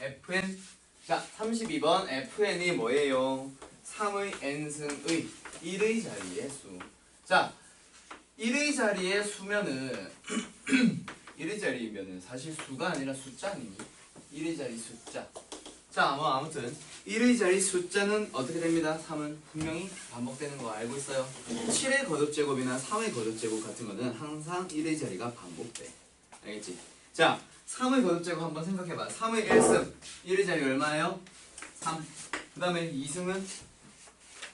fn. 자, 32번 fn이 뭐예요? 3의 n승의 1의 자리의 수. 자, 1의 자리의 수면은 1의 자리면은 사실 수가 아니라 숫자 아니니? 1의 자리 숫자. 자, 뭐 아무튼 1의 자리 숫자는 어떻게 됩니다? 3은 분명히 반복되는 거 알고 있어요. 7의 거듭제곱이나 3의 거듭제곱 같은 거는 항상 1의 자리가 반복돼. 알겠지? 자, 3의 거듭제곱 한번 생각해봐. 3의 1승 1의 자리 얼마예요? 3. 그 다음에 2승은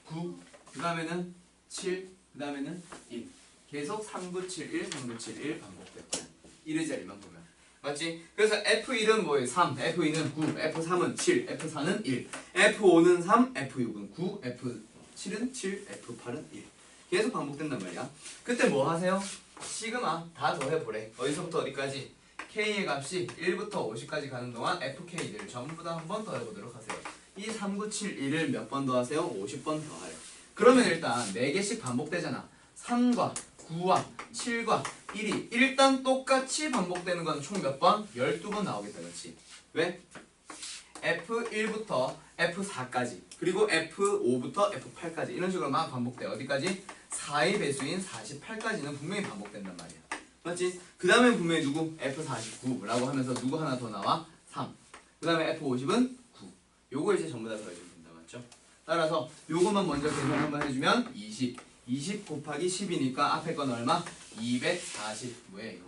9. 그 다음에는 7. 그 다음에는 1. 계속 3, 9, 7, 1, 3, 9, 7, 1 반복됐고 1의 자리만 보면 맞지? 그래서 F1은 뭐예요? 3, F2는 9, F3은 7, F4는 1, F5는 3, F6은 9, F7은 7, F8은 1 계속 반복된단 말이야. 그때 뭐 하세요? 시그마 다 더해보래. 어디서부터 어디까지? K의 값이 1부터 50까지 가는 동안 FK들을 전부 다 한 번 더해보도록 하세요. 이 3, 9, 7, 1을 몇 번 더 하세요? 50번 더 하래요. 그러면 일단 4개씩 반복되잖아. 3과 9와 7과 1이 일단 똑같이 반복되는 건 총 몇 번? 12번 나오겠다. 그렇지? 왜? F1부터 F4까지 그리고 F5부터 F8까지 이런 식으로 막 반복돼. 어디까지? 4의 배수인 48까지는 분명히 반복된단 말이야. 맞지? 그 다음에 분명히 누구? F49라고 하면서 누구 하나 더 나와? 3. 그 다음에 F50은 9. 요거 이제 전부 다 더해주면 된다. 맞죠? 따라서 요것만 먼저 계산 한번 해주면 20 곱하기 10이니까 앞에 건 얼마? 240. 뭐야 이거?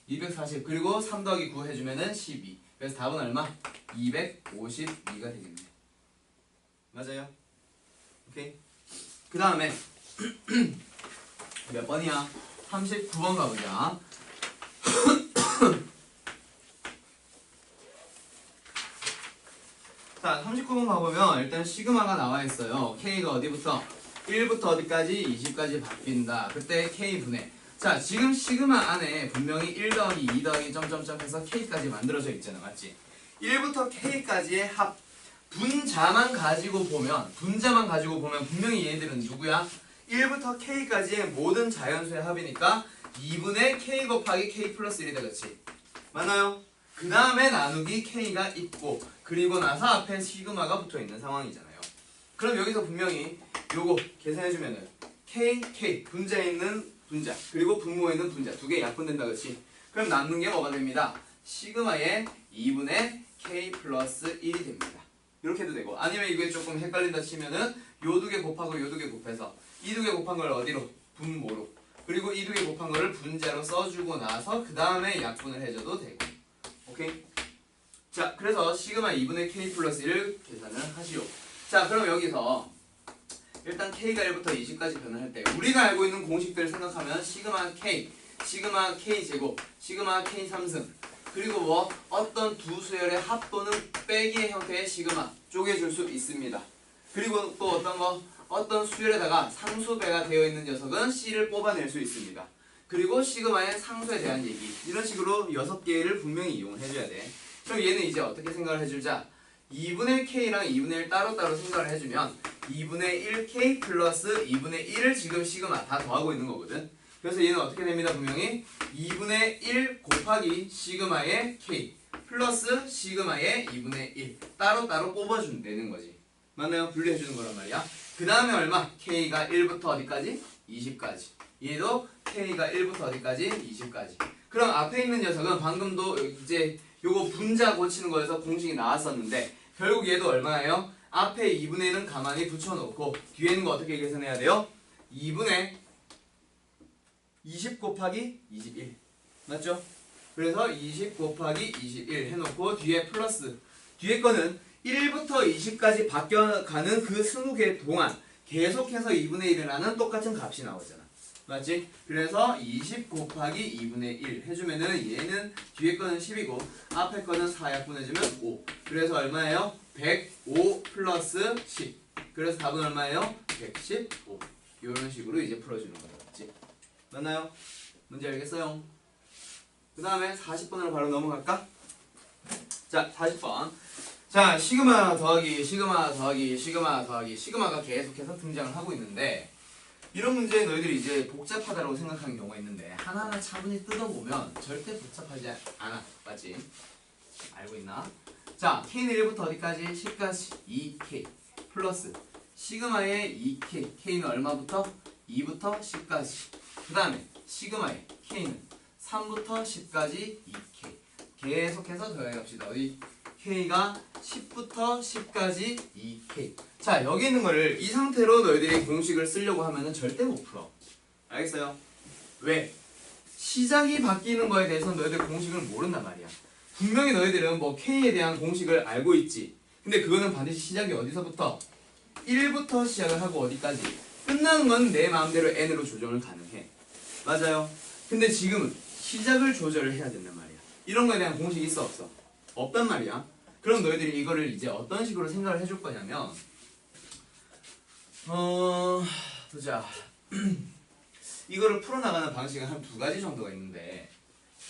240 그리고 3 더하기 9 해주면은 12. 그래서 답은 얼마? 252가 되겠네. 맞아요? 오케이. 그 다음에 몇 번이야? 39번 가보자. 자, 39번 가보면 일단 시그마가 나와 있어요. K가 어디부터? 1부터 어디까지? 20까지 바뀐다. 그때 K분의. 자, 지금 시그마 안에 분명히 1 더하기 2 더하기 점점점 해서 K까지 만들어져 있잖아. 맞지? 1부터 K까지의 합. 분자만 가지고 보면 분명히 얘네들은 누구야? 1부터 K까지의 모든 자연수의 합이니까 2분의 K 곱하기 K 플러스 1이다. 그렇지? 맞나요? 그 다음에 나누기 K가 있고 그리고 나서 앞에 시그마가 붙어있는 상황이잖아요. 그럼 여기서 분명히 요거 계산해주면은 K 분자에 있는 분자 그리고 분모에 있는 분자 두 개 약분된다. 그렇지? 그럼 남는 게 뭐가 됩니다? 시그마의 2분의 K 플러스 1이 됩니다. 이렇게 해도 되고 아니면 이게 조금 헷갈린다 치면은 요 두 개 곱하고 요 두 개 곱해서 이 두 개 곱한 걸 어디로? 분모로 그리고 이 두 개 곱한 거를 분자로 써주고 나서 그 다음에 약분을 해줘도 되고 오케이? 자, 그래서 시그마 2분의 K 플러스 1을 계산을 하시오. 자, 그럼 여기서 일단 K가 1부터 20까지 변화할 때 우리가 알고 있는 공식들을 생각하면 시그마 K 제곱, 시그마 K 3승 그리고 뭐 어떤 두 수열의 합 또는 빼기의 형태의 시그마 쪼개줄 수 있습니다. 그리고 또 어떤 수열에다가 상수배가 되어 있는 녀석은 C를 뽑아낼 수 있습니다. 그리고 시그마의 상수에 대한 얘기 이런 식으로 6개를 분명히 이용해줘야 돼. 그럼 얘는 이제 어떻게 생각을 해주자? 2분의 K랑 2분의 1 따로따로 생각을 해주면 2분의 1K 플러스 2분의 1을 지금 시그마 다 더하고 있는 거거든. 그래서 얘는 어떻게 됩니다? 분명히 2분의 1 곱하기 시그마의 K 플러스 시그마의 2분의 1 따로따로 뽑아준다는 거지. 맞나요? 분리해주는 거란 말이야. 그 다음에 얼마? K가 1부터 어디까지? 20까지. 얘도 K가 1부터 어디까지? 20까지. 그럼 앞에 있는 녀석은 방금도 이제 요거 분자 고치는 거에서 공식이 나왔었는데 결국 얘도 얼마예요? 앞에 2분의 1은 가만히 붙여놓고 뒤에 있는 거 어떻게 계산해야 돼요? 2분의 20 곱하기 21 맞죠? 그래서 20 곱하기 21 해놓고 뒤에 플러스 뒤에 거는 1부터 20까지 바뀌어가는 그 20개 동안 계속해서 2분의 1이라는 똑같은 값이 나오잖아. 맞지? 그래서 20 곱하기 2분의 1 해주면은 얘는 뒤에 거는 10이고 앞에 거는 4 약분해주면 5. 그래서 얼마예요? 105 플러스 10. 그래서 답은 얼마예요? 115. 이런 식으로 이제 풀어주는 거다. 맞지? 맞나요? 문제 알겠어요? 그 다음에 40번으로 바로 넘어갈까? 자, 40번. 자, 시그마 더하기 시그마가 계속해서 등장을 하고 있는데 이런 문제 너희들이 이제 복잡하다고 생각하는 경우가 있는데 하나하나 차분히 뜯어보면 절대 복잡하지 않아. 맞지? 알고 있나? 자, K는 1부터 어디까지? 10까지 2K 플러스 시그마의 2K K는 얼마부터? 2부터 10까지 그 다음에 시그마의 K는 3부터 10까지 2K 계속해서 더해 갑시다. 어디? K가 10부터 10까지 2K 자, 여기 있는 거를 이 상태로 너희들이 공식을 쓰려고 하면은 절대 못 풀어. 알겠어요? 왜? 시작이 바뀌는 거에 대해서는 너희들 공식을 모른단 말이야. 분명히 너희들은 뭐 K에 대한 공식을 알고 있지. 근데 그거는 반드시 시작이 어디서부터? 1부터 시작을 하고 어디까지? 끝나는 건 내 마음대로 n으로 조정을 가능해. 맞아요. 근데 지금은 시작을 조절을 해야 된단 말이야. 이런 거에 대한 공식이 있어 없어? 없단 말이야. 그럼 너희들이 이거를 이제 어떤 식으로 생각을 해줄 거냐면 보자. 이거를 풀어나가는 방식은 한 두 가지 정도가 있는데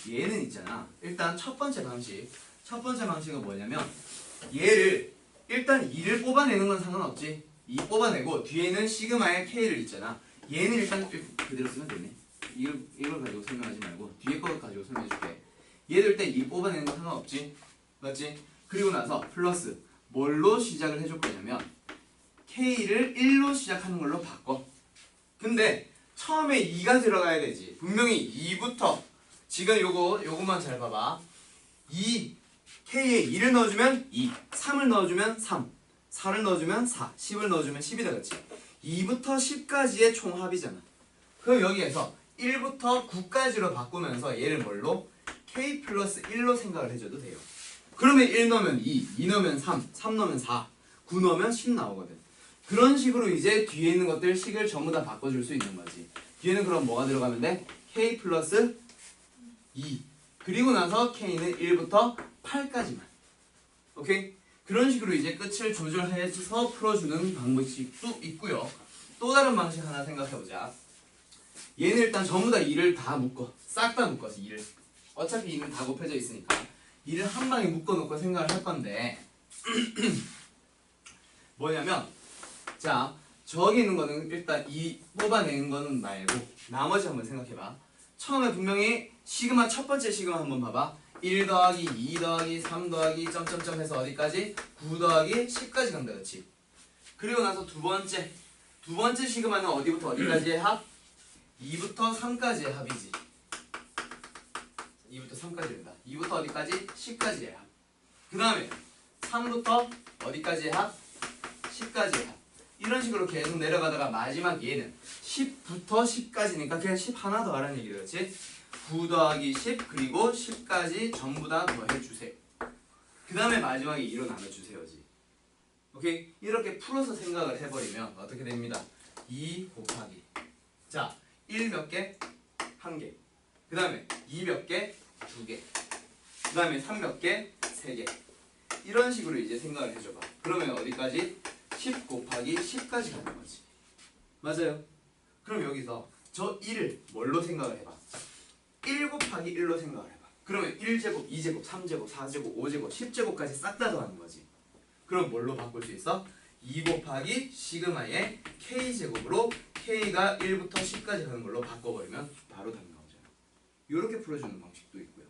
얘는 있잖아. 일단 첫 번째 방식은 뭐냐면 얘를 일단 2를 뽑아내는 건 상관없지. 2 뽑아내고 뒤에는 시그마의 K를 있잖아. 얘는 일단 그대로 쓰면 되네. 이걸 가지고 설명하지 말고 뒤에 거 가지고 설명해줄게. 얘들 때 2 뽑아내는 건 상관없지. 맞지? 그리고 나서 플러스 뭘로 시작을 해줄 거냐면 K를 1로 시작하는 걸로 바꿔. 근데 처음에 2가 들어가야 되지. 분명히 2부터 지금 요거만 잘 봐봐. 2 K에 2를 넣어주면 2, 3을 넣어주면 3, 4를 넣어주면 4, 10을 넣어주면 10이다 그렇지? 2부터 10까지의 총합이잖아. 그럼 여기에서 1부터 9까지로 바꾸면서 얘를 뭘로? K 플러스 1로 생각을 해줘도 돼요. 그러면 1 넣으면 2, 2 넣으면 3, 3 넣으면 4, 9 넣으면 10 나오거든. 그런 식으로 이제 뒤에 있는 것들 식을 전부 다 바꿔줄 수 있는 거지. 뒤에는 그럼 뭐가 들어가면 돼? K 플러스 2 그리고 나서 K는 1부터 8까지만. 오케이? 그런 식으로 이제 끝을 조절해서 풀어주는 방식도 있고요. 또 다른 방식 하나 생각해보자. 얘는 일단 전부 다 2를 다 묶어. 싹 다 묶어서 2를. 어차피 2는 다 곱해져 있으니까 2를 한 방에 묶어놓고 생각을 할 건데 뭐냐면 자, 저기 있는 거는 일단 2 뽑아내는 거는 말고 나머지 한번 생각해봐. 처음에 분명히 시그마 첫 번째 시그마 한번 봐봐. 1 더하기 2 더하기 3 더하기 점점점 해서 어디까지? 9 더하기 10까지 간다 그렇지? 그리고 나서 두 번째 시그마는 어디부터 어디까지의 합? 2부터 3까지의 합이지. 2부터 3까지 된다. 2부터 어디까지? 10까지의 합. 그 다음에 3부터 어디까지의 합? 10까지의 합. 이런 식으로 계속 내려가다가 마지막 얘는 10부터 10까지니까 그냥 10 하나 더 하라는 얘기를 그렇지? 9 더하기 10 그리고 10까지 전부 다 더해주세요. 그 다음에 마지막에 2로 나눠주세요지. 오케이? 이렇게 풀어서 생각을 해버리면 어떻게 됩니다? 2 곱하기 자, 1 몇 개? 1개. 그 다음에 2 몇 개? 2개. 그 다음에 3 몇 개? 3개. 이런 식으로 이제 생각을 해줘봐. 그러면 어디까지? 10 곱하기 10까지 가는 거지. 맞아요? 그럼 여기서 저 1을 뭘로 생각을 해봐? 1 곱하기 1로 생각을 해봐. 그러면 1제곱, 2제곱, 3제곱, 4제곱, 5제곱, 10제곱까지 싹 다 더하는 거지. 그럼 뭘로 바꿀 수 있어? 2 곱하기 시그마의 K제곱으로 K가 1부터 10까지 가는 걸로 바꿔버리면 바로 답 나오잖아. 이렇게 풀어주는 방식도 있고요.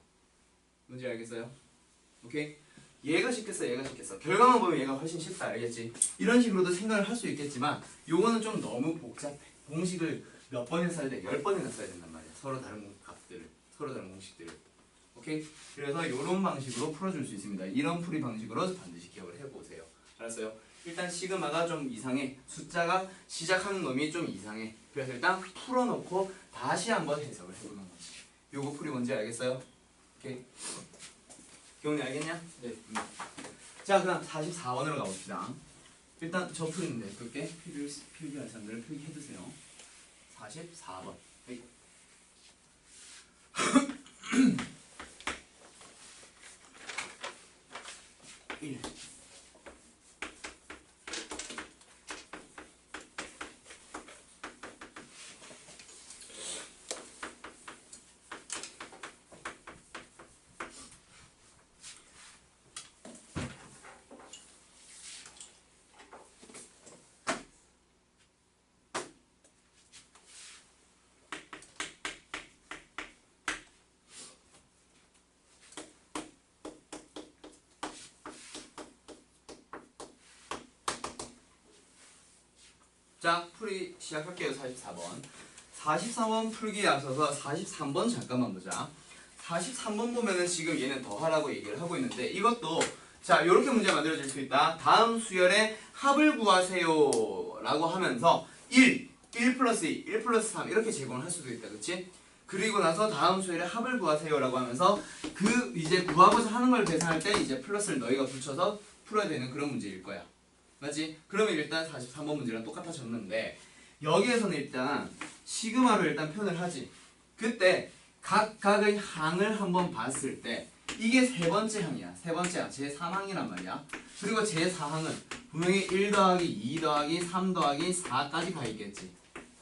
뭔지 알겠어요? 오케이? 얘가 쉽겠어, 얘가 쉽겠어. 결과만 보면 얘가 훨씬 쉽다, 알겠지? 이런 식으로도 생각을 할 수 있겠지만 요거는 좀 너무 복잡해. 공식을 몇 번이나 써야 돼? 10번이나 써야 된단 말이야. 서로 다른 값들을, 서로 다른 공식들을. 오케이? 그래서 이런 방식으로 풀어줄 수 있습니다. 이런 풀이 방식으로 반드시 기억을 해보세요. 알았어요? 일단 시그마가 좀 이상해. 숫자가 시작하는 놈이 좀 이상해. 그래서 일단 풀어놓고 다시 한번 해석을 해보는 거지. 요거 풀이 뭔지 알겠어요? 오케이? 기억이 알겠냐? 네. 자, 그다음 44번으로 가봅시다. 일단 저 풀인데 그렇게 필기할 사람들은 필기해두세요. 44번. 1. 자, 풀이 시작할게요. 44번. 44번 풀기에 앞서서 43번 잠깐만 보자. 43번 보면은 지금 얘는 더하라고 얘기를 하고 있는데 이것도 자, 이렇게 문제 만들어질 수 있다. 다음 수열의 합을 구하세요 라고 하면서 1 플러스 2, 1 플러스 3 이렇게 제공을 할 수도 있다. 그치? 그리고 나서 다음 수열의 합을 구하세요 라고 하면서 그 이제 구하고자 하는 걸 계산할 때 이제 플러스를 너희가 붙여서 풀어야 되는 그런 문제일 거야. 맞지? 그러면 일단 43번 문제랑 똑같아졌는데 여기에서는 일단 시그마로 일단 표현을 하지. 그때 각각의 항을 한번 봤을 때 이게 세 번째 항이야. 세 번째 항, 제3항이란 말이야. 그리고 제4항은 분명히 1 더하기 2 더하기 3 더하기 4까지 가 있겠지.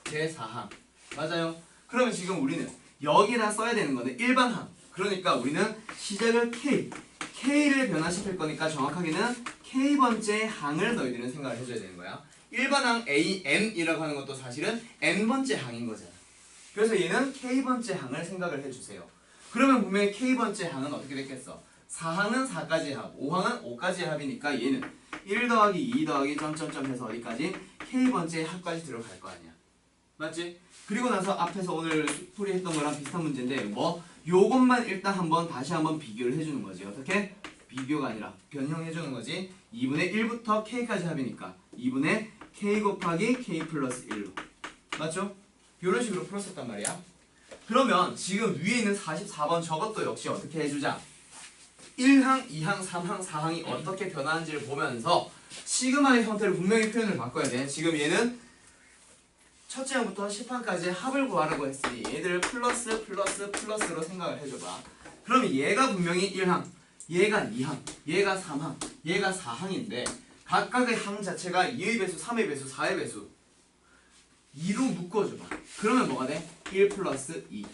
제4항. 맞아요? 그러면 지금 우리는 여기다 써야 되는 거는 일반 항. 그러니까 우리는 시작을 K를 변화시킬 거니까 정확하게는 K번째 항을 너희들은 생각을 해줘야 되는 거야. 일반 항 N이라고 하는 것도 사실은 N번째 항인 거잖아. 그래서 얘는 K번째 항을 생각을 해주세요. 그러면 분명히 K번째 항은 어떻게 됐겠어? 4항은 4까지 합, 5항은 5까지 합이니까 얘는 1 더하기 2 더하기 점점점 해서 어디까지? K번째 합까지 들어갈 거 아니야. 맞지? 그리고 나서 앞에서 오늘 풀이 했던 거랑 비슷한 문제인데 뭐? 요것만 일단 다시 한번 비교를 해주는 거지. 어떻게? 비교가 아니라 변형해주는 거지. 2분의 1부터 K까지 합이니까 2분의 K 곱하기 K 플러스 1로. 맞죠? 이런 식으로 풀었었단 말이야. 그러면 지금 위에 있는 44번 저것도 역시 어떻게 해주자. 1항, 2항, 3항, 4항이 어떻게 변하는지를 보면서 시그마의 형태를 분명히 표현을 바꿔야 돼. 지금 얘는 첫째 항부터 10항까지 합을 구하라고 했으니 얘들을 플러스로 생각을 해줘봐. 그러면 얘가 분명히 1항, 얘가 2항, 얘가 3항, 얘가 4항인데 각각의 항 자체가 2의 배수, 3의 배수, 4의 배수 2로 묶어줘봐. 그러면 뭐가 돼? 1 플러스 2.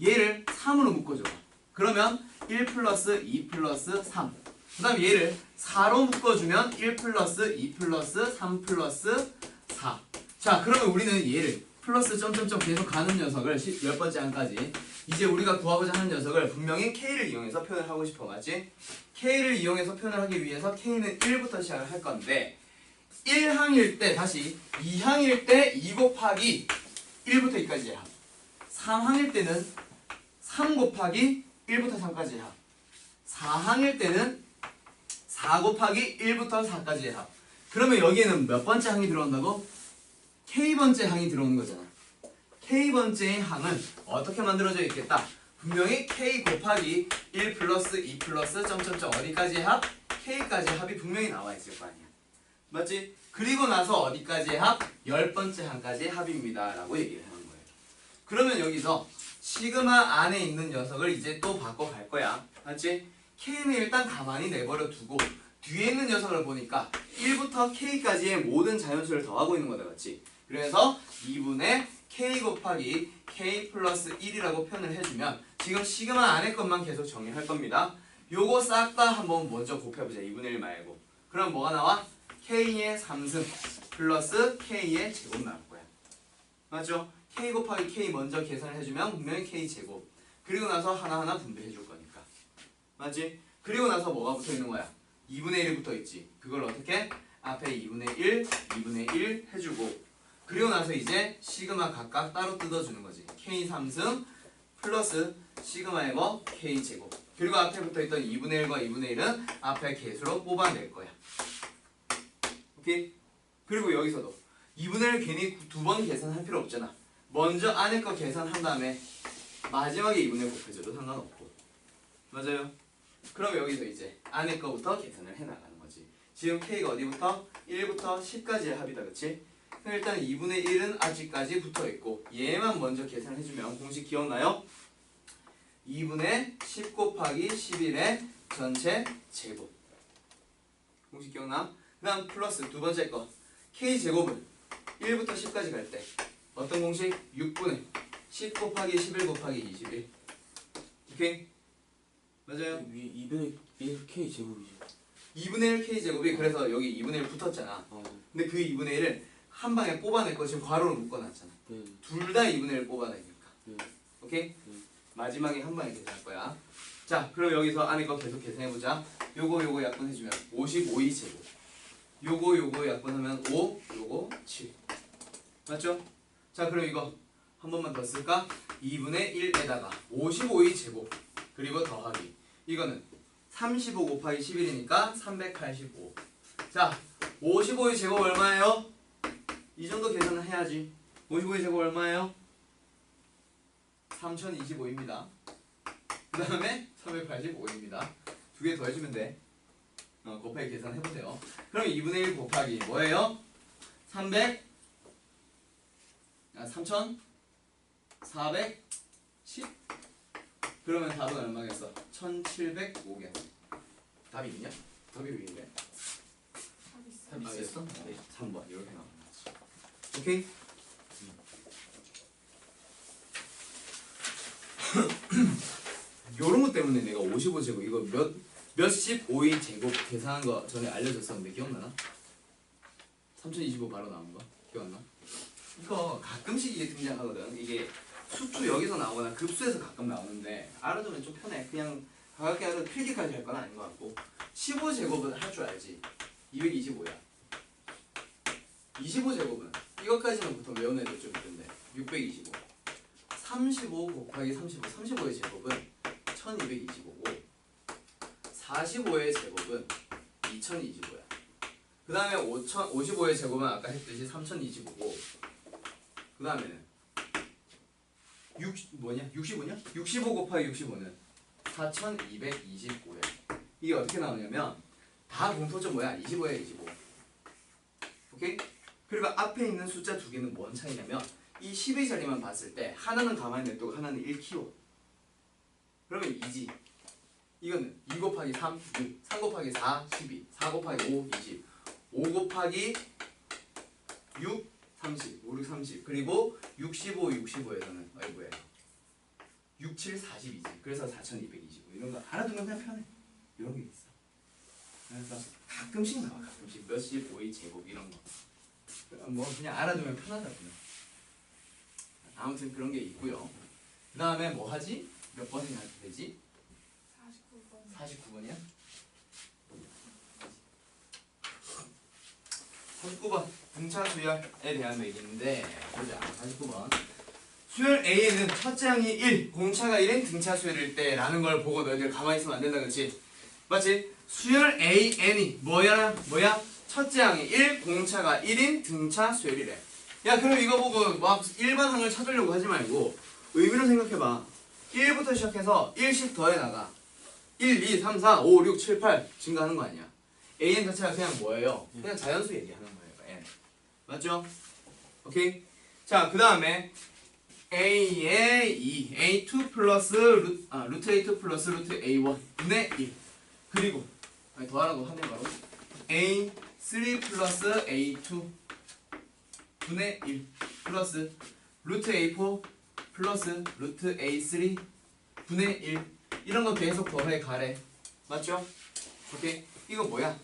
얘를 3으로 묶어줘봐. 그러면 1 플러스 2 플러스 3. 그 다음에 얘를 4로 묶어주면 1 플러스 2 플러스 3 플러스 4. 자, 그러면 우리는 얘를 플러스 점점점 계속 가는 녀석을 10번째 항까지 이제 우리가 구하고자 하는 녀석을 분명히 K를 이용해서 표현을 하고 싶어. 맞지? K를 이용해서 표현을 하기 위해서 K는 1부터 시작을 할 건데 1항일 때 다시 2항일 때 2 곱하기 1부터 2까지의 합. 3항일 때는 3 곱하기 1부터 3까지의 합. 4항일 때는 4 곱하기 1부터 4까지의 합. 그러면 여기에는 몇 번째 항이 들어온다고? K번째 항이 들어오는 거잖아. K번째의 항은 어떻게 만들어져 있겠다? 분명히 K 곱하기 1 플러스 2 플러스 점점점 어디까지의 합? K까지의 합이 분명히 나와 있을 거 아니야. 맞지? 그리고 나서 어디까지의 합? 10번째 항까지의 합입니다 라고 얘기를 하는 거예요. 그러면 여기서 시그마 안에 있는 녀석을 이제 또 바꿔갈 거야. 맞지? K는 일단 가만히 내버려 두고 뒤에 있는 녀석을 보니까 1부터 K까지의 모든 자연수를 더하고 있는 거다. 맞지? 그래서 2분의 K 곱하기 K 플러스 1이라고 표현을 해주면 지금 시그마 안에 것만 계속 정리할 겁니다. 요거 싹 다 한번 먼저 곱해보자. 2분의 1 말고. 그럼 뭐가 나와? K의 3승 플러스 K의 제곱 나올 거야. 맞죠? K 곱하기 K 먼저 계산을 해주면 분명히 K 제곱. 그리고 나서 하나하나 분배해 줄 거니까. 맞지? 그리고 나서 뭐가 붙어 있는 거야? 2분의 1이 붙어 있지. 그걸 어떻게? 앞에 2분의 1, 2분의 1 해주고 그리고 나서 이제 시그마 각각 따로 뜯어주는 거지. K 3승 플러스 시그마의 뭐? K 제곱. 그리고 앞에 붙어있던 2분의 1과 2분의 1은 앞에 개수로 뽑아낼 거야. 오케이? 그리고 여기서도 2분의 1 괜히 두 번 계산할 필요 없잖아. 먼저 안에 거 계산한 다음에 마지막에 2분의 1 곱해줘도 상관없고. 맞아요? 그럼 여기서 이제 안에 거부터 계산을 해나가는 거지. 지금 K가 어디부터? 1부터 10까지의 합이다. 그치? 일단 2분의 1은 아직까지 붙어있고 얘만 먼저 계산해주면 공식 기억나요? 2분의 10 곱하기 11의 전체 제곱. 공식 기억나? 그 다음 플러스 두 번째 거 K제곱은 1부터 10까지 갈 때 어떤 공식? 6분의 10 곱하기 11 곱하기 21. 오케이? 맞아요? 위에 2분의 1 K 제곱이죠. 2분의 1 K제곱이 그래서 여기 2분의 1 붙었잖아. 근데 그 2분의 1을 한 방에 뽑아낼 거 지금 괄호로 묶어놨잖아. 네. 둘 다 2분의 1 뽑아내니까. 네. 오케이? 네. 마지막에 한 방에 계산할 거야. 자, 그럼 여기서 안에 거 계속 계산해보자. 요거 약분해주면 55이 제곱. 요거 약분하면 5, 요거 7. 맞죠? 자 그럼 이거 한 번만 더 쓸까? 2분의 1에다가 55의 제곱 그리고 더하기 이거는 35 곱하기 11이니까 385. 자 55의 제곱 얼마예요? 이 정도 계산을 해야지. 55의 제곱 얼마예요? 3025입니다. 그 다음에 385입니다. 두 개 더해주면 돼. 곱하기 계산해보세요. 그럼 2분의 1 곱하기 뭐예요? 3410. 그러면 답은 얼마겠어? 1705개. 답이 있냐? 답이 왜 있네? 답이 있어? 네, 3번 이렇게 나오는 거지. 오케이? 요런 것 때문에 내가 55제곱 이거 몇십 5의 제곱 계산한 거 전에 알려줬었는데 기억나나? 3025 바로 나온 거 기억나? 이거 가끔씩 이게 등장하거든. 이게 수투 여기서 나오거나 급수에서 가끔 나오는데 알아두면 좀 편해. 그냥 가볍게 알아도 필기까지 할 건 아닌 것 같고 15제곱은 할 줄 알지. 225야. 25제곱은 이것까지는 보통 외우는 애들 좀 있던데 625. 35 곱하기 35 35의 제곱은 1225고 45의 제곱은 2025야. 그 다음에 55의 제곱은 아까 했듯이 3025고 그 다음에는 65냐? 65 곱하기 65는 4225야. 이게 어떻게 나오냐면 다 공통점 뭐야? 25야 25. 오케이? 그리고 앞에 있는 숫자 두 개는 뭔 차이냐면 이 10의 자리만 봤을 때 하나는 가만히 냅두고 하나는 1 키워. 그러면 2지. 이거는 2 곱하기 3, 6, 3 곱하기 4, 12, 4 곱하기 5, 20, 5 곱하기 6, 30, 5, 6, 30 그리고 65, 65에서는 뭐예요? 6, 7, 40이지. 그래서 4225 이런 거 알아두면 그냥 편해. 이런 게 있어. 그래서 가끔씩 나와. 가끔씩 몇십 5의 제곱 이런 거. 뭐 그냥 알아두면 편하다고요. 아무튼 그런 게 있고요. 그 다음에 뭐 하지? 몇 번이 나도 되지? 49번. 49번이야? 49번 등차 수열에 대한 얘기인데 보자. 49번 수열 A에는 첫째 항이 1, 공차가 1인 등차 수열일 때 라는 걸 보고 너희들 가만히 있으면 안 된다 그렇지? 맞지? 수열 AN이 뭐야? 첫째 항이 1, 공차가 1인 등차 수열이래. 야 그럼 이거 보고 막 일반 항을 찾으려고 하지 말고 의미로 생각해봐. 1부터 시작해서 1씩 더해나가 1, 2, 3, 4, 5, 6, 7, 8 증가하는 거 아니야. AN 자체가 그냥 뭐예요? 그냥 자연수 얘기하는 거예요. N. 맞죠? 오케이? 자 그 다음에 A의 2 A2 플러스 루트 A2 플러스 루트 A1 분의 1 그리고 더하는 거 하네 바로 A3 플러스 A2 분의 1 플러스 루트 A4 플러스 루트 A3 분의 1 이런 거 계속 더해 가래. 맞죠? 오케이? 이거 뭐야?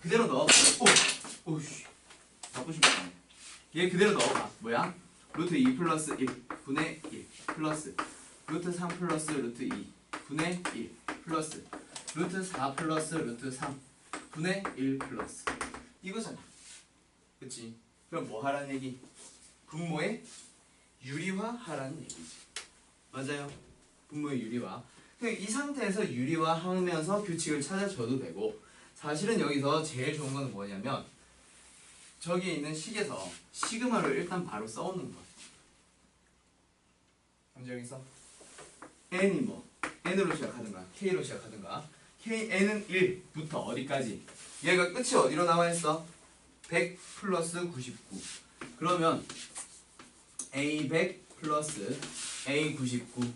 그대로 넣어. 오씨 바쁘신 거네. 얘 그대로 넣어봐. 뭐야? 루트 2 플러스 1 분의 1 플러스 루트 3 플러스 루트 2 분의 1 플러스 루트 4 플러스 루트 3 분의 1 플러스 이거잖아. 그치? 그럼 뭐 하라는 얘기? 분모의 유리화하라는 얘기지. 맞아요. 분모의 유리화. 그냥 이 상태에서 유리화하면서 규칙을 찾아줘도 되고 사실은 여기서 제일 좋은 건 뭐냐면 저기에 있는 식에서 시그마를 일단 바로 써오는 거야. 먼저 여기서 n이 뭐 n으로 시작하든가 k로 시작하든가 n은 1부터 어디까지? 얘가 끝이 어디로 나와 있어? 100 플러스 99 그러면 A100 플러스 A99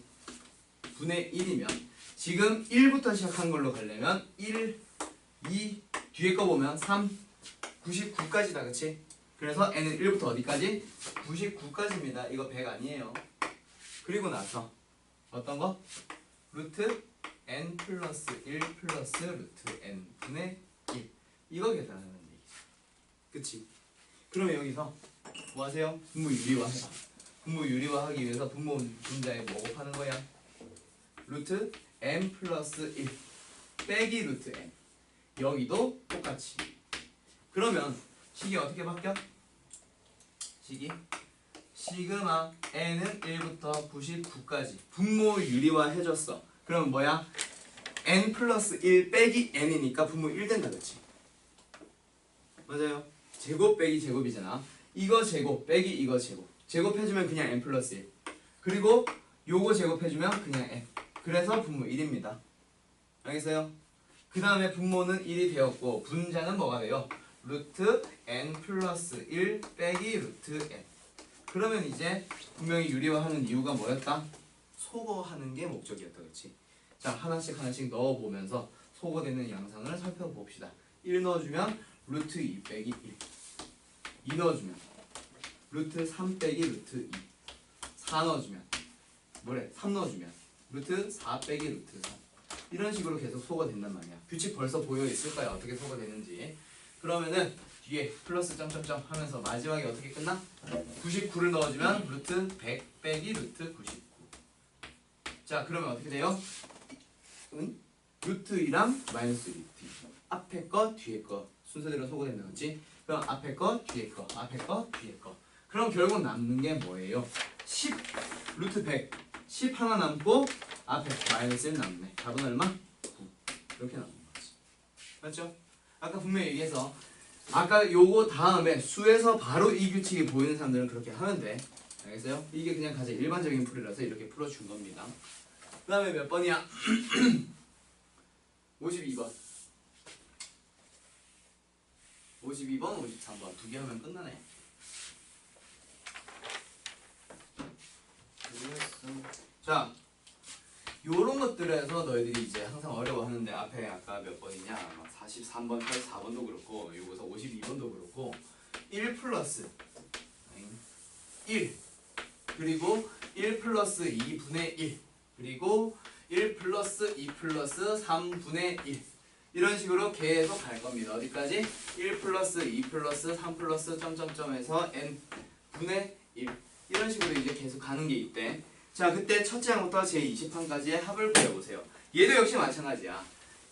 분의 1이면 지금 1부터 시작한 걸로 가려면 1, 2, 뒤에 거 보면 3, 99까지다 그치? 그래서 n은 1부터 어디까지? 99까지입니다. 이거 100 아니에요. 그리고 나서 어떤 거? 루트 n 플러스 1 플러스 루트 n 분의 1 이거 계산하는 얘기죠. 그치? 그러면 여기서 뭐 하세요? 분모 유리화 해봐. 분모 유리화 하기 위해서 분모 분자에 뭐 곱하는 거야? 루트 n 플러스 1 빼기 루트 n 여기도 똑같이. 그러면 식이 어떻게 바뀌어? 시기 시그마 n은 1부터 99까지 분모 유리화 해줬어. 그럼 뭐야? n 플러스 1 빼기 n이니까 분모 1 된다, 그치? 맞아요. 제곱 빼기 제곱이잖아. 이거 제곱 빼기 이거 제곱. 제곱해주면 그냥 n 플러스 1. 그리고 요거 제곱해주면 그냥 n. 그래서 분모 1입니다. 알겠어요? 그 다음에 분모는 1이 되었고 분자는 뭐가 돼요? 루트 n 플러스 1 빼기 루트 n. 그러면 이제 분명히 유리화하는 이유가 뭐였다? 소거하는 게 목적이었다, 그치? 자, 하나씩 하나씩 넣어보면서 소거되는 양상을 살펴봅시다. 1 넣어주면 루트 2 빼기 1. 2 넣어주면 루트 3 빼기 루트 2. 4 넣어주면 뭐래? 3 넣어주면 루트 4 빼기 루트 3. 이런 식으로 계속 소거된단 말이야. 규칙 벌써 보여있을 거야, 어떻게 소거되는지. 그러면은 뒤에 플러스 점점점 하면서 마지막에 어떻게 끝나? 99를 넣어주면 루트 100 빼기 루트 99. 자, 그러면 어떻게 돼요? 응? 루트 2랑 마이너스 루트 2. 앞에 거, 뒤에 거 순서대로 소거된다, 그렇지? 그럼 앞에 거, 뒤에 거, 앞에 거, 뒤에 거. 그럼 결국 남는 게 뭐예요? 10 루트 100 10 하나 남고 앞에 마이너스 1 남네. 답은 얼마? 9. 이렇게 남는 거지. 맞죠? 아까 분명히 얘기해서 아까 요거 다음에 수에서 바로 이 규칙이 보이는 사람들은 그렇게 하면 돼. 알겠어요? 이게 그냥 가장 일반적인 풀이라서 이렇게 풀어준 겁니다. 그 다음에 몇 번이야? 52번 52번, 53번 두 개 하면 끝나네. 자, 요런 것들에서 너희들이 이제 항상 어려워하는데 앞에 아까 몇 번이냐? 막 43번, 44번도 그렇고 요거서 52번도 그렇고 1 플러스 1 그리고 1 플러스 2분의 1 그리고 1 플러스 2 플러스 3분의 1 이런 식으로 계속 갈 겁니다. 어디까지? 1 플러스 2 플러스 3 플러스 점점점에서 n 분의 1 이런 식으로 이제 계속 가는 게 있대. 자, 그때 첫째 항부터 제20항까지의 합을 구해보세요. 얘도 역시 마찬가지야.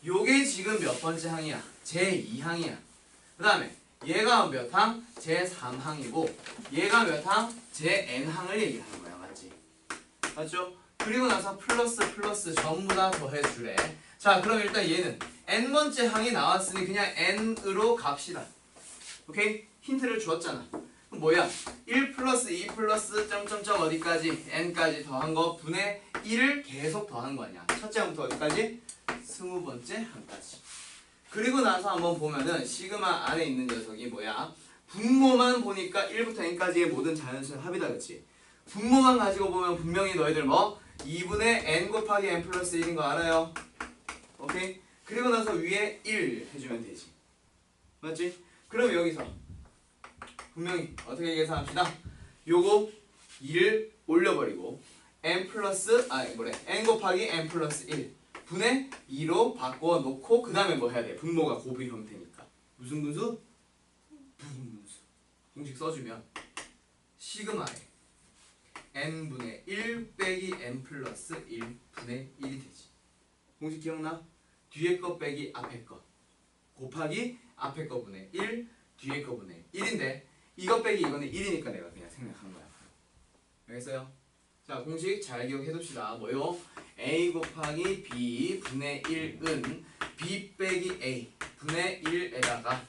요게 지금 몇 번째 항이야? 제2항이야. 그 다음에 얘가 몇 항? 제3항이고 얘가 몇 항? 제 n항을 얘기하는 거야. 맞지? 맞죠? 그리고 나서 플러스 플러스 전부 다 더해주래. 자, 그럼 일단 얘는 n번째 항이 나왔으니 그냥 n으로 갑시다. 오케이? 힌트를 주었잖아. 그럼 뭐야? 1 플러스 2 플러스 점점점 어디까지? n까지 더한 거 분의 1을 계속 더한 거 아니야. 첫째 항부터 어디까지? 20번째 항까지. 그리고 나서 한번 보면은 시그마 안에 있는 녀석이 뭐야? 분모만 보니까 1부터 n까지의 모든 자연수의 합이다, 그치? 분모만 가지고 보면 분명히 너희들 뭐? 2분의 n 곱하기 n 플러스 1인 거 알아요? 오케이? 그리고 나서 위에 1 해주면 되지. 맞지? 그럼 여기서 분명히 어떻게 계산합시다. 요거 2를 올려버리고 n 플러스 n 곱하기 n 플러스 1 분의 2로 바꿔놓고 그 다음에 뭐 해야 돼? 분모가 곱의 형태니까 무슨 분수? 부분분수. 공식 써주면 시그마에 n분의 1 빼기 n 플러스 1 분의 1이 되지. 공식 기억나? 뒤에 거 빼기 앞에 거 곱하기 앞에 거 분의 1 뒤에 거 분의 1인데 이거 빼기 이거는 1이니까 내가 그냥 생략한 거야. 알겠어요? 자, 공식 잘 기억해둡시다. 뭐요? a 곱하기 b 분의 1은 b 빼기 a 분의 1에다가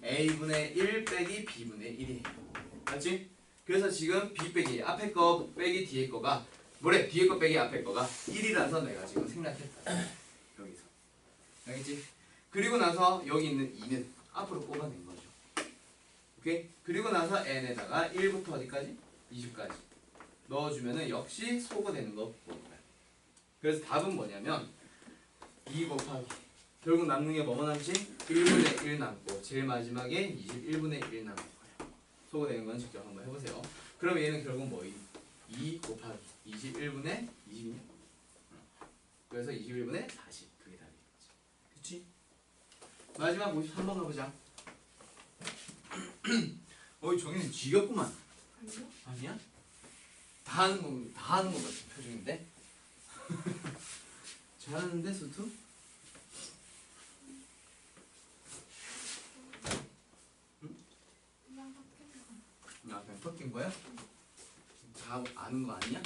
a분의 1 빼기 b분의 1이에요. 맞지? 그래서 지금 b 빼기 앞에 거 빼기 뒤에 거가 뭐래? 뒤에 거 빼기 앞에 거가 1이라서 내가 지금 생략했다. 여기서. 알겠지? 그리고 나서 여기 있는 2는 앞으로 뽑아낸 거죠. 오케이? 그리고 나서 n에다가 1부터 어디까지? 20까지 넣어주면은 역시 소거되는 거 보는 거야. 그래서 답은 뭐냐면 2 곱하기 결국 남는 게 뭐만 남지? 1분의 1 남고 제일 마지막에 21분의 1 남은 거야. 소거되는 건 직접 한번 해보세요. 그럼 얘는 결국 뭐임? 2 곱하기 21분의 20이냐? 그래서 21분의 40 그게 답이겠지. 그치? 마지막 53번 가보자. 어이 종이는 지겹구만. 아니야? 다 하는 거 같은 표정인데? 잘하는데 수투? 응? 나 그냥 섞인 거야? 다 아는 거 아니야?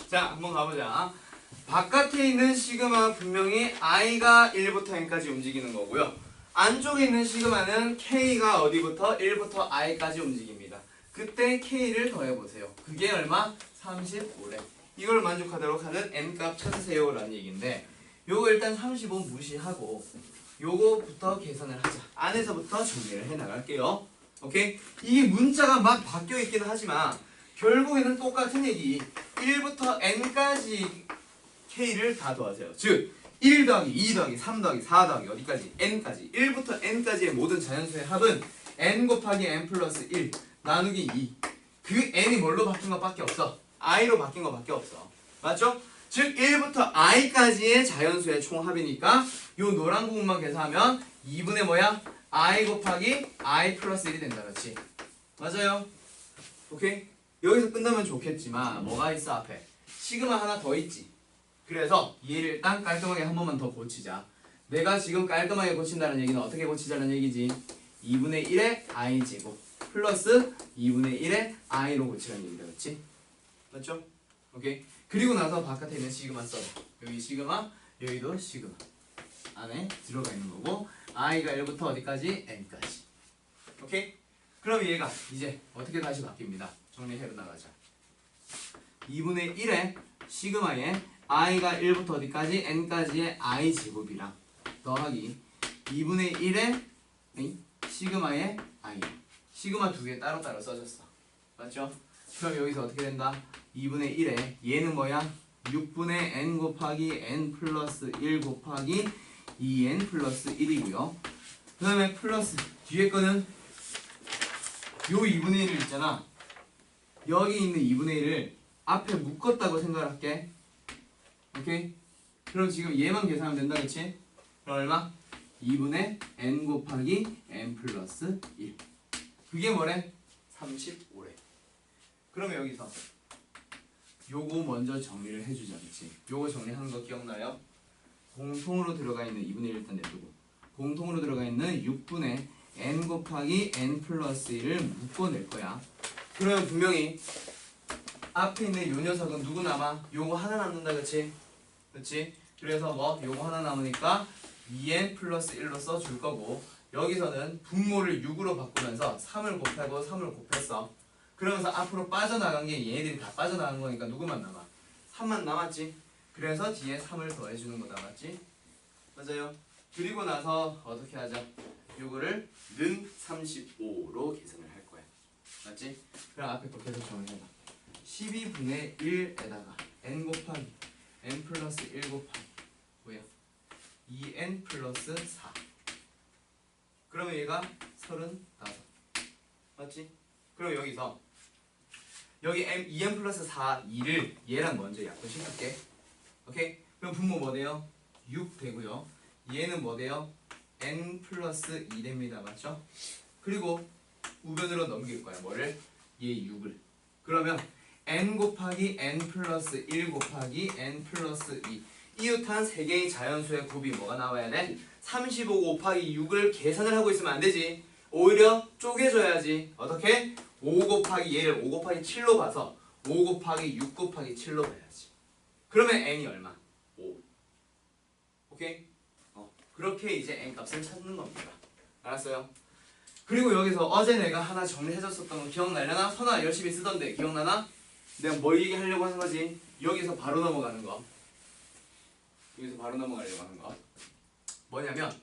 자, 한번 가보자. 바깥에 있는 시그마 분명히 i가 1부터 n까지 움직이는 거고요. 안쪽에 있는 시그마는 k가 어디부터 1부터 i까지 움직입니다. 그때 k를 더해보세요. 그게 얼마? 35래. 이걸 만족하도록 하는 n값 찾으세요 라는 얘기인데 요거 일단 35 무시하고 요거부터 계산을 하자. 안에서부터 정리를 해나갈게요. 오케이? 이게 문자가 막 바뀌어 있기는 하지만 결국에는 똑같은 얘기. 1부터 n까지 k를 다 더하세요. 즉 1 더하기 2 더하기 3 더하기 4 더하기 어디까지? n까지. 1부터 n까지의 모든 자연수의 합은 n 곱하기 n 플러스 1 나누기 2. 그 n이 뭘로 바뀐 것밖에 없어? i로 바뀐 것밖에 없어. 맞죠? 즉 1부터 i까지의 자연수의 총합이니까 요 노란 부분만 계산하면 2분의 뭐야? i 곱하기 i 플러스 1이 된다. 그렇지? 맞아요? 오케이? 여기서 끝나면 좋겠지만 뭐가 있어 앞에? 시그마 하나 더 있지. 그래서 얘를 일단 깔끔하게 한 번만 더 고치자. 내가 지금 깔끔하게 고친다는 얘기는 어떻게 고치자는 얘기지? 2분의 1의 i 제곱 플러스 2분의 1의 i로 고치라는 얘기다. 그렇지? 맞죠? 오케이? 그리고 나서 바깥에 있는 시그마 써봐. 여기 시그마, 여기도 시그마 안에 들어가 있는 거고 i가 1부터 어디까지? n까지. 오케이? 그럼 얘가 이제 어떻게 다시 바뀝니다. 정리해 나가자. 2분의 1의 시그마에 i가 1부터 어디까지? n까지의 i 제곱이랑 더하기 2분의 1의 시그마의 i. 시그마 두 개 따로따로 써졌어. 맞죠? 그럼 여기서 어떻게 된다? 2분의 1에 얘는 뭐야? 6분의 n 곱하기 n 플러스 1 곱하기 2n 플러스 1이고요. 그 다음에 플러스 뒤에 거는 요 2분의 1을 있잖아. 여기 있는 2분의 1을 앞에 묶었다고 생각할게. 오케이? 그럼 지금 얘만 계산하면 된다. 그치? 그럼 얼마? 2분의 n 곱하기 n 플러스 1. 그게 뭐래? 35래. 그러면 여기서 요거 먼저 정리를 해주자. 그치? 요거 정리하는 거 기억나요? 공통으로 들어가 있는 2분의 1 일단 내두고 공통으로 들어가 있는 6분의 n 곱하기 n 플러스 1을 묶어낼 거야. 그러면 분명히 앞에 있는 요 녀석은 누구 남아? 요거 하나 남는다. 그치? 그치? 그래서 뭐 요거 하나 남으니까 2n 플러스 1로 써줄 거고 여기서는 분모를 6으로 바꾸면서 3을 곱하고 3을 곱했어. 그러면서 앞으로 빠져나간 게 얘네들이 다 빠져나간 거니까 누구만 남아? 3만 남았지? 그래서 뒤에 3을 더해주는 거다. 맞지? 맞아요. 그리고 나서 어떻게 하자? 요거를 는 35로 계산을 할 거야. 맞지? 그럼 앞에 거 계속 정리해봐. 12분의 1에다가 n 곱하기 n 플러스 1 곱하기 뭐야? 2n 플러스 4. 그러면 얘가 35. 맞지? 그럼 여기서 여기 m 2n 플러스 4 2를 얘랑 먼저 약분시킬게. 오케이? 그럼 분모 뭐 돼요? 6 되고요. 얘는 뭐 돼요? n 플러스 2 됩니다. 맞죠? 그리고 우변으로 넘길 거야. 뭐를? 얘 6을. 그러면 n 곱하기 n 플러스 1 곱하기 n 플러스 2 이웃한 세 개의 자연수의 곱이 뭐가 나와야 돼? 35 곱하기 6을 계산을 하고 있으면 안 되지. 오히려 쪼개줘야지. 어떻게? 5 곱하기 얘를 5 곱하기 7로 봐서 5 곱하기 6 곱하기 7로 봐야지. 그러면 n이 얼마? 5. 오케이? 그렇게 이제 n 값을 찾는 겁니다. 알았어요? 그리고 여기서 어제 내가 하나 정리해줬었던 거 기억나려나? 선아 열심히 쓰던데 기억나나? 내가 뭘 얘기하려고 하는 거지? 여기서 바로 넘어가는 거. 여기서 바로 넘어가려고 하는 거. 뭐냐면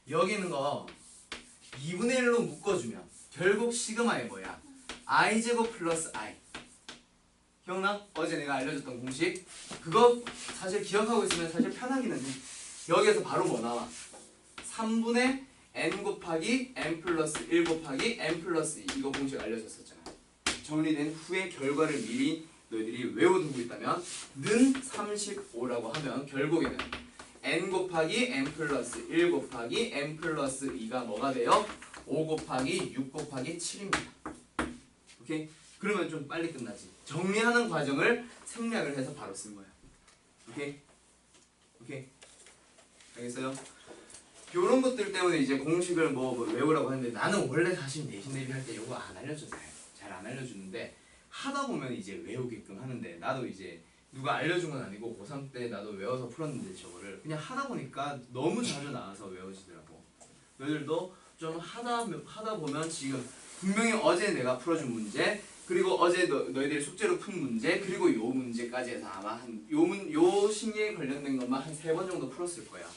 여기 있는 거 2분의 1로 묶어주면 결국 시그마의 뭐야? i제곱 플러스 i. 기억나? 어제 내가 알려줬던 공식. 그거 사실 기억하고 있으면 사실 편하기는 해. 여기에서 바로 뭐 나와? 3분의 n 곱하기 n 플러스 1 곱하기 n 플러스 2. 이거 공식 알려줬었잖아. 정리된 후에 결과를 미리 너희들이 외워두고 있다면 는 35라고 하면 결국에는 n 곱하기 n 플러스 1 곱하기 n 플러스 2가 뭐가 돼요? 5 곱하기 6 곱하기 7입니다. 오케이? 그러면 좀 빨리 끝나지. 정리하는 과정을 생략을 해서 바로 쓴 거야. 오케이? 오케이? 알겠어요? 요런 것들 때문에 이제 공식을 뭐 외우라고 하는데 나는 원래 사실 내신 대비할 때 요거 안 알려줘 잘 안 알려주는데 하다 보면 이제 외우게끔 하는데 나도 이제 누가 알려준 건 아니고 고3 때 나도 외워서 풀었는데 저거를 그냥 하다 보니까 너무 자주 나와서 외워지더라고. 너희들도 좀 하다 보면 지금 분명히 어제 내가 풀어준 문제 그리고 어제 너희들이 숙제로 푼 문제 그리고 요 문제까지 해서 아마 요 심리에 관련된 것만 한 3번 정도 풀었을 거야.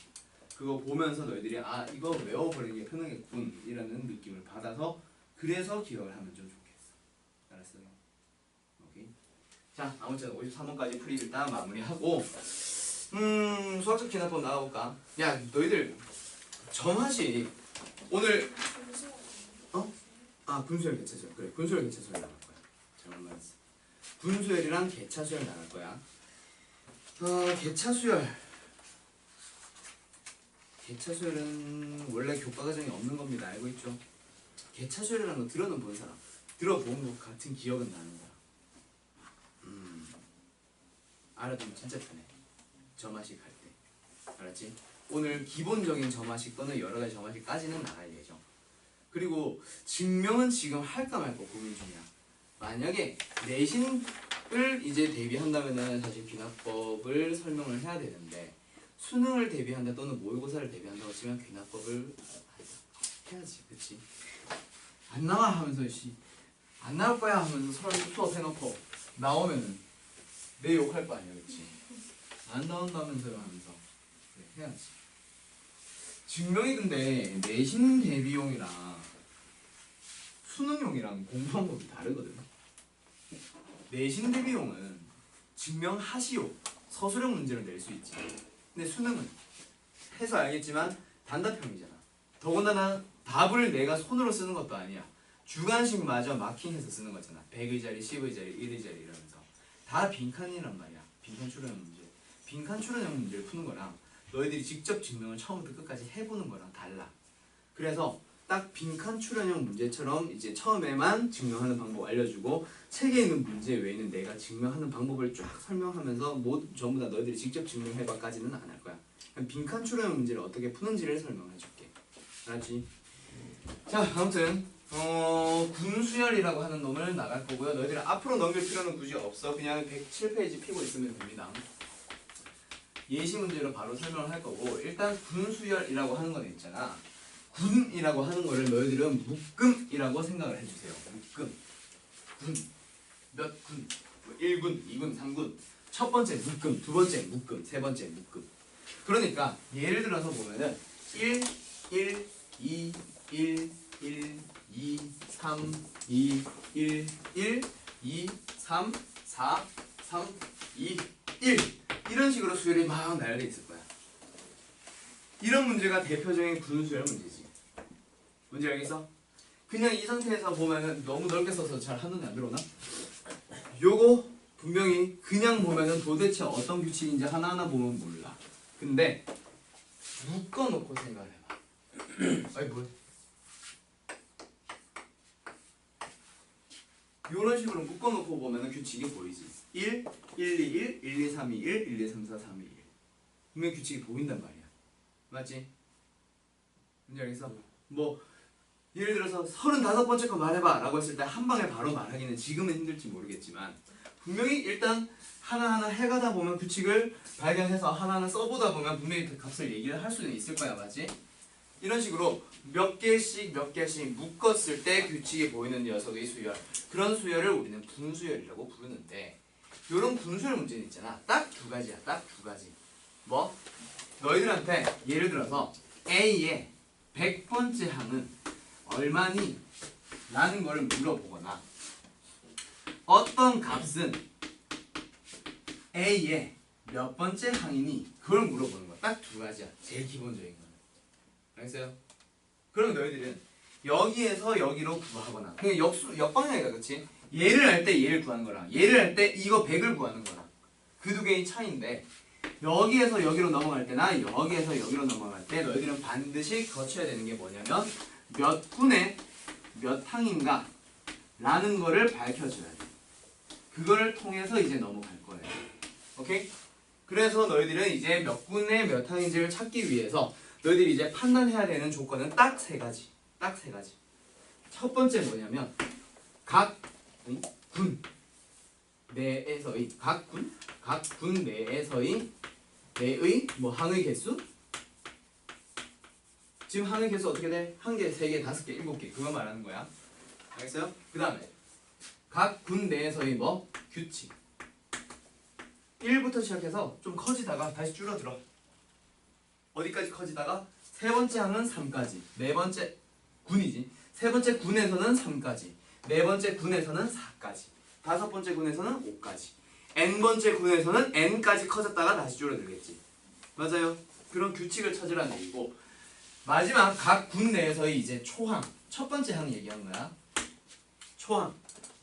그거 보면서 너희들이 아 이거 외워버리는 게 편하겠군 이라는 느낌을 받아서 그래서 기억을 하면 좀 좋겠어. 알았어요? 오케이. 자 아무튼 53번까지 풀이 일단 마무리하고 수학적 기납법 나가볼까? 야 너희들 점하시 오늘 분수열 개차수열 그래 분수열 개차수열 나갈 거야. 잘못 말했어. 분수열이랑 개차수열 나갈 거야. 개차수열은 원래 교과 과정에 없는 겁니다. 알고 있죠? 개차수열이라는 거 들어는 본 사람 들어본 것 같은 기억은 나는 사람 알아두면 진짜 편해. 점화식 할 때 알았지? 오늘 기본적인 점화식 또는 여러가지 점화식까지는 나갈 예정. 그리고 증명은 지금 할까 말까 고민 중이야. 만약에 내신을 이제 대비한다면은 사실 귀납법을 설명을 해야 되는데 수능을 대비한다 또는 모의고사를 대비한다고 치면 귀납법을 해야지, 그치? 안 나와 하면서 안 나올 거야 하면서 수업 해놓고 나오면은 내 욕할 거 아니야, 그치? 안 나온다면서요 하면서 그래, 해야지. 증명이 근데 내신 대비용이랑 수능용이랑 공부 방법이 다르거든. 내신 대비용은 증명하시오 서술형 문제를 낼 수 있지. 근데 수능은 해서 알겠지만 단답형이잖아. 더군다나 답을 내가 손으로 쓰는 것도 아니야. 주관식마저 마킹해서 쓰는 거잖아. 100의 자리, 10의 자리, 1의 자리 이러면서 다 빈칸이란 말이야. 빈칸 출연형 문제. 빈칸 출연형 문제를 푸는 거랑 너희들이 직접 증명을 처음부터 끝까지 해보는 거랑 달라. 그래서 딱 빈칸 출연형 문제처럼 이제 처음에만 증명하는 방법 알려주고 책에 있는 문제 외에는 내가 증명하는 방법을 쫙 설명하면서 전부 다 너희들이 직접 증명해봐까지는 안 할 거야. 그냥 빈칸 출연형 문제를 어떻게 푸는지를 설명해줄게. 알았지? 자, 아무튼 군수열이라고 하는 놈을 나갈 거고요. 너희들 앞으로 넘길 필요는 굳이 없어. 그냥 107페이지 피고 있으면 됩니다. 예시 문제로 바로 설명을 할 거고 일단 군수열이라고 하는 건 있잖아. 군이라고 하는 거를 너희들은 묶음이라고 생각을 해주세요. 묶음. 군. 몇 군. 1군, 2군, 3군. 첫 번째 묶음, 두 번째 묶음, 세 번째 묶음. 그러니까 예를 들어서 보면은 1, 1, 2, 1, 1, 2, 3, 2, 1, 1, 2, 3, 4, 3, 2, 1 이런 식으로 수열이 막 나열돼 있을 거야. 이런 문제가 대표적인 군수열 문제지. 뭔지 알겠어? 그냥 이 상태에서 보면은 너무 넓게 써서 잘 한눈에 안 들어오나? 요거 분명히 그냥 보면은 도대체 어떤 규칙인지 하나하나 보면 몰라. 근데 묶어놓고 생각을 해봐. 아니 뭘? 요런 식으로 묶어놓고 보면은 규칙이 보이지. 1, 1, 2, 1, 1, 2, 3, 2, 1, 1, 2, 3, 4, 3, 2, 1 분명히 규칙이 보인단 말이야. 맞지? 뭔지 알겠어? 뭐 예를 들어서 35번째 거 말해봐 라고 했을 때 한 방에 바로 말하기는 지금은 힘들지 모르겠지만 분명히 일단 하나하나 해가다 보면 규칙을 발견해서 하나하나 써보다 보면 분명히 그 값을 얘기를 할 수는 있을 거야. 맞지? 이런 식으로 몇 개씩 묶었을 때 규칙이 보이는 녀석의 수열, 그런 수열을 우리는 분수열이라고 부르는데 이런 분수열 문제는 있잖아. 딱 두 가지야. 딱 두 가지. 뭐? 너희들한테 예를 들어서 A의 100번째 항은 얼마니? 라는 걸 물어보거나 어떤 값은 A의 몇 번째 항이니? 그걸 물어보는 거야. 딱 두 가지야. 제일 기본적인 거는. 알겠어요? 그럼 너희들은 여기에서 여기로 구하거나 그냥 역방향이다. 그치? 얘를 할 때 얘를 구하는 거랑 얘를 할 때 이거 100을 구하는 거랑 그 두 개의 차이인데 여기에서 여기로 넘어갈 때나 여기에서 여기로 넘어갈 때 너희들은 반드시 거쳐야 되는 게 뭐냐면 몇 군의 몇 항인가 라는 거를 밝혀줘야 돼. 그거를 통해서 이제 넘어갈 거예요. 오케이? 그래서 너희들은 이제 몇 군의 몇 항인지를 찾기 위해서 너희들이 이제 판단해야 되는 조건은 딱 세 가지. 딱 세 가지. 첫 번째 뭐냐면 각 군 내에서의 각 군 내에서의 내의 뭐 항의 개수? 지금 항의 개수 어떻게 돼? 1개, 3개, 5개, 7개 그거 말하는 거야. 알겠어요? 그 다음에 각 군 내에서의 뭐? 규칙 1부터 시작해서 좀 커지다가 다시 줄어들어. 어디까지 커지다가 세 번째 항은 3까지 네 번째 군이지. 세 번째 군에서는 3까지 네 번째 군에서는 4까지 다섯 번째 군에서는 5까지 n번째 군에서는 n까지 커졌다가 다시 줄어들겠지. 맞아요. 그런 규칙을 찾으라는 얘기고 마지막 각 군 내에서의 이제 초항 첫 번째 항 얘기한 거야. 초항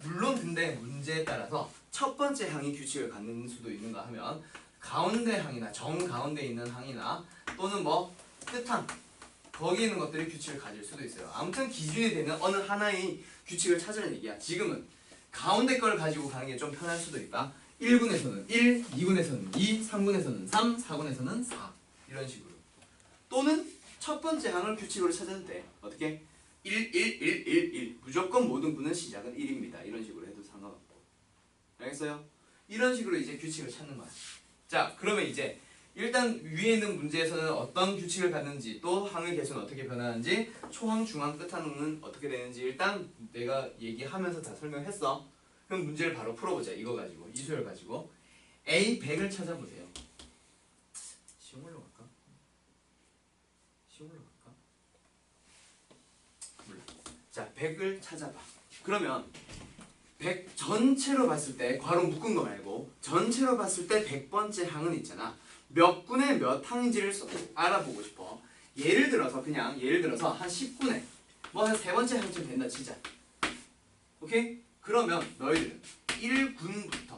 물론 근데 문제에 따라서 첫 번째 항이 규칙을 갖는 수도 있는가 하면 가운데 항이나 정가운데 있는 항이나 또는 뭐 끝항 거기 있는 것들이 규칙을 가질 수도 있어요. 아무튼 기준이 되는 어느 하나의 규칙을 찾으라는 얘기야. 지금은 가운데 걸 가지고 가는 게 좀 편할 수도 있다. 1군에서는 1, 2군에서는 2, 3군에서는 3, 4군에서는 4 이런 식으로 또는 첫 번째 항을 규칙으로 찾아도 돼. 어떻게? 1, 1, 1, 1, 1 무조건 모든 군은 시작은 1입니다. 이런 식으로 해도 상관없고 알겠어요? 이런 식으로 이제 규칙을 찾는 거야. 자 그러면 이제 일단 위에 있는 문제에서는 어떤 규칙을 갖는지 또 항의 개수는 어떻게 변하는지 초항, 중항, 끝항은 어떻게 되는지 일단 내가 얘기하면서 다 설명했어. 그럼 문제를 바로 풀어보자. 이거 가지고 이수열 가지고 A 100을 찾아보세요. 쉬운 걸로 갈까? 쉬운 걸로 갈까? 몰라. 자 100을 찾아봐. 그러면 100 전체로 봤을 때 괄호 묶은 거 말고 전체로 봤을 때 100번째 항은 있잖아. 몇 군에 몇 항인지를 알아보고 싶어. 예를 들어서 한 10군에 뭐 한 3번째 항쯤 된다 치자. 오케이? 그러면 너희들은 1군부터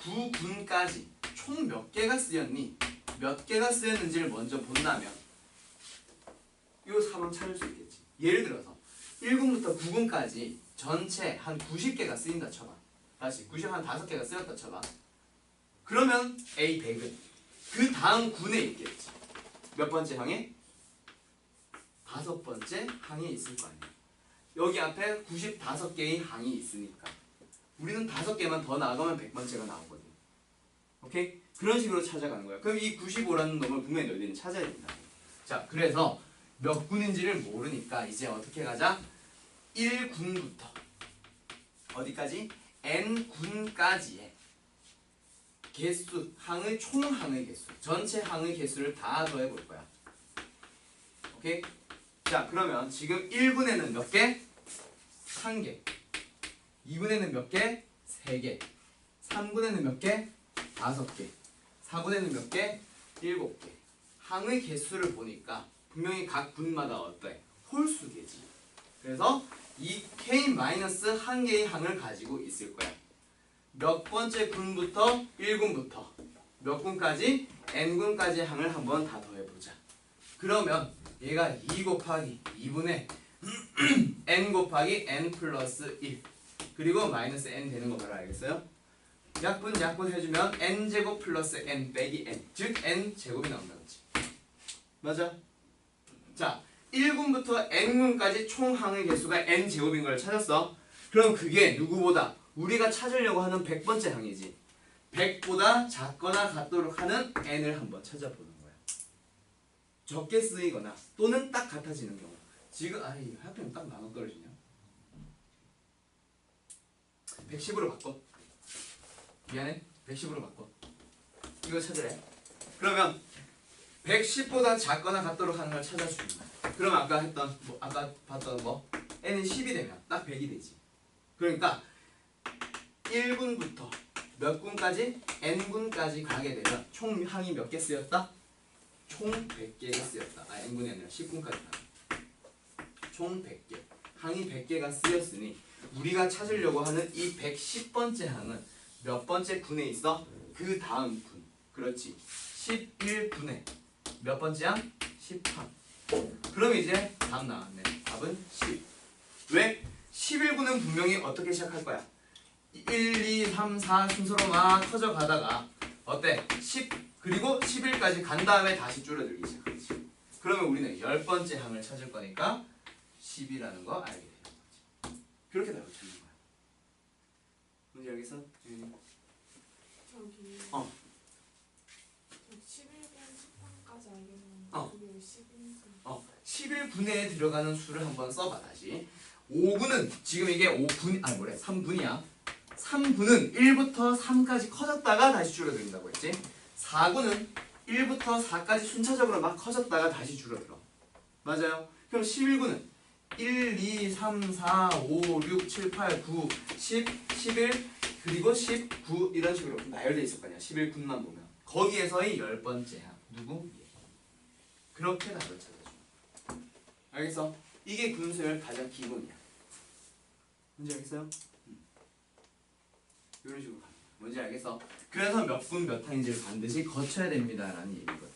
9군까지 총 몇 개가 쓰였니? 몇 개가 쓰였는지를 먼저 본다면 요 3은 찾을 수 있겠지. 예를 들어서 1군부터 9군까지 전체 한 90개가 쓰인다 쳐봐. 다시 90 한 5개가 쓰였다 쳐봐. 그러면 A 100은 그 다음 군에 있겠지. 몇 번째 항에? 5번째 항에 있을 거 아니야. 여기 앞에 95개의 항이 있으니까 우리는 5개만 더 나가면 100번째가 나오거든. 오케이? 그런 식으로 찾아가는 거야. 그럼 이 95라는 놈을 분명히 너희들은 찾아야 된다. 자, 그래서 몇 군인지를 모르니까 이제 어떻게 가자? 1군부터 어디까지? n군까지의 개수, 항의 총 항의 개수, 전체 항의 개수를 다 더해볼 거야. 오케이? 자, 그러면 지금 1군에는 몇 개? 1개. 2군에는 몇 개? 3개. 3군에는 몇 개? 5개. 4군에는 몇 개? 7개. 항의 개수를 보니까 분명히 각 군마다 어때? 홀수개지. 그래서 이 K-1개의 항을 가지고 있을 거야. 몇 번째 군부터 1군부터 몇 군까지? n군까지 항을 한번 다 더해보자. 그러면 얘가 2 곱하기 2분의 n 곱하기 n 플러스 1 그리고 마이너스 n 되는 거 바로 알겠어요? 약분 해주면 n제곱 플러스 n 빼기 n 즉 n제곱이 나온다. 그렇지? 맞아? 자 1군부터 n군까지 총 항의 개수가 n제곱인 걸 찾았어. 그럼 그게 누구보다? 우리가 찾으려고 하는 100번째 항이지. 100보다 작거나 같도록 하는 n을 한번 찾아보는 거야. 적게 쓰이거나 또는 딱 같아지는 경우. 지금 하필 딱 나눠 떨어지냐? 110으로 바꿔. 미안해. 110으로 바꿔. 이거 찾으래. 그러면 110보다 작거나 같도록 하는 걸 찾아주는 거야. 그럼 아까 했던 아까 봤던 n은 10이 되면 딱 100이 되지. 그러니까 1군부터 몇 군까지? n군까지 가게 되면 총 항이 몇 개 쓰였다? 총 100개가 쓰였다. n군이 아니라 10군까지 총 100개. 항이 100개가 쓰였으니 우리가 찾으려고 하는 이 110번째 항은 몇 번째 군에 있어? 그 다음 군. 그렇지. 11군에 몇 번째 항? 10항. 그럼 이제 답 나왔네. 답은 10. 왜? 11군은 분명히 어떻게 시작할 거야? 1, 2, 3, 4 순서로 막 커져 가다가 어때? 10 그리고 11까지 간 다음에 다시 줄어들기 시작하지. 그러면 그러면 우리는 10번째 항을 찾을 거니까 10이라는 거 알게 되는 거지. 그렇게 답을 찾는 거야. 뭔지 알겠어? 저기 어. 11분 10분까지 알겠는데 어. 그게 10인지 11분에 들어가는 수를 한번 써봐 다시. 5분은 지금 이게 5분 아니 뭐래 3분이야. 3분은 1부터 3까지 커졌다가 다시 줄어든다고 했지. 4분은 1부터 4까지 순차적으로 막 커졌다가 다시 줄어들어. 맞아요. 그럼 11분은 1, 2, 3, 4, 5, 6, 7, 8, 9, 10, 11 그리고 19 이런 식으로 나열돼 있을 거 아니야. 11군만 보면 거기에서의 10번째 항 누구? 얘. 그렇게 답을 찾아줘. 알겠어? 이게 군수열 가장 기본이야. 뭔지 알겠어요? 이런 식으로 가는 거야. 뭔지 알겠어? 그래서 몇 분 몇 항인지를 반드시 거쳐야 됩니다라는 얘기거든.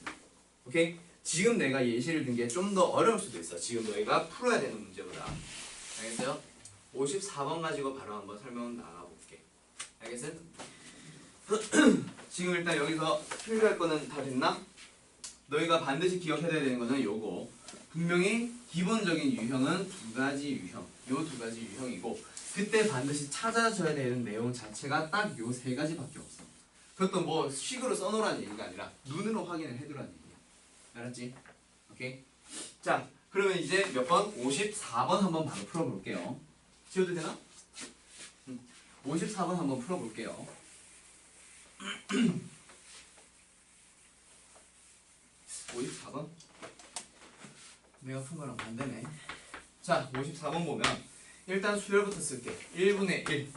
오케이? 지금 내가 예시를 든 게 좀 더 어려울 수도 있어. 지금 너희가 풀어야 되는 문제보다. 알겠어요? 54번 가지고 바로 한번 설명 나가볼게. 알겠어요? 지금 일단 여기서 필요할 거는 다 됐나? 너희가 반드시 기억해야 되는 거는 요거. 분명히 기본적인 유형은 두 가지 유형. 요 두 가지 유형이고 그때 반드시 찾아줘야 되는 내용 자체가 딱 요 세 가지밖에 없어. 그것도 뭐 식으로 써놓으라는 얘기가 아니라 눈으로 확인을 해두라는 얘기야. 알았지? 오케이? 자, 그러면 이제 몇 번? 54번 한번 바로 풀어볼게요. 지워도 되나? 54번 한번 풀어볼게요. 54번? 내가 푼 거랑 반대네. 자, 54번 보면 일단 수열부터 쓸게. 1분의 1,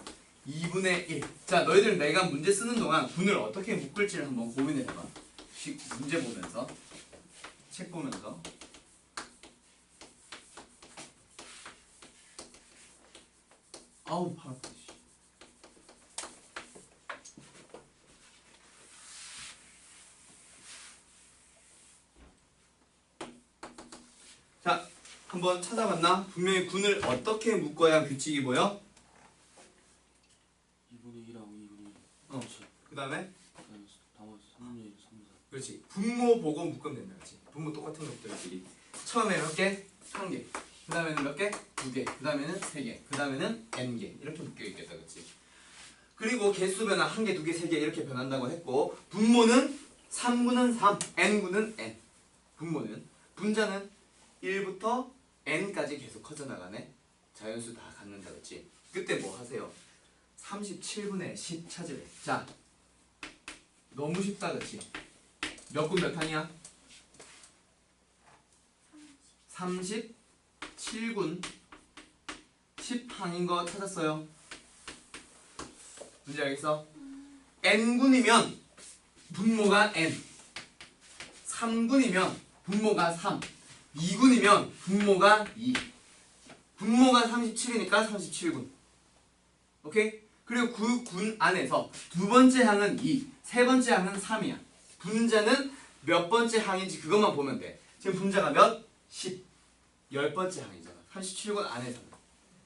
2분의 1. 자, 너희들 내가 문제 쓰는 동안 분을 어떻게 묶을지를 한번 고민해봐. 문제 보면서, 책 보면서. 아우, 팔 아파. 자, 한번 찾아봤나? 분명히 군을 어떻게 묶어야 규칙이 보여? 2분의 1하고 2분의 1. 어. 그 다음에? 나머지 3분의 1, 3, 4. 그렇지. 분모 보고 묶으면 된다. 그렇지. 분모 똑같은 것들끼리. 처음에 몇 개? 한 개. 그 다음에는 몇 개? 두 개. 그 다음에는 세 개. 그 다음에는 n 개. 이렇게 묶여 있겠다. 그렇지. 그리고 개수 변화 한 개, 두 개, 세 개 이렇게 변한다고 했고 분모는 3분은 3, n분은 n. 분모는. 분자는 1부터 n까지 계속 커져나가네. 자연수 다 갖는다. 그렇지. 그때 뭐 하세요? 37분의 10 찾으래. 자, 너무 쉽다. 그렇지. 몇 분 몇 항이야? 37군 10항인 거 찾았어요. 뭔지 알겠어? n군이면 분모가 n 3군이면 분모가 3 2군이면 분모가 2 분모가 37이니까 37군 오케이? 그리고 그 군 안에서 두 번째 항은 2 세 번째 항은 3이야 분자는 몇 번째 항인지 그것만 보면 돼 지금 분자가 몇? 10 10번째 항이잖아 37군 안에서는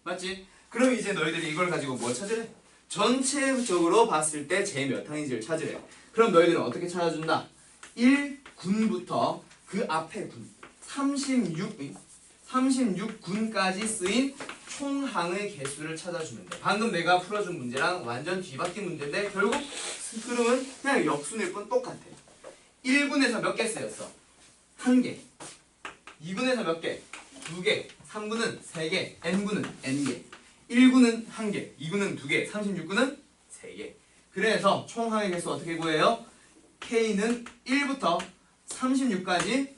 맞지? 그럼 이제 너희들이 이걸 가지고 뭐 찾으래? 전체적으로 봤을 때 제 몇 항인지를 찾으래 그럼 너희들은 어떻게 찾아준다? 1군부터 그 앞에 군 36군까지 쓰인 총항의 개수를 찾아주면 돼. 방금 내가 풀어준 문제랑 완전 뒤바뀐 문제인데 결국 흐름은 그냥 역순일 뿐 똑같아. 1군에서 몇 개 쓰였어? 1개. 2군에서 몇 개? 2개. 3군은 3개. n군은 n개. 1군은 1개. 2군은 2개. 36군은 3개. 그래서 총항의 개수 어떻게 구해요? K는 1부터 36까지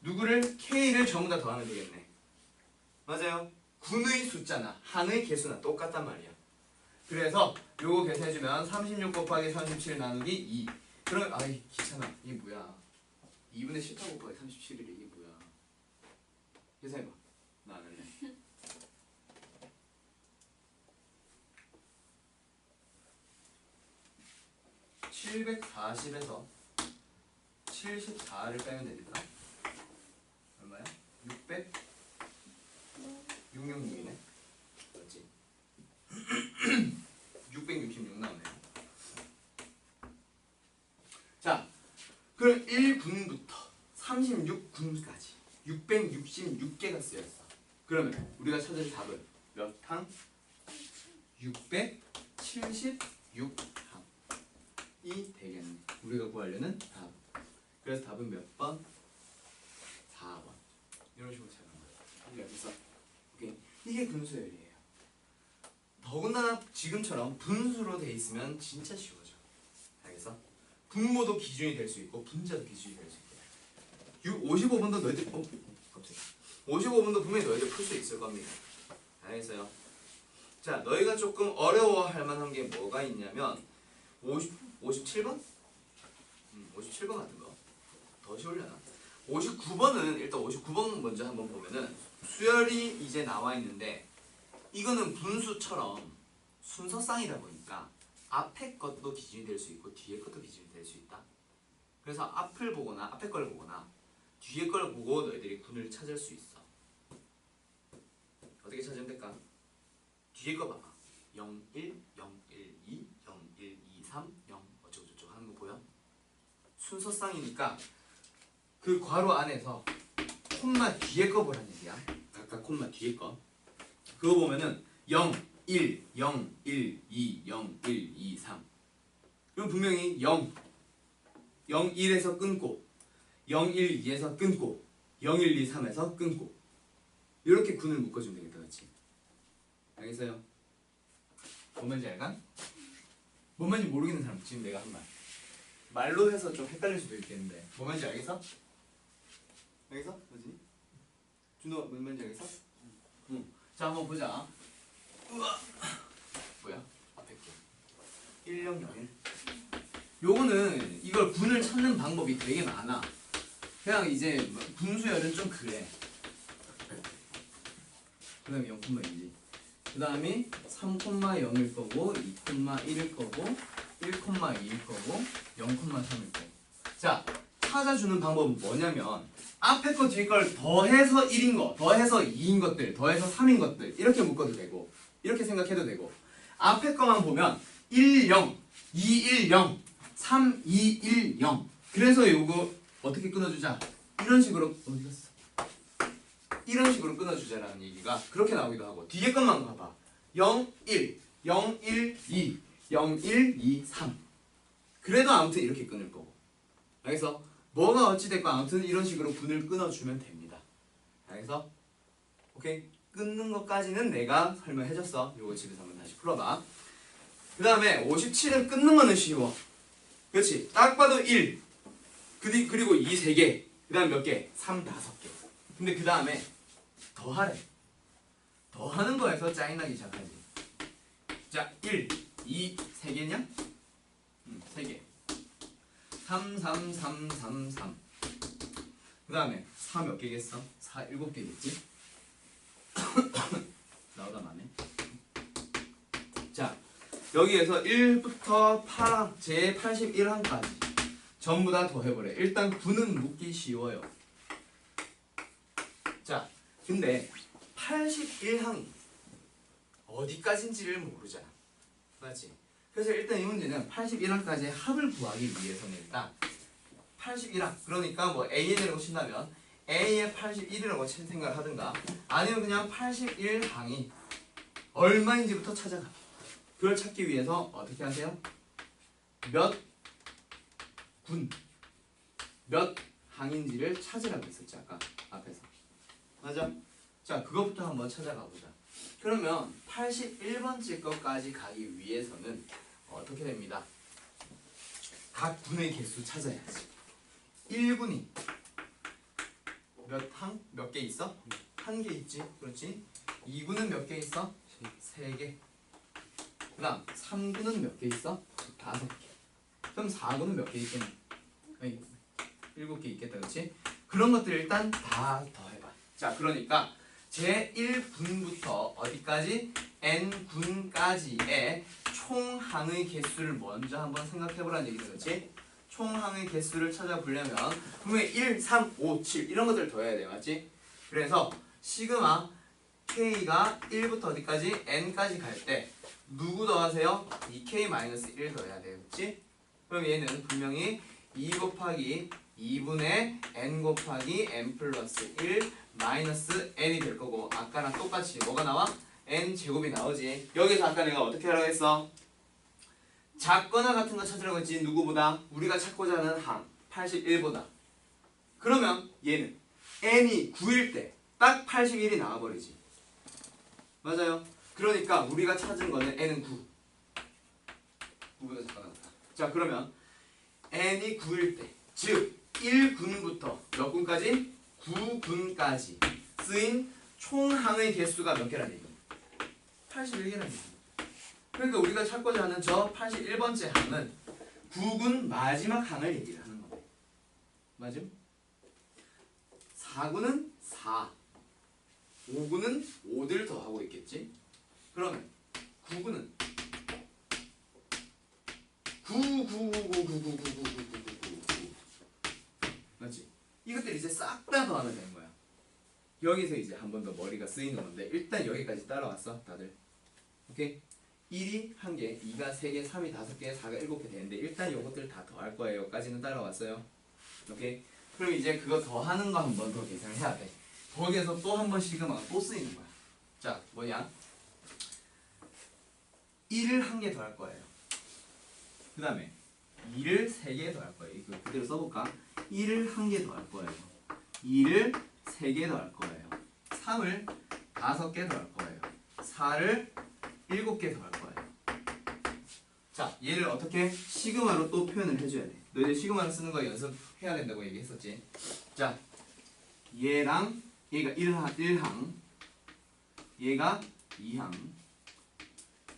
누구를 K를 전부 다 더하면 되겠네. 맞아요. 군의 숫자나 항의 개수나 똑같단 말이야. 그래서 요거 계산해주면 36 곱하기 37 나누기 2. 그럼 아이 귀찮아. 이게 뭐야? 2분의 18 곱하기 37이래. 이게 뭐야? 계산해봐. 나 안 할래. (740에서) 74를 빼면 되니까 얼마야? 600? 666이네 맞지? 666 나오네요 자 그럼 1군부터 36군까지 666개가 쓰였어. 그러면 우리가 찾을 답은 몇 항? 676항이 되겠네. 우리가 구하려는 답. 그래서 답은 몇 번? 4번. 이런 식으로 찾는 거야. 여기서 오케이. 이게 분수열이에요. 더군다나 지금처럼 분수로 돼 있으면 진짜 쉬워져. 알겠어? 분모도 기준이 될 수 있고 분자도 기준이 될 수 있고. 55번도 너희들 갑자기 55번도 분명히 너희들 풀 수 있을 겁니다. 알겠어요? 자, 너희가 조금 어려워할 만한 게 뭐가 있냐면 57번? 57번 같은 거. 더 쉬우려나? 59번은 일단 59번 먼저 한번 보면은 수열이 이제 나와 있는데 이거는 분수처럼 순서쌍이다 보니까 앞에 것도 기준이 될 수 있고 뒤에 것도 기준이 될 수 있다. 그래서 앞을 보거나 앞에 걸 보거나 뒤에 걸 보고 너희들이 군을 찾을 수 있어. 어떻게 찾으면 될까? 뒤에 거 봐봐. 0, 1, 0, 1, 2, 0, 1, 2, 3, 0 어쩌고저쩌고 하는 거 보여? 순서쌍이니까 그 괄호 안에서 콤마 뒤에 거 보란 얘기야. 각각 콤마 뒤에 거. 그거 보면은 0, 1, 0, 1, 2, 0, 1, 2, 3. 그럼 분명히 0, 0, 1에서 끊고 0, 1, 2에서 끊고 0, 1, 2, 3에서 끊고 이렇게 군을 묶어주면 되겠다. 그렇지? 알겠어요? 뭔 말인지 알까? 뭔 말인지 모르겠는 사람 지금 내가 한 말 말로 해서 좀 헷갈릴 수도 있겠는데 뭔 말인지 알겠어? 알겠어? 뭐지? 준호 뭔 말인지 알겠어? 응. 자 한번 보자. 우와. 뭐야? 앞에 게 1001. 요거는 이걸 군을 찾는 방법이 되게 많아. 그냥 이제 분수열은 좀 그래. 그 다음에 0,2지. 그 다음에 3,0일 거고 2,1일 거고 1,2일 거고 0,3일 거고. 자, 찾아주는 방법은 뭐냐면 앞에 거 뒤에 걸 더해서 1인 거, 더해서 2인 것들, 더해서 3인 것들 이렇게 묶어도 되고 이렇게 생각해도 되고 앞에 거만 보면 1, 0, 2, 1, 0, 3, 2, 1, 0 그래서 요거 어떻게 끊어주자? 이런 식으로 어디 갔어? 이런 식으로 끊어주자라는 얘기가 그렇게 나오기도 하고 뒤에 것만 봐봐. 0, 1, 0, 1, 2, 0, 1, 2, 3 그래도 아무튼 이렇게 끊을 거고. 그래서 뭐가 어찌됐건 아무튼 이런 식으로 분을 끊어주면 됩니다. 그래서 오케이? 끊는 것까지는 내가 설명해줬어. 요거 집에서 한번 다시 풀어봐. 그 다음에 57은 끊는 거는 쉬워. 그렇지? 딱 봐도 1 그리고 2, 3개 그 다음 몇 개? 3, 5개. 근데 그 다음에 더하래. 더하는 거에서 짜증나기 시작하지. 자, 1, 2, 3개냐? 3개. 3, 3, 3, 3, 3. 그 다음에 4 몇 개겠어? 4, 7개겠지? 나오다 마네. 자, 여기에서 1부터 8항, 제 81항까지 전부 다 더해버려. 일단 9는 묶기 쉬워요. 자, 근데 81항이 어디까지인지를 모르잖아. 맞지? 그래서 일단 이 문제는 81항까지의 합을 구하기 위해서는 일단 81항, 그러니까 뭐 AN이라고 친다면 A의 81이라고 생각을 하든가 아니면 그냥 81항이 얼마인지부터 찾아가. 그걸 찾기 위해서 어떻게 하세요? 몇 군, 몇 항인지를 찾으라고 했었지 아까 앞에서. 맞아? 자, 그것부터 한번 찾아가 보자. 그러면 81번째 것까지 가기 위해서는 어떻게 됩니다? 각 군의 개수 찾아야지. 1군이 몇 항? 몇 개 있어? 한 개 있지. 그렇지? 2군은 몇 개 있어? 3개. 그 다음 3군은 몇 개 있어? 5개. 그럼 4군은 몇 개 있겠니? 7개 있겠다. 그렇지? 그런 것들 일단 다 더해봐. 자, 그러니까 제1군부터 어디까지? n군까지의 총항의 개수를 먼저 한번 생각해보라는 얘기죠. 그렇지? 총항의 개수를 찾아보려면 분명히 1, 3, 5, 7 이런 것들을 더해야 돼. 맞지? 그래서 시그마 k가 1부터 어디까지? n까지 갈 때 누구 더하세요? 2k-1 더해야 돼요. 그렇지? 그럼 얘는 분명히 2 곱하기 2분의 n 곱하기 n 플러스 1 마이너스 n이 될 거고 아까랑 똑같이 뭐가 나와? n 제곱이 나오지. 여기서 아까 내가 어떻게 하라고 했어? 작거나 같은 거 찾으라고 했지. 누구보다? 우리가 찾고자 하는 항 81보다. 그러면 얘는 n이 9일 때 딱 81이 나와버리지. 맞아요. 그러니까 우리가 찾은 거는 n은 9. 9보다 작거나 같다. 자 그러면 n이 9일 때, 즉 1군부터 몇 군까지? 9군까지 쓰인 총 항의 개수가 몇 개라는 얘기? 81개라는 얘기. 그러니까 우리가 찾고자 하는 저 81번째 항은 9군 마지막 항을 얘기를 하는 거네. 맞음? 4군은 4, 5군은 5를 더하고 있겠지? 그러면 9군은 9 맞지? 이것들 이제 싹 다 더하면 되는 거야. 여기서 이제 한 번 더 머리가 쓰이는 건데 일단 여기까지 따라왔어 다들. 오케이? 1이 1개, 2가 3개, 3이 5개, 4가 7개 되는데 일단 요것들 다 더할 거예요. 까지는 따라왔어요. 오케이? 그럼 이제 그거 더하는 거 한 번 더 계산을 해야 돼. 거기에서 또 한 번 시그마가 또 쓰이는 거야. 자, 뭐냐? 1을 1개 더할 거예요. 그 다음에 2를 3개 더할 거예요. 이거 그대로 써볼까? 1을 1개 더할 거예요. 2를 3개 더할 거예요. 3을 5개 더할 거예요. 4를 7개 더할 거예요. 자, 얘를 어떻게? 시그마로 또 표현을 해줘야 돼. 너희들 시그마로 쓰는 거 연습해야 된다고 얘기했었지. 자, 얘랑 얘가 1항, 얘가 2항,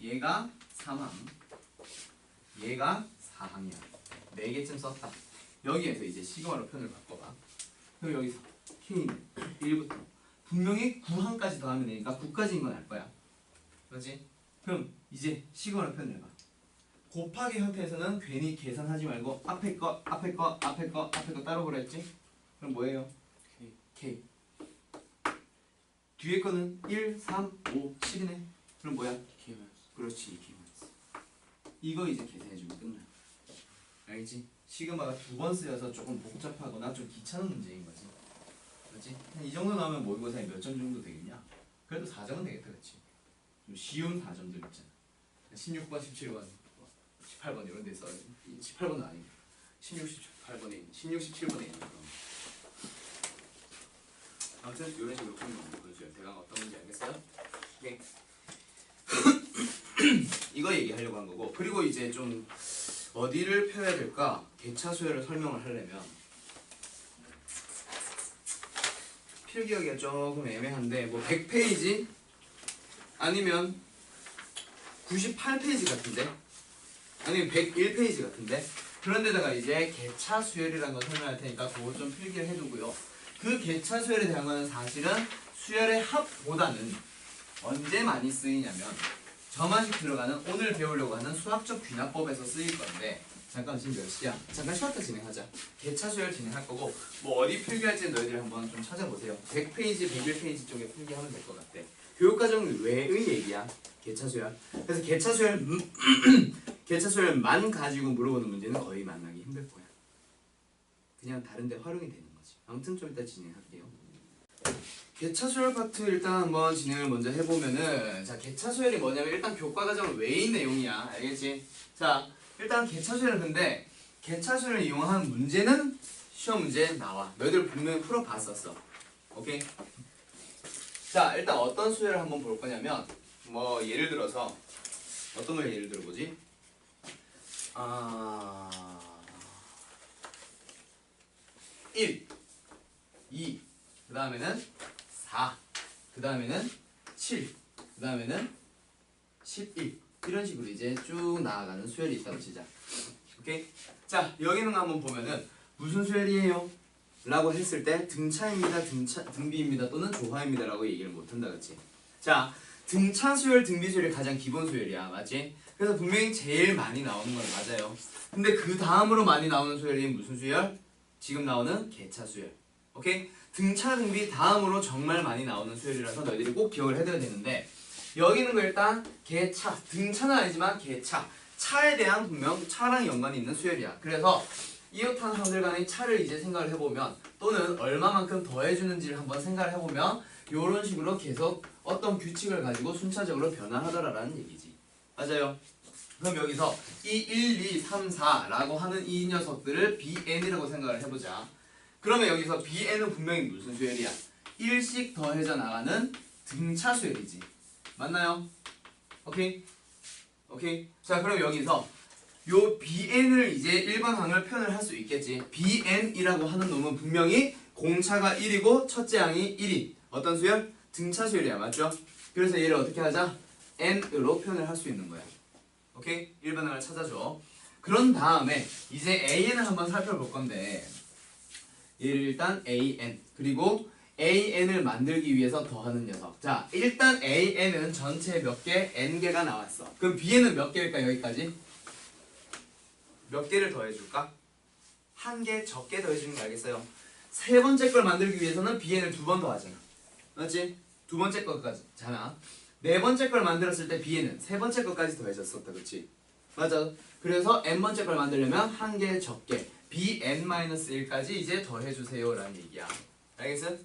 얘가 3항, 얘가 4항이야. 4개쯤 썼다. 여기에서 이제 시그마로 표현을 바꿔봐. 그럼 여기서 K는 1부터 분명히 9항까지 더하면 되니까 9까지인 건 알 거야. 그렇지? 그럼 이제 시그마로 표현해봐. 곱하기 형태에서는 괜히 계산하지 말고 앞에 거 따로 그랬지? 그럼 뭐예요? K. 뒤에 거는 1, 3, 5, 7이네. 그럼 뭐야? K. 그렇지. K. 이거 이제 계산해주면 끝나. 알겠지? 시그마가 2번 쓰여서 조금 복잡하거나 좀 귀찮은 문제인 거지. 그렇지? 한 이 정도 나오면 모의고사에 몇 점 정도 되겠냐? 그래도 4점은 되겠다, 그렇지? 좀 쉬운 4점들 있잖아. 16번, 17번, 18번 이런 데 써야 돼. 18번은 아니고 16, 18번에 있는 16, 17번에 있는 그런. 아무튼 이런 식으로 푸는 거 보여줘요. 대강 어떤 건지 알겠어요? 네. 이거 얘기하려고 한 거고. 그리고 이제 좀 어디를 펴야 될까? 개차 수열을 설명을 하려면 필기하기가 조금 애매한데 뭐 100페이지 아니면 98페이지 같은데 아니면 101페이지 같은데 그런 데다가 이제 개차 수열이라는 걸 설명할 테니까 그거 좀 필기를 해두고요. 그 개차 수열에 대한 거는 사실은 수열의 합보다는 언제 많이 쓰이냐면 저만식 들어가는 오늘 배우려고 하는 수학적 귀납법에서 쓰일 건데 잠깐 지금 몇 시야? 잠깐 쉬었다 진행하자. 개차 수열 진행할 거고 뭐 어디 필기할지 너희들 한번 좀 찾아보세요. 100페이지, 101페이지 쪽에 필기하면 될 것 같아. 교육과정 외의 얘기야. 개차 수열. 그래서 개차 수열 개차 수열만 가지고 물어보는 문제는 거의 만나기 힘들 거야. 그냥 다른 데 활용이 되는 거지. 아무튼 좀 이따 진행할게요. 개차 수열 파트 일단 한번 진행을 먼저 해보면은 자 개차 수열이 뭐냐면 일단 교과과정 외의 내용이야. 알겠지? 자 일단 개차 수열은 근데 개차 수열을 이용한 문제는 시험 문제 나와. 너희들 분명히 풀어봤었어. 오케이? 자 일단 어떤 수열을 한번 볼 거냐면 뭐 예를 들어서 어떤 걸 예를 들어보지? 1, 2, 그 다음에는 4, 그 다음에는 7, 그 다음에는 11 이런 식으로 이제 쭉 나아가는 수열이 있다고 치자. 오케이? 자 여기는 한번 보면은 무슨 수열이에요? 라고 했을 때 등차입니다, 등비입니다 또는 조화입니다 라고 얘기를 못한다 그치? 자 등차 수열, 등비 수열이 가장 기본 수열이야 맞지? 그래서 분명히 제일 많이 나오는 건 맞아요. 근데 그 다음으로 많이 나오는 수열이 무슨 수열? 지금 나오는 개차 수열. 오케이? 등차, 등비 다음으로 정말 많이 나오는 수열이라서 너희들이 꼭 기억을 해둬야 되는데 여기 있는 거 일단 개차, 등차는 아니지만 개차 차에 대한 분명 차랑 연관이 있는 수열이야. 그래서 이웃한항들 간의 차를 이제 생각을 해보면 또는 얼마만큼 더해주는지를 한번 생각을 해보면 이런 식으로 계속 어떤 규칙을 가지고 순차적으로 변화하더라라는 얘기지. 맞아요. 그럼 여기서 이 1, 2, 3, 4라고 하는 이 녀석들을 BN이라고 생각을 해보자. 그러면 여기서 BN은 분명히 무슨 수열이야? 1씩 더해져 나가는 등차 수열이지. 맞나요? 오케이? 오케이? 자, 그럼 여기서 요 BN을 이제 일반항을 표현을 할 수 있겠지. BN이라고 하는 놈은 분명히 공차가 1이고 첫째 항이 1이 어떤 수열? 등차 수열이야. 맞죠? 그래서 얘를 어떻게 하자? N으로 표현을 할 수 있는 거야. 오케이? 일반항을 찾아줘. 그런 다음에 이제 AN을 한번 살펴볼 건데 얘를 일단 AN 그리고 AN을 만들기 위해서 더하는 녀석. 자, 일단 AN은 전체 몇 개? N개가 나왔어. 그럼 BN은 몇 개일까? 여기까지? 몇 개를 더해줄까? 한 개 적게 더해주는 거 알겠어요? 세 번째 걸 만들기 위해서는 BN을 두 번 더하잖아. 맞지? 두 번째 것까지잖아. 네 번째 걸 만들었을 때 BN은 세 번째 것까지 더해졌었다. 그치? 맞아. 그래서 N번째 걸 만들려면 한 개 적게 BN-1까지 이제 더해주세요 라는 얘기야. 알겠어?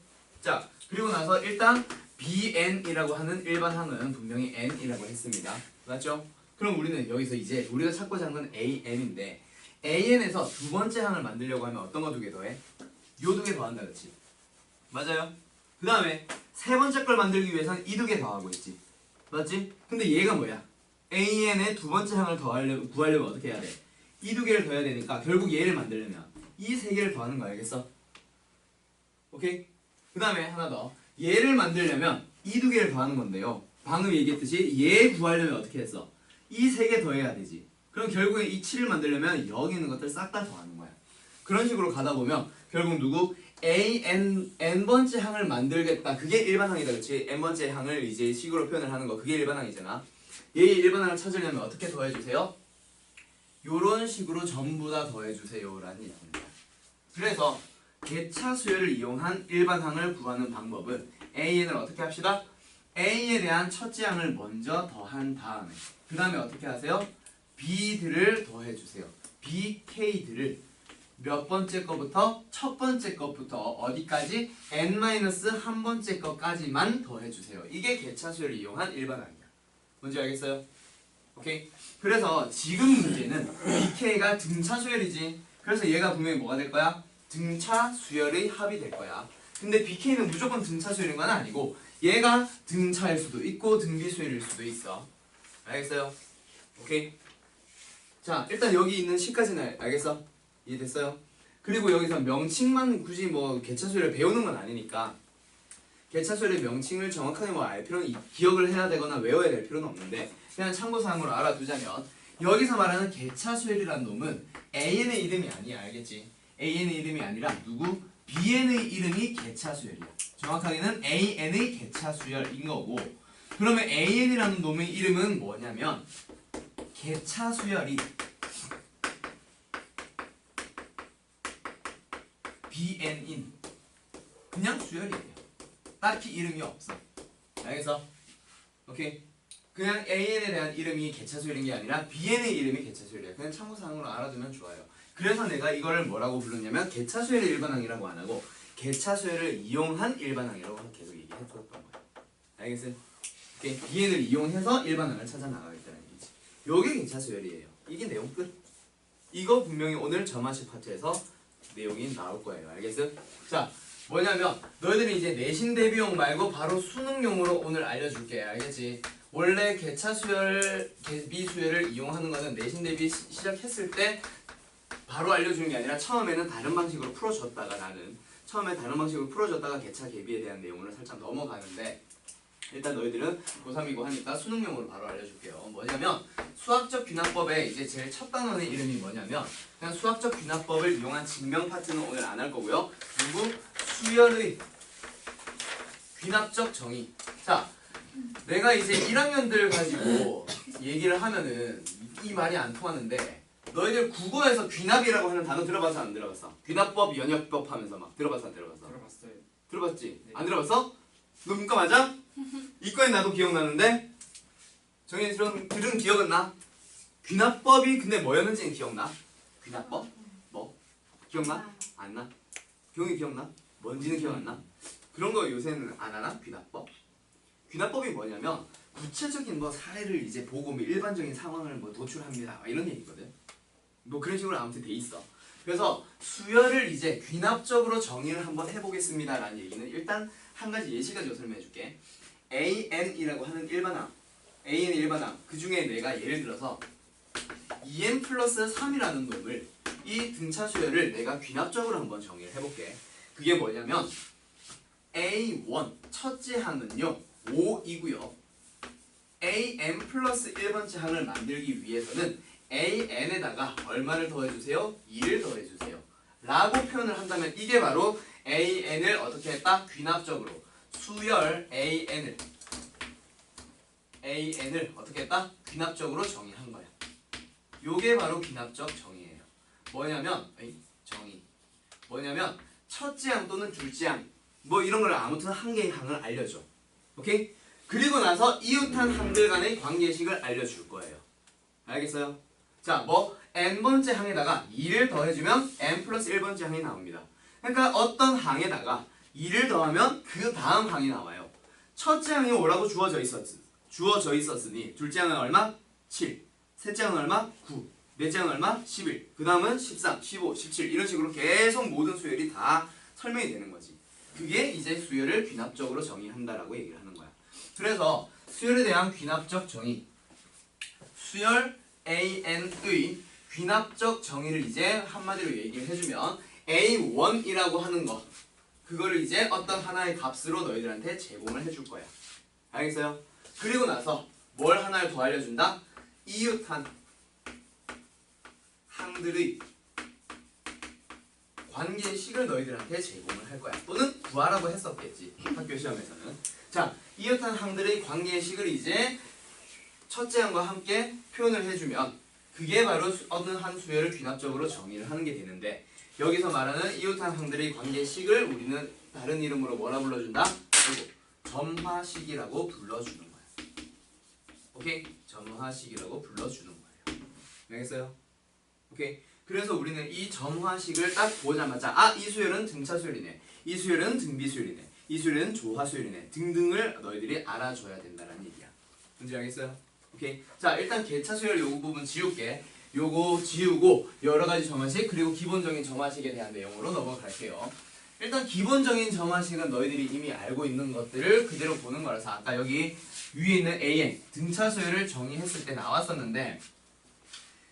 자, 그리고 나서 일단 BN이라고 하는 일반항은 분명히 N이라고 했습니다. 맞죠? 그럼 우리는 여기서 이제 우리가 찾고자 하는 건 AN인데 AN에서 두 번째 항을 만들려고 하면 어떤 거 두 개 더해? 요 두 개 더한다. 그치? 맞아요? 그 다음에 세 번째 걸 만들기 위해서는 이 두 개 더하고 있지. 맞지? 근데 얘가 뭐야? AN의 두 번째 항을 구하려면 어떻게 해야 돼? 이 두 개를 더해야 되니까 결국 얘를 만들려면 이 세 개를 더하는 거 알겠어? 오케이? 그 다음에 하나 더. 얘를 만들려면 이 두 개를 더하는 건데요. 방금 얘기했듯이 얘 구하려면 어떻게 했어? 이 세 개 더해야 되지. 그럼 결국에 이 7을 만들려면 여기 있는 것들 싹 다 더하는 거야. 그런 식으로 가다 보면 결국 누구? N번째 항을 만들겠다. 그게 일반항이다. 그치? N번째 항을 이제 식으로 표현을 하는 거. 그게 일반항이잖아. 얘의 일반항을 찾으려면 어떻게 더해주세요? 요런 식으로 전부 다 더해주세요 라는 얘기입니다. 그래서 개차 수열을 이용한 일반항을 구하는 방법은 AN을 어떻게 합시다? A에 대한 첫째 항을 먼저 더한 다음에 그 다음에 어떻게 하세요? B들을 더해주세요. BK들을 몇 번째 거부터? 첫 번째 것부터 어디까지? N-한 번째 것까지만 더해주세요. 이게 개차 수열을 이용한 일반항이야. 뭔지 알겠어요? 오케이? 그래서 지금 문제는 BK가 등차 수열이지. 그래서 얘가 분명히 뭐가 될 거야? 등차 수열의 합이 될 거야. 근데 BK는 무조건 등차 수열인 건 아니고 얘가 등차일 수도 있고 등비 수열일 수도 있어. 알겠어요? 오케이? 자, 일단 여기 있는 식까지는 알겠어? 이해됐어요? 그리고 여기서 명칭만 굳이 뭐 개차 수열을 배우는 건 아니니까 개차 수열의 명칭을 정확하게 뭐 알 필요는 기억을 해야 되거나 외워야 될 필요는 없는데 그냥 참고사항으로 알아두자면 여기서 말하는 개차 수열이라는 놈은 AN의 이름이 아니야. 알겠지? AN의 이름이 아니라 누구? BN의 이름이 개차 수열이야. 정확하게는 AN의 개차 수열인 거고 그러면 AN이라는 놈의 이름은 뭐냐면 개차 수열이 BN인 그냥 수열이에요. 딱히 이름이 없어. 알겠어? 오케이? 그냥 AN에 대한 이름이 개차 수열인 게 아니라 BN의 이름이 개차 수열이야. 그냥 참고사항으로 알아두면 좋아요. 그래서 내가 이거를 뭐라고 불렀냐면 개차 수열의 일반항이라고 안 하고 개차 수열을 이용한 일반항이라고 계속 얘기했었던 거야. 알겠어요? 오케이? BN을 이용해서 일반항을 찾아 나가겠다는 얘기지. 요게 개차 수열이에요. 이게 내용 끝. 이거 분명히 오늘 점화식 파트에서 내용이 나올 거예요. 알겠어? 자, 뭐냐면 너희들이 이제 내신 대비용 말고 바로 수능용으로 오늘 알려줄게. 알겠지? 원래 개차 수열, 개비 수열을 이용하는 거는 내신 대비 시작했을 때 바로 알려주는 게 아니라 처음에는 다른 방식으로 풀어줬다가 나는 처음에 다른 방식으로 풀어줬다가 개차 개비에 대한 내용으로 살짝 넘어가는데 일단 너희들은 고3이고 하니까 수능용으로 바로 알려줄게요. 뭐냐면 수학적 귀납법의 이제 제일 첫 단원의 이름이 뭐냐면 그냥 수학적 귀납법을 이용한 증명 파트는 오늘 안 할 거고요. 그리고 수열의 귀납적 정의. 자, 내가 이제 1학년들 가지고 얘기를 하면은 이 말이 안 통하는데 너희들 국어에서 귀납이라고 하는 단어 들어봐서 안 들어봤어? 귀납법, 연역법 하면서 막 들어봤어 안 들어봤어? 들어봤어요. 들어봤지? 네. 안 들어봤어? 너 문과 맞아? 이과엔 나도 기억나는데 정희 들은 기억은 나? 귀납법이 근데 뭐였는지는 기억나? 귀납법? 뭐? 기억나? 안 나? 경이 기억나? 뭔지는 기억 안 나? 그런 거 요새는 안 하나? 귀납법? 귀납법이 뭐냐면 구체적인 뭐 사례를 이제 보고 뭐 일반적인 상황을 뭐 도출합니다 이런 얘기거든. 뭐 그런 식으로 아무튼 돼 있어. 그래서 수열을 이제 귀납적으로 정의를 한번 해보겠습니다 라는 얘기는 일단 한 가지 예시 가지고 설명해 줄게. AN이라고 하는 일반항, AN의 일반항, 그 중에 내가 예를 들어서 2n 플러스 3이라는 놈을 이 등차 수열을 내가 귀납적으로 한번 정의를 해볼게. 그게 뭐냐면 A1 첫째 항은요 5이고요. AN 플러스 1번째 항을 만들기 위해서는 AN에다가 얼마를 더해주세요? 2를 더해주세요 라고 표현을 한다면 이게 바로 AN을 어떻게 했다? 귀납적으로 수열 AN을 어떻게 했다? 귀납적으로 정의한 거야. 요게 바로 귀납적 정의예요. 뭐냐면 첫째 항 또는 둘째 항 뭐 이런 걸 아무튼 한 개의 항을 알려줘. 오케이? 그리고 나서 이웃한 항들 간의 관계식을 알려줄 거예요. 알겠어요? 자, 뭐 n번째 항에다가 2를 더해주면 n 플러스 1번째 항이 나옵니다. 그러니까 어떤 항에다가 2를 더하면 그 다음 항이 나와요. 첫째 항이 5라고 주어져 있었으니 둘째 항은 얼마? 7. 셋째 항은 얼마? 9. 넷째 항은 얼마? 11. 그 다음은 13, 15, 17 이런 식으로 계속 모든 수열이 다 설명이 되는 거지. 그게 이제 수열을 귀납적으로 정의한다라고 얘기를 하는 거야. 그래서 수열에 대한 귀납적 정의, 수열 AN의 귀납적 정의를 이제 한마디로 얘기를 해주면 A1이라고 하는 거 그거를 이제 어떤 하나의 값으로 너희들한테 제공을 해줄 거야. 알겠어요? 그리고 나서 뭘 하나를 더 알려준다? 이웃한 항들의 관계식을 너희들한테 제공을 할 거야. 또는 구하라고 했었겠지. 학교 시험에서는. 자, 이웃한 항들의 관계식을 이제 첫째 항과 함께 표현을 해주면 그게 바로 어느 한 수열을 귀납적으로 정의를 하는 게 되는데 여기서 말하는 이웃한 항들의 관계식을 우리는 다른 이름으로 뭐라 불러준다? 점화식이라고 불러주는 거야. 오케이? 점화식이라고 불러주는 거예요. 알겠어요? 오케이? 그래서 우리는 이 점화식을 딱 보자마자 이 수열은 등차 수열이네. 이 수열은 등비 수열이네. 이 수열은 조화 수열이네. 등등을 너희들이 알아줘야 된다는 얘기야. 뭔지 알겠어요? 오케이. 자, 일단 개차 수열 요거 부분 지울게. 요거 지우고 여러 가지 점화식 그리고 기본적인 점화식에 대한 내용으로 넘어갈게요. 일단 기본적인 점화식은 너희들이 이미 알고 있는 것들을 그대로 보는 거라서 아까 여기 위에 있는 AN 등차 수열을 정의했을 때 나왔었는데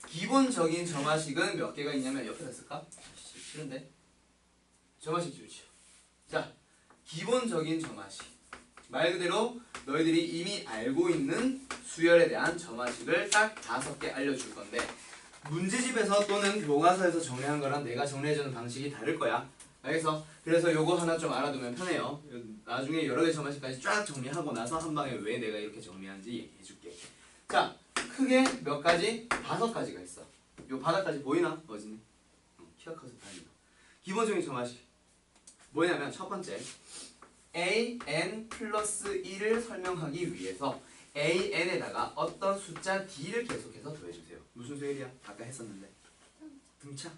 기본적인 점화식은 몇 개가 있냐면 옆에다 쓸까? 싫은데? 점화식 지우치요. 자, 기본적인 점화식 말 그대로 너희들이 이미 알고 있는 수열에 대한 점화식을 딱 5개 알려줄 건데 문제집에서 또는 교과서에서 정리한 거랑 내가 정리해주는 방식이 다를 거야. 알겠어? 그래서 요거 하나 좀 알아두면 편해요. 나중에 여러 개 점화식까지 쫙 정리하고 나서 한 방에 왜 내가 이렇게 정리하는지 얘기해줄게. 자, 크게 몇 가지? 5가지가 있어. 요 바닥까지 보이나? 어지네. 키가 커서 다행이다. 기본적인 점화식 뭐냐면 첫 번째 AN 플러스 1을 설명하기 위해서 AN에다가 어떤 숫자 D를 계속해서 더해주세요. 무슨 수열이야? 아까 했었는데 등차.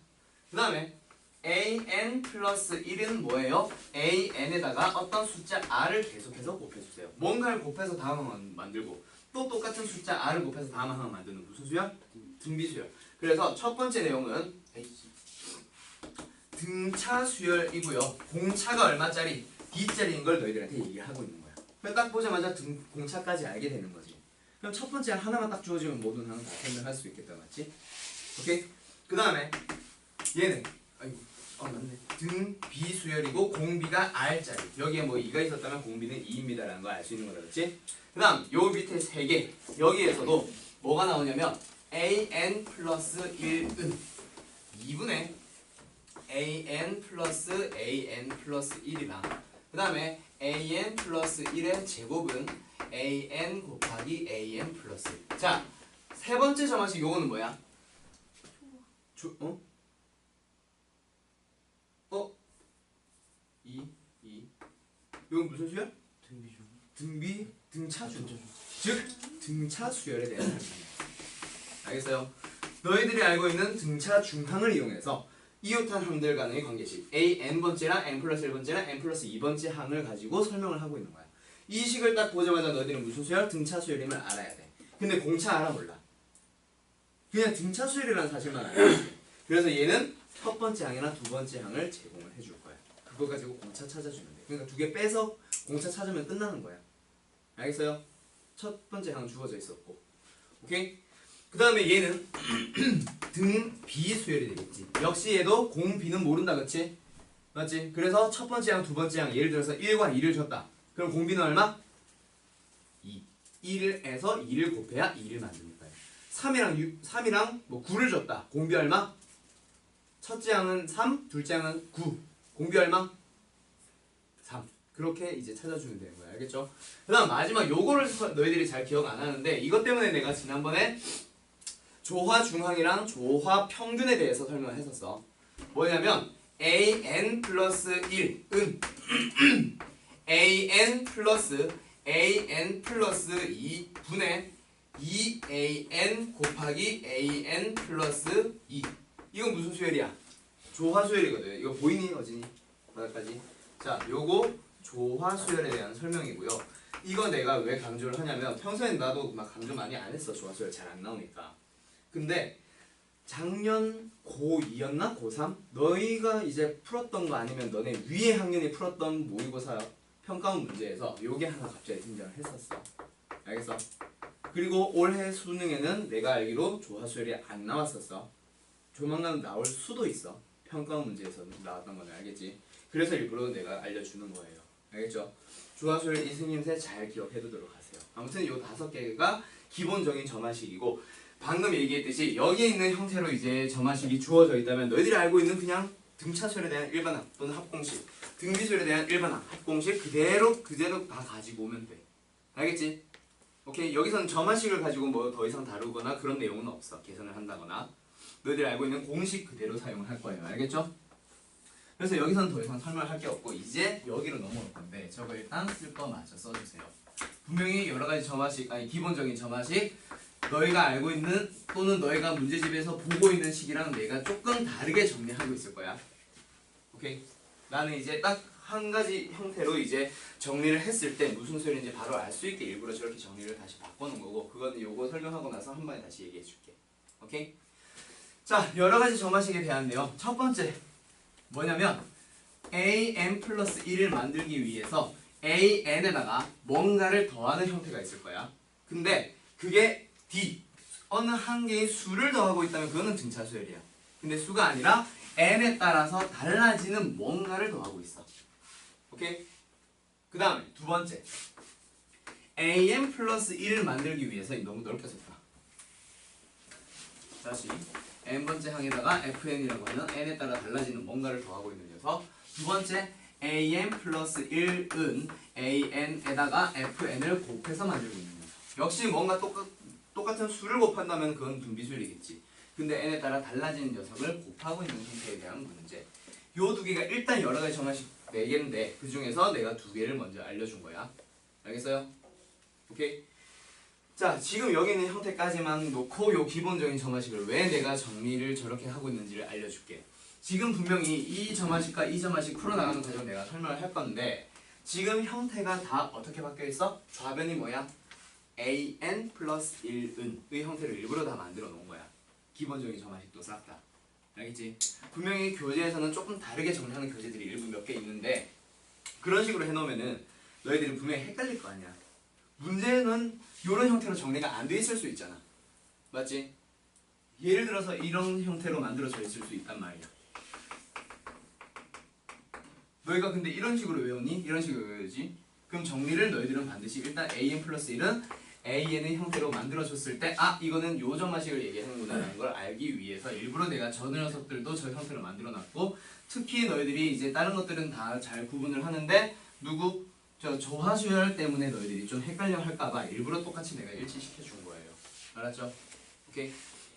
그 다음에 AN 플러스 1은 뭐예요? AN에다가 어떤 숫자 R을 계속해서 곱해주세요. 뭔가를 곱해서 다음 항 만들고 또 똑같은 숫자 R을 곱해서 다음 항 만드는 무슨 수열? 등비수열. 그래서 첫 번째 내용은 등차 수열이고요. 공차가 얼마짜리? D짜리인 걸 너희들한테 얘기를 하고 있는 거야. 그럼 딱 보자마자 공차까지 알게 되는 거지. 그럼 첫 번째 하나만 딱 주어지면 모든 항은 다 설명할 수 있겠다, 맞지? 오케이? 그 다음에 얘는 맞네. 등비수열이고 공비가 R짜리. 여기에 뭐 2가 있었다면 공비는 2입니다 라는 거 알 수 있는 거다, 그렇지? 그 다음 요 밑에 3개 여기에서도 뭐가 나오냐면 AN 플러스 1은 2분의 AN 플러스 AN 플러스 1이랑 그 다음에 AN 플러스 1의 제곱은 AN 곱하기 AN 플러스 1. 자, 세 번째 점화식 요거는 뭐야? 이건 무슨 수열? 등비, 등차수. 즉, 등차 수열에 대한 설명이야. 알겠어요? 너희들이 알고 있는 등차 중항을 이용해서 이웃한 항들 간의 관계식 a n번째랑 n 플러스 1번째랑 n 플러스 2번째 항을 가지고 설명을 하고 있는 거야. 이 식을 딱 보자마자 너희들은 무슨 수열? 등차 수열임을 알아야 돼. 근데 공차 알아 몰라? 그냥 등차 수열이라는 사실만 알아야 돼. 그래서 얘는 첫 번째 항이나 두 번째 항을 제공을 해줄 거야. 그거 가지고 공차 찾아주면 돼. 그러니까 두 개 빼서 공차 찾으면 끝나는 거야. 알겠어요? 첫 번째 항 주어져 있었고, 오케이? 그 다음에 얘는 등 비수열이 되겠지. 역시 얘도 공 B는 모른다, 그치? 맞지? 그래서 첫 번째 항, 두 번째 항, 예를 들어서 1과 2를 줬다. 그럼 공 B는 얼마? 2. 1에서 2를 곱해야 2를 만드는 거야. 3이랑 뭐 9를 줬다. 공 B 얼마? 첫째 항은 3, 둘째 항은 9. 공 B 얼마? 3. 그렇게 이제 찾아주면 되는 거야. 알겠죠? 그 다음 마지막 요거를 너희들이 잘 기억 안 하는데 이것 때문에 내가 지난번에 조화 중항이랑 조화 평균에 대해서 설명을 했었어. 뭐냐면 an 플러스 1은 an 플러스 2분의 2an 곱하기 an 플러스 2. 이건 무슨 수열이야? 조화 수열이거든. 이거 보이니 어지니? 바닥까지. 자, 요거 조화 수열에 대한 설명이고요. 이거 내가 왜 강조를 하냐면 평소엔 나도 막 강조 많이 안 했어. 조화 수열 잘 안 나오니까. 근데 작년 고2였나? 고3? 너희가 이제 풀었던 거 아니면 너네 위에 학년이 풀었던 모의고사 평가원 문제에서 요게 하나 갑자기 등장을 했었어. 알겠어? 그리고 올해 수능에는 내가 알기로 조화 수열이 안 나왔었어. 조만간 나올 수도 있어. 평가원 문제에서 나왔던 거는 알겠지? 그래서 일부러 내가 알려주는 거예요. 알겠죠? 조화 수열 이승님새 잘 기억해 두도록 하세요. 아무튼 요 5개가 기본적인 점화식이고 방금 얘기했듯이 여기에 있는 형태로 이제 점화식이 주어져 있다면 너희들이 알고 있는 그냥 등차수열에 대한 일반항 또는 합공식, 등비수열에 대한 일반항, 합공식 그대로 다 가지고 오면 돼. 알겠지? 오케이? 여기서는 점화식을 가지고 뭐 더 이상 다루거나 그런 내용은 없어. 계산을 한다거나 너희들이 알고 있는 공식 그대로 사용을 할 거예요. 알겠죠? 그래서 여기서는 더 이상 설명할 게 없고 이제 여기로 넘어올 건데 저거 일단 쓸 거 마저 써주세요. 분명히 여러 가지 점화식, 아니 기본적인 점화식 너희가 알고 있는 또는 너희가 문제집에서 보고 있는 식이랑 내가 조금 다르게 정리하고 있을 거야. 오케이? 나는 이제 딱 한 가지 형태로 이제 정리를 했을 때 무슨 소리인지 바로 알 수 있게 일부러 저렇게 정리를 다시 바꿔놓은 거고 그거는 요거 설명하고 나서 한 번에 다시 얘기해 줄게. 오케이? 자, 여러 가지 점화식에 대한데요. 첫 번째 뭐냐면 an 플러스 1을 만들기 위해서 an에다가 뭔가를 더하는 형태가 있을 거야. 근데 그게 d 어느 한 개의 수를 더하고 있다면 그거는 등차수열이야. 근데 수가 아니라 n에 따라서 달라지는 뭔가를 더하고 있어. 오케이? 그 다음에 두 번째 an 플러스 1을 만들기 위해서 너무 넓게 썼다. 다시 n번째 항에다가 fn이라고 하는 n에 따라 달라지는 뭔가를 더하고 있는 녀석. 두 번째 an 플러스 1은 an에다가 fn을 곱해서 만들고 있는 녀석. 역시 뭔가 똑같은 수를 곱한다면 그건 등비수열이겠지. 근데 n에 따라 달라지는 녀석을 곱하고 있는 형태에 대한 문제. 요 두 개가 일단 여러 가지 정화식 4개인데 그 중에서 내가 2개를 먼저 알려준 거야. 알겠어요? 오케이? 자, 지금 여기 있는 형태까지만 놓고 요 기본적인 점화식을 왜 내가 정리를 저렇게 하고 있는지를 알려줄게. 지금 분명히 이 점화식과 이 점화식 풀어나가는 과정을 내가 설명을 할 건데 지금 형태가 다 어떻게 바뀌어 있어? 좌변이 뭐야? an 플러스 1은의 형태를 일부러 다 만들어 놓은 거야. 기본적인 점화식도 싹 다. 알겠지? 분명히 교재에서는 조금 다르게 정리하는 교재들이 일부 몇 개 있는데 그런 식으로 해놓으면은 너희들이 분명히 헷갈릴 거 아니야. 문제는 이런 형태로 정리가 안 돼 있을 수 있잖아. 맞지? 예를 들어서 이런 형태로 만들어져 있을 수 있단 말이야. 너희가 근데 이런 식으로 외우니? 이런 식으로 외우지? 그럼 정리를 너희들은 반드시 일단 an 플러스 1은 an의 형태로 만들어줬을 때 아 이거는 요 점화식을 얘기하는구나 라는 걸 알기 위해서 일부러 내가 저 녀석들도 저 형태로 만들어놨고 특히 너희들이 이제 다른 것들은 다 잘 구분을 하는데 누구? 저 조화수열 때문에 너희들이 좀 헷갈려 할까봐 일부러 똑같이 내가 일치시켜 준 거예요. 알았죠? 오케이?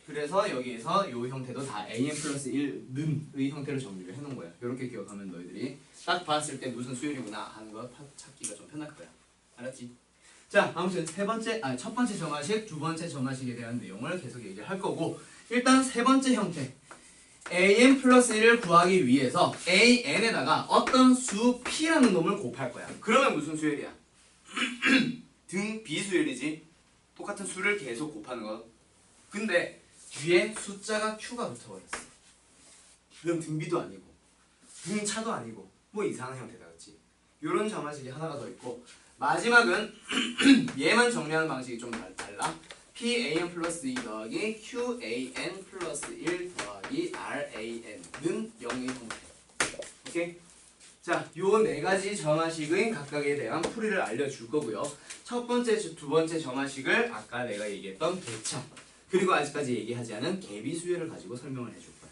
그래서 여기에서 요 형태도 다 an 플러스 1는의 형태로 정리를 해놓은 거야. 이렇게 기억하면 너희들이 딱 봤을 때 무슨 수열이구나 하는 거 찾기가 좀 편할 거야. 알았지? 자, 아무튼 첫 번째 점화식, 두 번째 점화식에 대한 내용을 계속 얘기할 거고 일단 세 번째 형태 an 플러스 1을 구하기 위해서 an에다가 어떤 수 p라는 놈을 곱할 거야. 그러면 무슨 수열이야? 등 비수열이지. 똑같은 수를 계속 곱하는 거. 근데 뒤에 숫자가 q가 붙어버렸어. 그럼 등비도 아니고 등차도 아니고 뭐 이상한 형태다, 그렇지? 요런 정화식이 하나가 더 있고, 마지막은 얘만 정리하는 방식이 좀 달라. pan 플러스 2 더하기 qan 플러스 1 더하기 ran은 0의 형태. 오케이? 자, 요 네 가지 정화식의 각각에 대한 풀이를 알려줄 거고요. 첫 번째, 두 번째 정화식을 아까 내가 얘기했던 대차, 그리고 아직까지 얘기하지 않은 개비수열을 가지고 설명을 해줄 거야.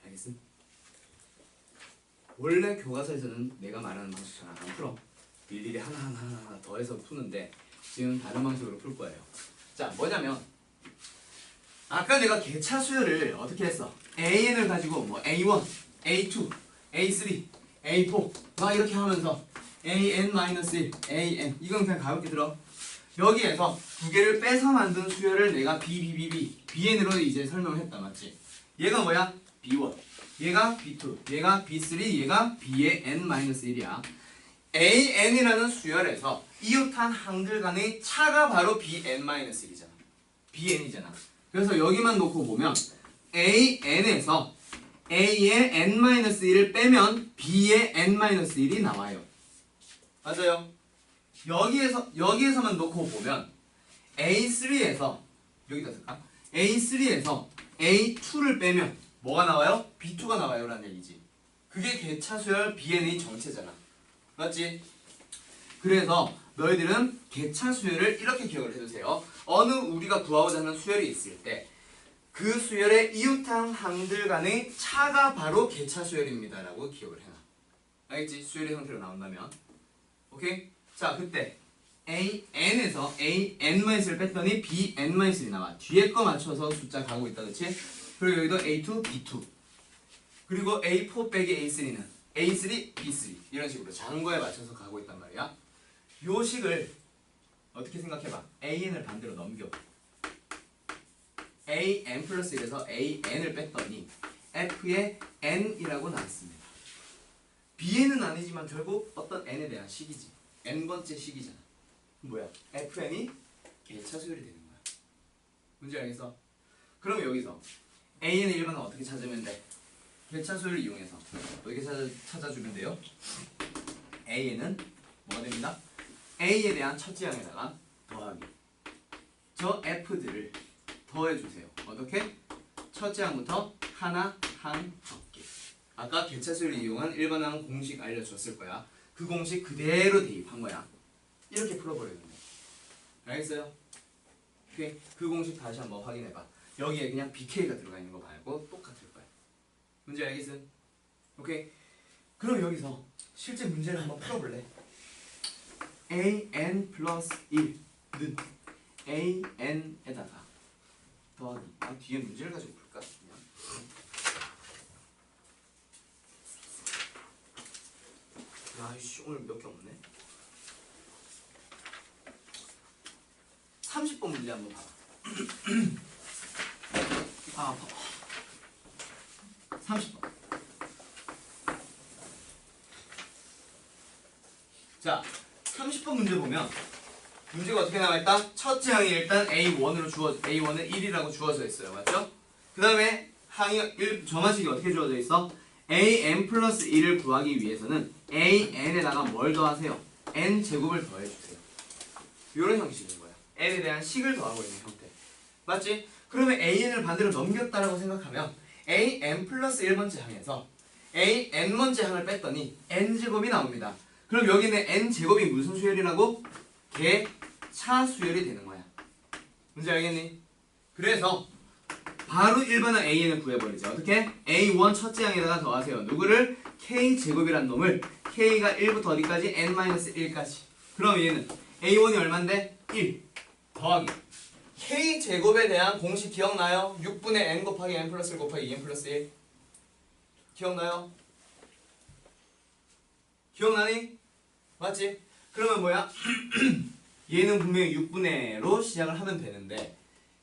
알겠음? 원래 교과서에서는 내가 말하는 방식처럼 안 풀어. 일일이 하나 더해서 푸는데 지금 다른 방식으로 풀 거예요. 자, 뭐냐면 아까 내가 개차 수열을 어떻게 했어? an을 가지고 뭐 a1, a2, a3, a4 막 이렇게 하면서 an-1, an 이건 그냥 가볍게 들어. 여기에서 두 개를 빼서 만든 수열을 내가 bn으로 이제 설명을 했다, 맞지? 얘가 뭐야? b1, 얘가 b2, 얘가 b3, 얘가 b의 n-1이야. an이라는 수열에서 이웃한 항들 간의 차가 바로 bn-1이잖아. bn이잖아. 그래서 여기만 놓고 보면 an에서 a의 n-1을 빼면 b의 n-1이 나와요. 맞아요? 여기에서만 놓고 보면 a3에서 여기다 쓸까? a3에서 a2를 빼면 뭐가 나와요? b2가 나와요 라는 얘기지. 그게 개차수열 bn의 정체잖아. 맞지? 그래서 너희들은 개차수열을 이렇게 기억을 해주세요. 어느 우리가 구하고자 하는 수열이 있을 때 그 수열의 이웃한 항들 간의 차가 바로 개차수열입니다 라고 기억을 해놔. 알겠지? 수열의 형태로 나온다면. 오케이? 자, 그때 an에서 an-을 뺐더니 bn-이 나와. 뒤에 거 맞춰서 숫자 가고 있다, 그치? 그리고 여기도 a2, b2 그리고 a4 빼기 a3는 a3, b3 이런 식으로 작은 거에 맞춰서 가고 있단 말이야. 요 식을 어떻게 생각해봐. an을 반대로 넘겨. an 플러스 1에서 an을 뺐더니 f의 n이라고 나왔습니다. bn은 아니지만 결국 어떤 n에 대한 식이지. n번째 식이잖아. 뭐야? fn이 개차수열이 되는 거야. 뭔지 알겠어? 그럼 여기서 an의 일반은 어떻게 찾으면 돼? 개차수열을 이용해서 어떻게 찾아주면 돼요? a는 뭐가 됩니다? a에 대한 첫째 항에다가 더하기 저 f들을 더해주세요. 어떻게? 첫째 항부터 하나 한 적기. 아까 개차수열을 이용한 일반항 공식 알려줬을 거야. 그 공식 그대로 대입한 거야. 이렇게 풀어버리는 거야. 알겠어요? 오케이? 그 공식 다시 한번 확인해봐. 여기에 그냥 BK가 들어가 있는 거 말고 똑같을 거야. 문제 알겠음? 오케이? 그럼 여기서 실제 문제를 한번 풀어볼래? an 플러스 1는 an에다가 더하기 뒤에 문제를 가지고 풀까? 그냥. 야이씨, 오늘 몇 개 없네. 30번 문제 한번 봐봐. 아, 봐봐. 30번. 자, 30번 문제 보면 문제가 어떻게 나와있다? 첫째 항이 일단 A1은 1이라고 주어져 있어요. 맞죠? 그 다음에 항이 정화식이 어떻게 주어져 있어? an 플러스 1을 구하기 위해서는 an에다가 뭘 더하세요? n 제곱을 더해주세요. 이런 형식인 거야. n에 대한 식을 더하고 있는 형태. 맞지? 그러면 an을 반대로 넘겼다라고 생각하면 an 플러스 1번째 항에서 n번째 항을 뺐더니 n제곱이 나옵니다. 그럼 여기는 n제곱이 무슨 수열이라고? 개차 수열이 되는 거야. 문제 알겠니? 그래서 바로 일반항 an을 구해버리죠. 어떻게? a1 첫째 항에다가 더하세요. 누구를? k제곱이란 놈을 k가 1부터 어디까지? n-1까지. 그럼 얘는 a1이 얼만데? 1 더하기 k제곱에 대한 공식 기억나요? 6분의 n 곱하기 n 플러스 1 곱하기 2n 플러스 1 기억나요? 기억나니? 맞지? 그러면 뭐야? 얘는 분명히 6분의로 시작을 하면 되는데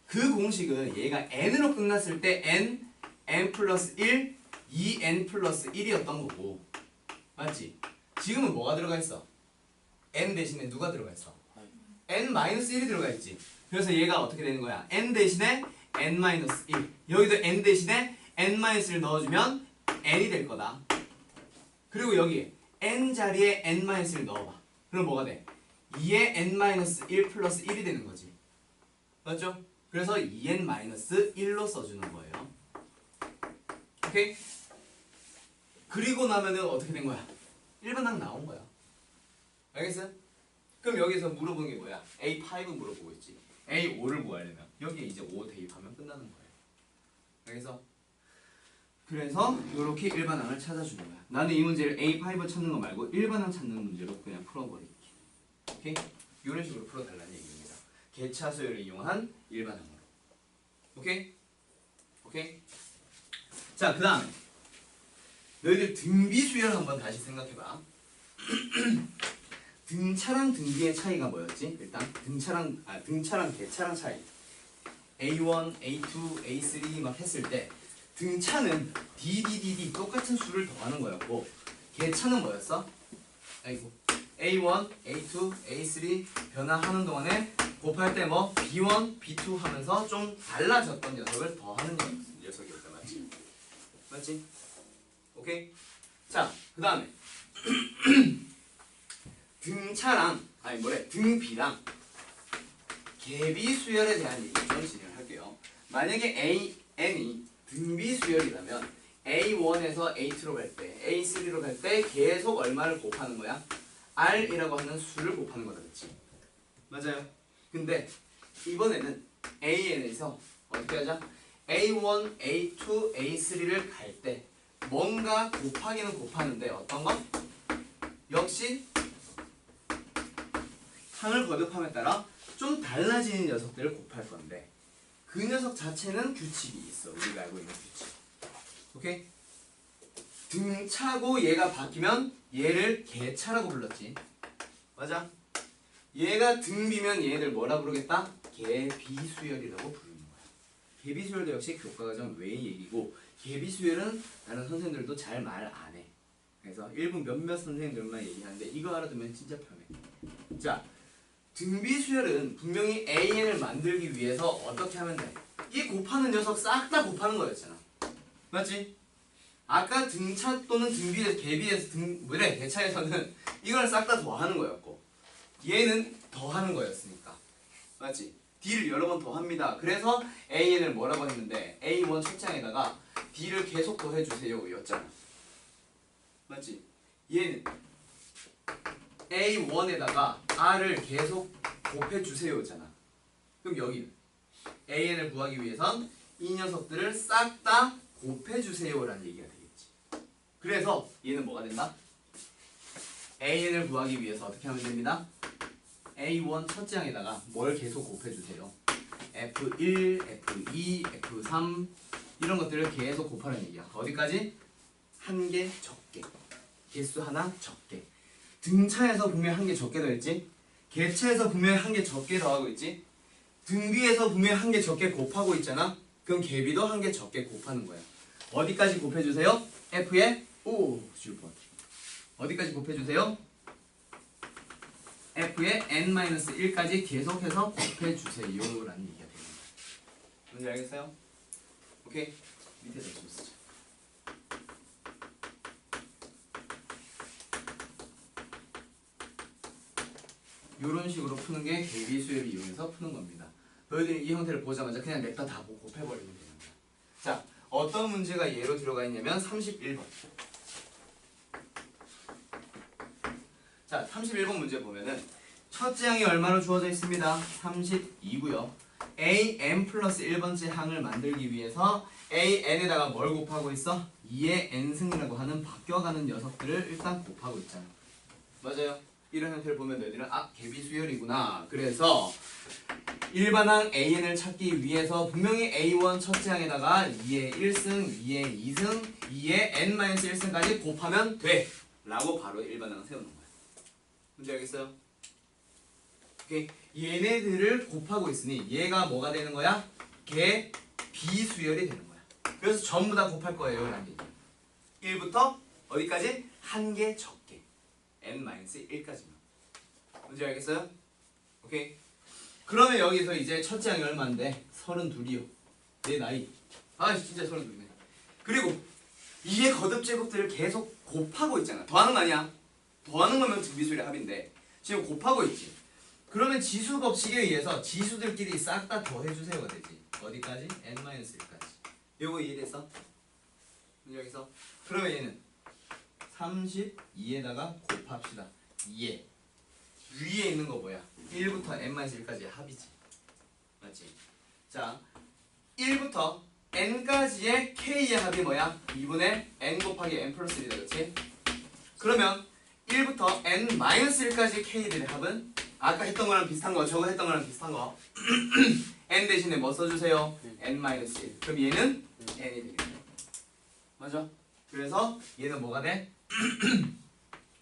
그 공식은 얘가 n으로 끝났을 때 n n 플러스 1, 2n 플러스 1이었던 거고 맞지? 지금은 뭐가 들어가 있어? n 대신에 누가 들어가 있어? n 마이너스 1이 들어가 있지. 그래서 얘가 어떻게 되는 거야? n 대신에 n 마이너스 1. 여기도 n 대신에 n 마이너스 1 넣어주면 n이 될 거다. 그리고 여기 n 자리에 n 마이너스 1 넣어봐. 그럼 뭐가 돼? 2의 n 마이너스 1 플러스 1이 되는 거지. 맞죠? 그래서 2n 마이너스 1로 써주는 거예요. 오케이? 그리고 나면은 어떻게 된 거야? 1번항 나온 거야. 알겠어요? 그럼 여기서 물어보는 게 뭐야? A5 물어보고 있지. A5를 구하려면 여기에 이제 5 대입하면 끝나는 거예요. 알겠어? 그래서 이렇게 일반항을 찾아주는 거야. 나는 이 문제를 A5 찾는 거 말고 일반항 찾는 문제로 그냥 풀어버릴게. 오케이? 이런 식으로 풀어달라는 얘기입니다. 개차수열을 이용한 일반항으로. 오케이? 오케이? 자, 그 다음에 너희들 등비수열 한번 다시 생각해봐. 등차랑 등비의 차이가 뭐였지? 일단 등차랑 개차랑 차이. A1, A2, A3 막 했을 때 등차는 DDDD 똑같은 수를 더하는 거였고 개차는 뭐였어? 아이고 A1, A2, A3 변화하는 동안에 곱할 때 뭐 B1, B2 하면서 좀 달라졌던 녀석을 더하는 녀석이었다. 맞지? 맞지? 오케이? 자, 그 다음에 등비랑 개비수열에 대한 얘기 좀 진행할게요. 만약에 N이 등비수열이라면 A1에서 A2로 갈 때, A3로 갈 때 계속 얼마를 곱하는 거야? R이라고 하는 수를 곱하는 거다, 그치? 맞아요. 근데 이번에는 AN에서 어떻게 하자? A1, A2, A3를 갈 때 뭔가 곱하기는 곱하는데 어떤 거? 역시 항을 거듭함에 따라 좀 달라지는 녀석들을 곱할 건데 그 녀석 자체는 규칙이 있어. 우리가 알고 있는 규칙. 오케이? 등차고 얘가 바뀌면 얘를 개차라고 불렀지. 맞아? 얘가 등비면 얘를 뭐라 부르겠다? 개비수열이라고 부르는 거야. 개비수열도 역시 교과과정 외의 얘기고 개비수열은 다른 선생님들도 잘 말 안 해. 그래서 일부 몇몇 선생님들만 얘기하는데 이거 알아두면 진짜 편해. 자, 등비수열은 분명히 AN을 만들기 위해서 어떻게 하면 돼? 이 곱하는 녀석 싹 다 곱하는 거였잖아. 맞지? 아까 등차 또는 등비에서 개비에서 개차에서는 이걸 싹 다 더하는 거였고 얘는 더하는 거였으니까. 맞지? D를 여러 번 더합니다. 그래서 AN을 뭐라고 했는데 A1 첫 장에다가 D를 계속 더해주세요 였잖아. 맞지? 얘는 A1에다가 R을 계속 곱해주세요 였잖아. 그럼 여기는 AN을 구하기 위해선 이 녀석들을 싹 다 곱해주세요 라는 얘기가 되겠지. 그래서 얘는 뭐가 된다? AN을 구하기 위해서 어떻게 하면 됩니다? A1 첫째 항에다가 뭘 계속 곱해주세요. F1, F2, F3 이런 것들을 계속 곱하는 얘기야. 어디까지? 한 개 적게. 개수 하나 적게. 등차에서 분명히 한 개 적게 더했지? 개차에서 분명히 한 개 적게 더하고 있지? 등비에서 분명히 한 개 적게 곱하고 있잖아? 그럼 개비도 한 개 적게 곱하는 거야. 어디까지 곱해주세요? F에 어디까지 곱해주세요? F에 n-1까지 계속해서 곱해주세요 라는 얘기가 됩니다. 뭔지 알겠어요? 오케이? 밑에서 좀 쓰자. 이런 식으로 푸는 게 개비수열을 이용해서 푸는 겁니다. 너희들이 이 형태를 보자마자 그냥 냅다 다 곱해버리면 되는 거야. 자, 어떤 문제가 예로 들어가 있냐면 31번. 자, 31번 문제 보면은 첫째 항이 얼마로 주어져 있습니다. 32고요. AN 플러스 1번째 항을 만들기 위해서 AN에다가 뭘 곱하고 있어? 2의 n승이라고 하는 바뀌어가는 녀석들을 일단 곱하고 있잖아. 맞아요? 이런 형태를 보면 너희들은 개비수열이구나. 그래서 일반항 AN을 찾기 위해서 분명히 A1 첫째 항에다가 2의 1승, 2의 2승, 2의 n-1승까지 곱하면 돼 라고 바로 일반항을 세우는 거야. 문제 알겠어요? 오케이. 얘네들을 곱하고 있으니 얘가 뭐가 되는 거야? 개비수열이 되는 거야. 그래서 전부 다 곱할 거예요. 라는 얘기. 1부터 어디까지? 한 개 적게. n-1까지만. 뭔지 알겠어요? 오케이. 그러면 여기서 이제 첫째 항이 얼마인데? 32이요. 내 나이. 아 진짜 32이네. 그리고 이게 거듭 제곱들을 계속 곱하고 있잖아. 더하는 거 아니야? 더하는 거면 등비수열의 합인데 지금 곱하고 있지. 그러면 지수 법칙에 의해서 지수들끼리 싹 다 더해주세요가 되지. 어디까지? n-1까지. 요거 이해됐어? 여기서 그러면 얘는 32에다가 곱합시다. 2에 위에 있는 거 뭐야? 1부터 n-1까지의 합이지. 맞지? 자, 1부터 n까지의 k의 합이 뭐야? 2분의 n 곱하기 n 플러스 1이다. 그치? 그러면 1부터 n-1까지 k들의 합은 아까 했던 거랑 비슷한 거, 저거 했던 거랑 비슷한 거 n 대신에 뭐 써주세요? n-1. 그럼 얘는 n이 되겠죠. 맞아? 그래서 얘는 뭐가 돼?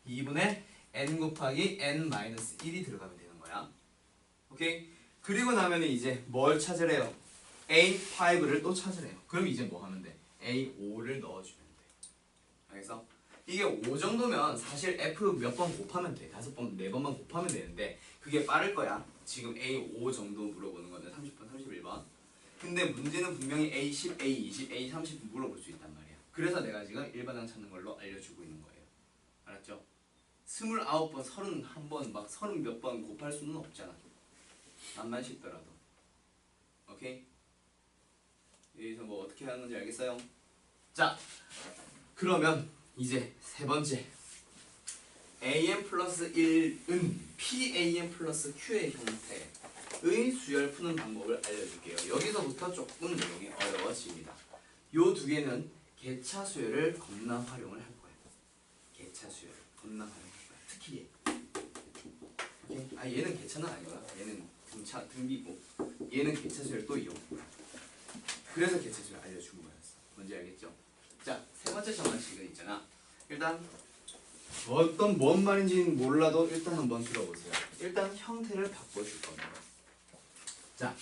2분의 n 곱하기 n-1이 들어가면 되는 거야. 오케이? 그리고 나면 이제 뭘 찾으래요? A5를 또 찾으래요. 그럼 이제 뭐 하면 돼? A5를 넣어주면 돼. 알겠어? 이게 5 정도면 사실 F 몇 번 곱하면 돼. 5번, 4번만 곱하면 되는데 그게 빠를 거야. 지금 A5 정도 물어보는 거는 30번, 31번. 근데 문제는 분명히 A10, A20, A30 물어볼 수 있단 말이야. 그래서 내가 지금 일반항 찾는 걸로 알려주고 있는 거예요. 알았죠? 29번, 31번, 막 30몇 번 곱할 수는 없잖아. 남만 쉽더라도. 오케이? 여기서 뭐 어떻게 하는 건지 알겠어요? 자, 그러면 이제 세 번째. an 플러스 1은 pan 플러스 q의 형태의 수열 푸는 방법을 알려줄게요. 여기서부터 조금 내용이 어려워집니다. 요 두 개는 개차 수열을 겁나 활용을 할 거예요. 개차 수열을 겁나 활용할 거야. 특히 얘. 오케이? 아 얘는 개차는 아니구나. 얘는 등비고 얘는 개차 수열 또 이용. 그래서 개차 수열 알려준 거였어. 뭔지 알겠죠? 자, 세 번째 정한식은 있잖아. 일단 어떤 뭔 말인지는 몰라도 일단 한번 들어보세요. 일단 형태를 바꿔줄 겁니다. 자,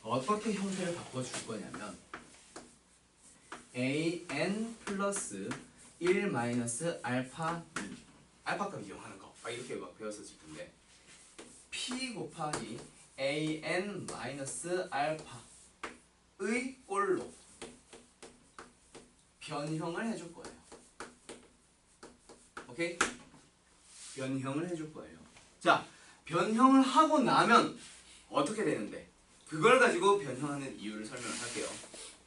어떻게 형태를 바꿔줄 거냐면 an 플러스 1 마이너스 알파 알파값 이용하는 거 이렇게 막 배웠었을 텐데 p 곱하기 an 마이너스 알파의 꼴로 변형을 해줄 거예요. 오케이? 변형을 해줄 거예요. 자, 변형을 하고 나면 어떻게 되는데? 그걸 가지고 변형하는 이유를 설명을 할게요.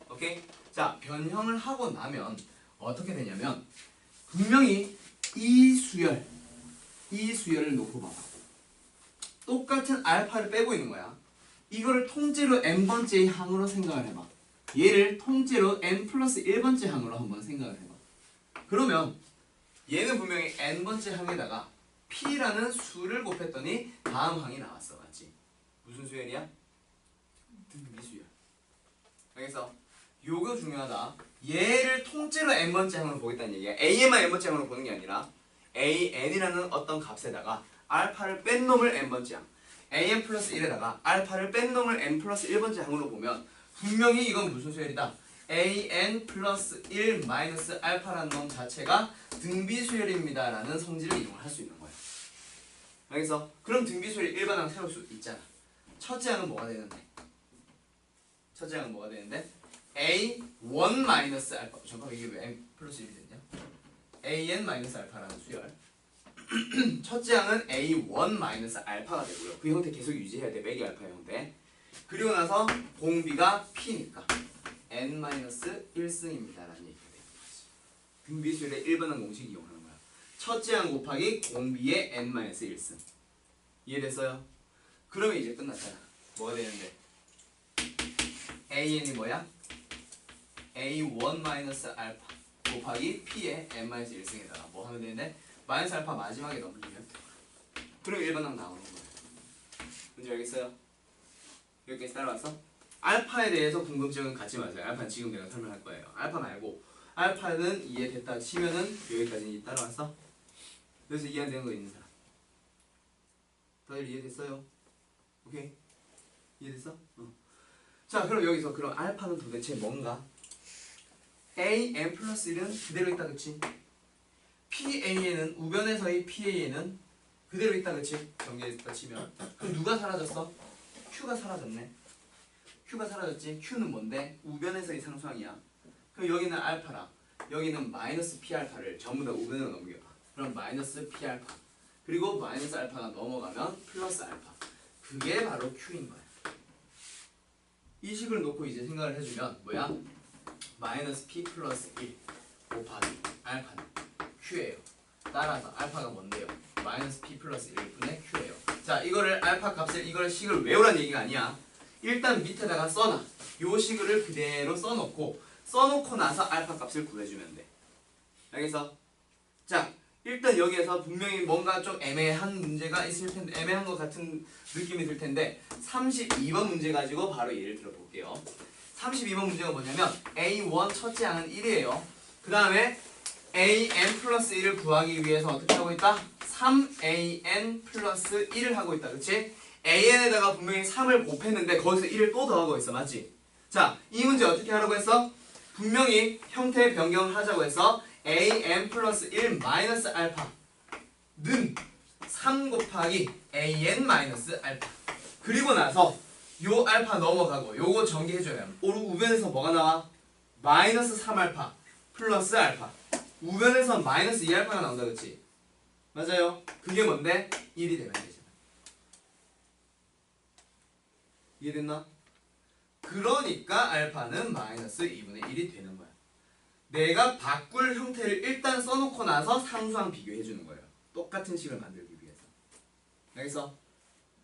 오케이? 자, 변형을 하고 나면 어떻게 되냐면 분명히 이 수열을 놓고 봐봐. 똑같은 알파를 빼고 있는 거야. 이거를 통째로 n번째 항으로 생각을 해봐. 얘를 통째로 n 플러스 1번째 항으로 한번 생각을 해봐. 그러면 얘는 분명히 n번째 항에다가 p라는 수를 곱했더니 다음 항이 나왔어. 맞지? 무슨 수열이야? 등비수열. 알겠어? 요거 중요하다. 얘를 통째로 n번째 항으로 보겠다는 얘기야. a만 n번째 항으로 보는 게 아니라 an이라는 어떤 값에다가 알파를 뺀 놈을 n번째 항, an 플러스 1에다가 알파를 뺀 놈을 n 플러스 1번째 항으로 보면 분명히 이건 무슨 수열이다? an 플러스 1 마이너스 알파라는 놈 자체가 등비수열입니다 라는 성질을 이용을 할 수 있는 거야. 알겠어? 그럼 등비수열이 일반항 세울 수 있잖아. 첫째 항은 뭐가 되는데? 첫째 항은 뭐가 되는데? a1 마이너스 알파. 잠깐만 이게 왜 n 플러스 1이 됐냐? an 마이너스 알파라는 수열. 첫째 항은 a1 마이너스 알파가 되고요. 그 형태 계속 유지해야 돼. 매기 알파 형태. 그리고 나서 공비가 p니까 n-1승입니다 라는 얘기가 되는 거지. 등비수열의 일반항 공식 이용하는 거야. 첫째 항 곱하기 공비의 n-1승. 이해됐어요? 그러면 이제 끝났잖아. 뭐가 되는데? an이 뭐야? a1 마이너스 알파 곱하기 p의 n-1승에다가 뭐 하면 되는데? 마이너스 알파 마지막에 넘기면 돼. 그럼 일반항 나오는 거야. 뭔지 알겠어요? 여기까지 따라왔어? 알파에 대해서 궁금증은 갖지 마세요. 알파는 지금 내가 설명할 거예요. 알파 말고 알파는 이해됐다 치면은 여기까지 따라왔어? 그래서 이해 안 되는 거 있는 사람? 다들 이해됐어요? 오케이? 이해됐어? 자, 그럼 여기서 그럼 알파는 도대체 뭔가? AN 플러스 1은 그대로 있다 그치? PAN은 우변에서의 PAN은 그대로 있다 그치? 정리했다 치면 그럼 누가 사라졌어? Q가 사라졌네. Q가 사라졌지? Q는 뭔데? 우변에서의 상수항이야. 그럼 여기는 알파라 여기는 마이너스 P알파를 전부 다 우변으로 넘겨봐. 그럼 마이너스 P알파 그리고 마이너스 알파가 넘어가면 플러스 알파 그게 바로 Q인 거야. 이 식을 놓고 이제 생각을 해주면 뭐야? 마이너스 P 플러스 1 곱하기 알파는 Q예요. 따라서 알파가 뭔데요? 마이너스 P 플러스 1분의 Q예요. 자 이거를 알파 값을 이걸 식을 외우라는 얘기가 아니야. 일단 밑에다가 써놔. 요 식을 그대로 써놓고 나서 알파 값을 구해주면 돼. 알겠어? 자 일단 여기에서 분명히 뭔가 좀 애매한 문제가 있을 텐데 애매한 것 같은 느낌이 들 텐데 32번 문제 가지고 바로 예를 들어 볼게요. 32번 문제가 뭐냐면 A1 첫째 항은 1이에요. 그 다음에 AN 플러스 1을 구하기 위해서 어떻게 하고 있다? 3AN 플러스 1을 하고 있다. 그치? AN에다가 분명히 3을 곱했는데 거기서 1을 또 더하고 있어. 맞지? 자, 이 문제 어떻게 하라고 했어? 분명히 형태 변경하자고 해서 AN 플러스 1 마이너스 알파는 3 곱하기 AN 마이너스 알파 그리고 나서 요 알파 넘어가고 요거 전개해줘야 우변에서 뭐가 나와? 마이너스 3알파 플러스 알파 우변에서 마이너스 2알파가 나온다 그치? 맞아요. 그게 뭔데? 1이 되면 되잖아. 이해됐나? 그러니까 알파는 마이너스 2분의 1이 되는 거야. 내가 바꿀 형태를 일단 써놓고 나서 상수항 비교해주는 거예요. 똑같은 식을 만들기 위해서. 알겠어?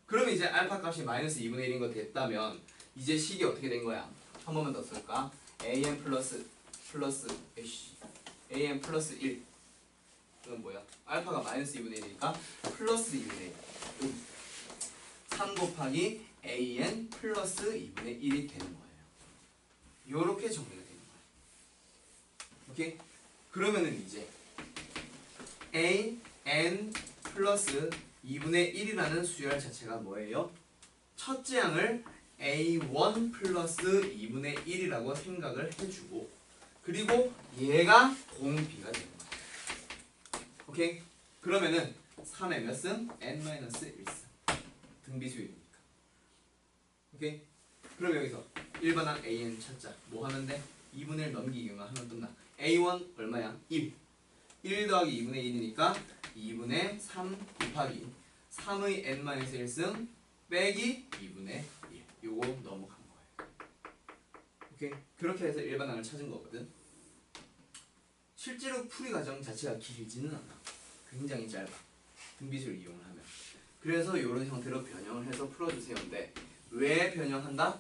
그럼 이제 알파 값이 마이너스 2분의 1인 거 됐다면 이제 식이 어떻게 된 거야? 한 번만 더 쓸까? AN 플러스 AN 플러스 1 그건 뭐야? 알파가 마이너스 2분의 1이니까 플러스 2분의 1 3 곱하기 AN 플러스 2분의 1이 되는 거예요. 요렇게 정리가 되는 거예요. 오케이? 그러면은 이제 AN 플러스 2분의 1이라는 수열 자체가 뭐예요? 첫째 항을 A1 플러스 2분의 1이라고 생각을 해주고 그리고 얘가 공비가 되는 거야. 오케이? 그러면은 3의 몇 승? n-1승 등비수열이니까. 오케이? 그럼 여기서 일반항 AN 찾자. 뭐 하면 돼? 2분의 1 넘기기만 하면 끝나. A1 얼마야? 1 더하기 2분의 1이니까 2분의 3 곱하기 3의 n-1승 빼기 2분의 1 요거 넘어간 거예요. 오케이? 그렇게 해서 일반항을 찾은 거거든. 실제로 풀이 과정 자체가 길지는 않아. 굉장히 짧아. 등비수를 이용을 하면. 그래서 이런 형태로 변형을 해서 풀어주세요인데 왜 변형한다?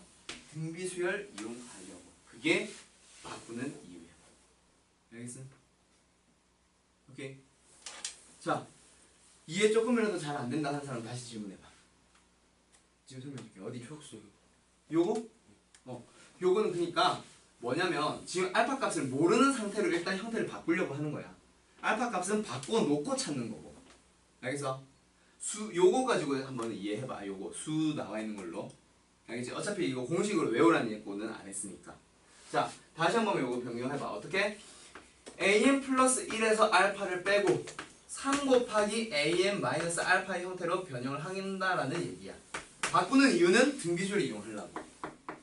등비수열 이용하려고. 그게 바꾸는 이유야. 알겠어? 오케이? 자, 이해 조금이라도 잘 안 된다 하는 사람 다시 질문해봐. 지금 설명해줄게. 어디? 촉수 요거? 요거는 그러니까 뭐냐면 지금 알파 값을 모르는 상태로 일단 형태를 바꾸려고 하는 거야. 알파 값은 바꿔놓고 찾는 거고. 알겠어? 요거 가지고 한번 이해해봐. 요거 수 나와 있는 걸로. 알겠지? 어차피 이거 공식으로 외우라는 예고는 안 했으니까. 자, 다시 한번 요거 변경해봐. 어떻게? AN 플러스 1에서 알파를 빼고 3 곱하기 AN 마이너스 알파의 형태로 변형을 한다라는 얘기야. 바꾸는 이유는 등비수를 이용하려고.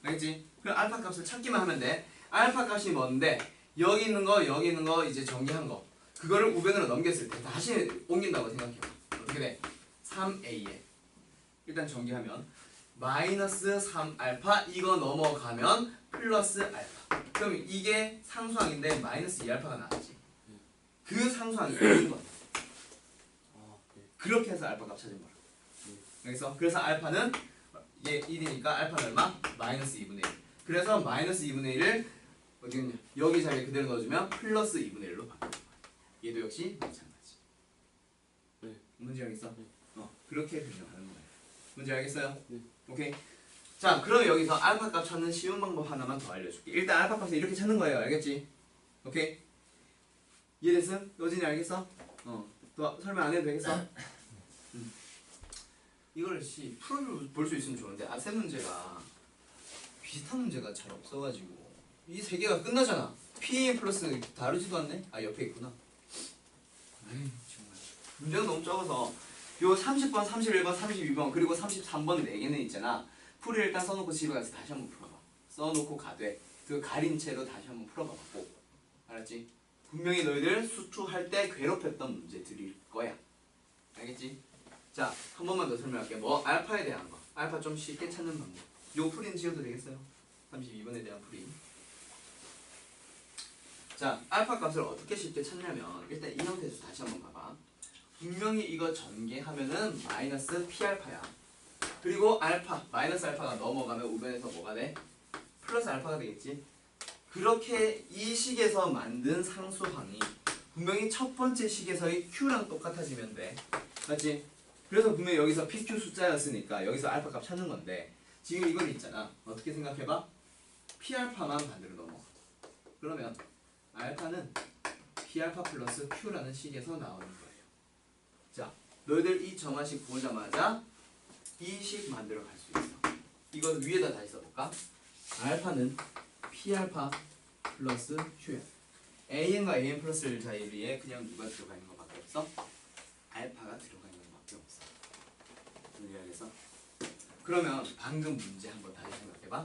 알겠지? 그럼 알파 값을 찾기만 하면 돼. 알파 값이 뭔데? 여기 있는 거 이제 정리한 거. 그거를 우변으로 넘겼을 때 다시 옮긴다고 생각해봐. 어떻게 돼? 3A에 일단 정리하면 마이너스 3알파 이거 넘어가면 플러스 알파. 그럼 이게 상수항인데 마이너스 2알파가 나왔지. 그 상수항이 1인 거야. 그렇게 해서 알파 값 찾은 거야. 알겠어? 그래서 알파는 얘 1이니까 알파는 얼마? 마이너스 2분의 1. 그래서 마이너스 2분의 1을 어디 있냐? 여기 자리에 그대로 넣어주면 플러스 2분의 1로 바뀌는 거야. 얘도 역시 마찬가지. 네. 문제 알겠어? 네. 그렇게 변형하는 거예요. 문제 알겠어요? 네. 오케이. 자, 그럼 여기서 알파 값 찾는 쉬운 방법 하나만 더 알려줄게. 일단 알파 값을 이렇게 찾는 거예요. 알겠지? 오케이. 이해됐어? 여진이 알겠어? 더 설명 안 해도 되겠어? 이걸 풀어볼 수 있으면 좋은데 앞세 문제가 비슷한 문제가 잘 없어가지고 이 세 개가 끝나잖아. P 플러스 다르지도 않네? 아 옆에 있구나. 에이 정말 문제가 너무 적어서 요 30번, 31번, 32번 그리고 33번 4개는 있잖아. 풀을 일단 써놓고 집에 가서 다시 한번 풀어봐. 써놓고 가되 그 가린 채로 다시 한번 풀어봐 꼭. 알았지? 분명히 너희들 수투할 때 괴롭혔던 문제들일 거야. 알겠지? 자, 한 번만 더 설명할게. 뭐 알파에 대한 거. 알파 좀 쉽게 찾는 방법. 요 풀이는 지워도 되겠어요? 32번에 대한 풀이. 자, 알파 값을 어떻게 쉽게 찾냐면 일단 이 형태에서 다시 한번 봐봐. 분명히 이거 전개하면은 마이너스 P알파야. 그리고 알파, 마이너스 알파가 넘어가면 우변에서 뭐가 돼? 플러스 알파가 되겠지? 그렇게 이 식에서 만든 상수항이 분명히 첫 번째 식에서의 Q랑 똑같아지면 돼. 맞지? 그래서 분명히 여기서 PQ 숫자였으니까 여기서 알파 값 찾는 건데 지금 이걸 있잖아. 어떻게 생각해봐? P알파만 반대로 넘어가. 그러면 알파는 P알파 플러스 Q라는 식에서 나오는 거예요. 자, 너희들 이 정화식 보자마자 이 식 만들어 갈 수 있어. 이거 위에다 다시 써볼까? 알파는 P알파 플러스 Q야. AN과 AN 플러스를 자리에 그냥 누가 들어가 있는 것밖에 없어? 알파가 들어가 있는 것밖에 없어. 그래서 그러면 방금 문제 한번 다시 생각해봐.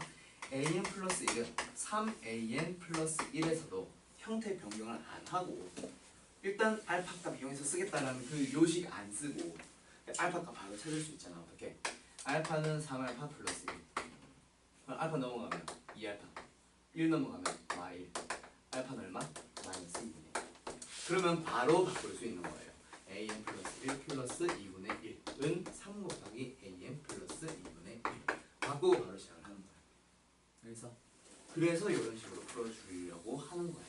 AN 플러스 1은 3AN 플러스 1에서도 형태 변경을 안 하고 일단 알파 값 이용해서 쓰겠다라는 그 요식 안 쓰고 알파 값 바로 찾을 수 있잖아. 어떻게? 알파는 3알파 플러스 1. 알파 넘어가면 2알파. 1 넘어가면 y1. 알파는 얼마? 마이너스 2분의 1. 그러면 바로 바꿀 수 있는 거예요. an 플러스 1 플러스 2분의 1은 3 곱하기 an 플러스 2분의 1. 바꾸고 바로 시작을 하는 거예요. 그래서 이런 식으로 풀어주려고 하는 거예요.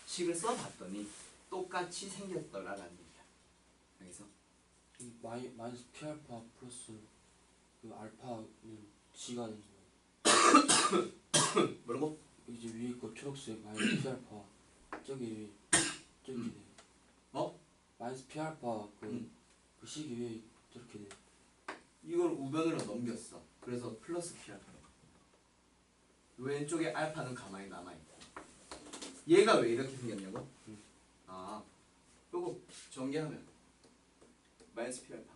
식을 써봤더니 똑같이 생겼더라라는 얘기야. 여기서 이 마이너스 P알파 플러스 그 알파는 G가 되는 거예요. 뭐라고? 이제 위에 거 초록색 마이너스 P알파 저기 돼. 어? 마이너스 P알파 그 음. 식이 왜 저렇게 돼? 이걸 우변으로 넘겼어. 그래서 플러스 P알파로. 왼쪽에 알파는 가만히 남아있고 얘가 왜 이렇게 생겼냐고? 아, 요거 전개하면 마이너스 P알파.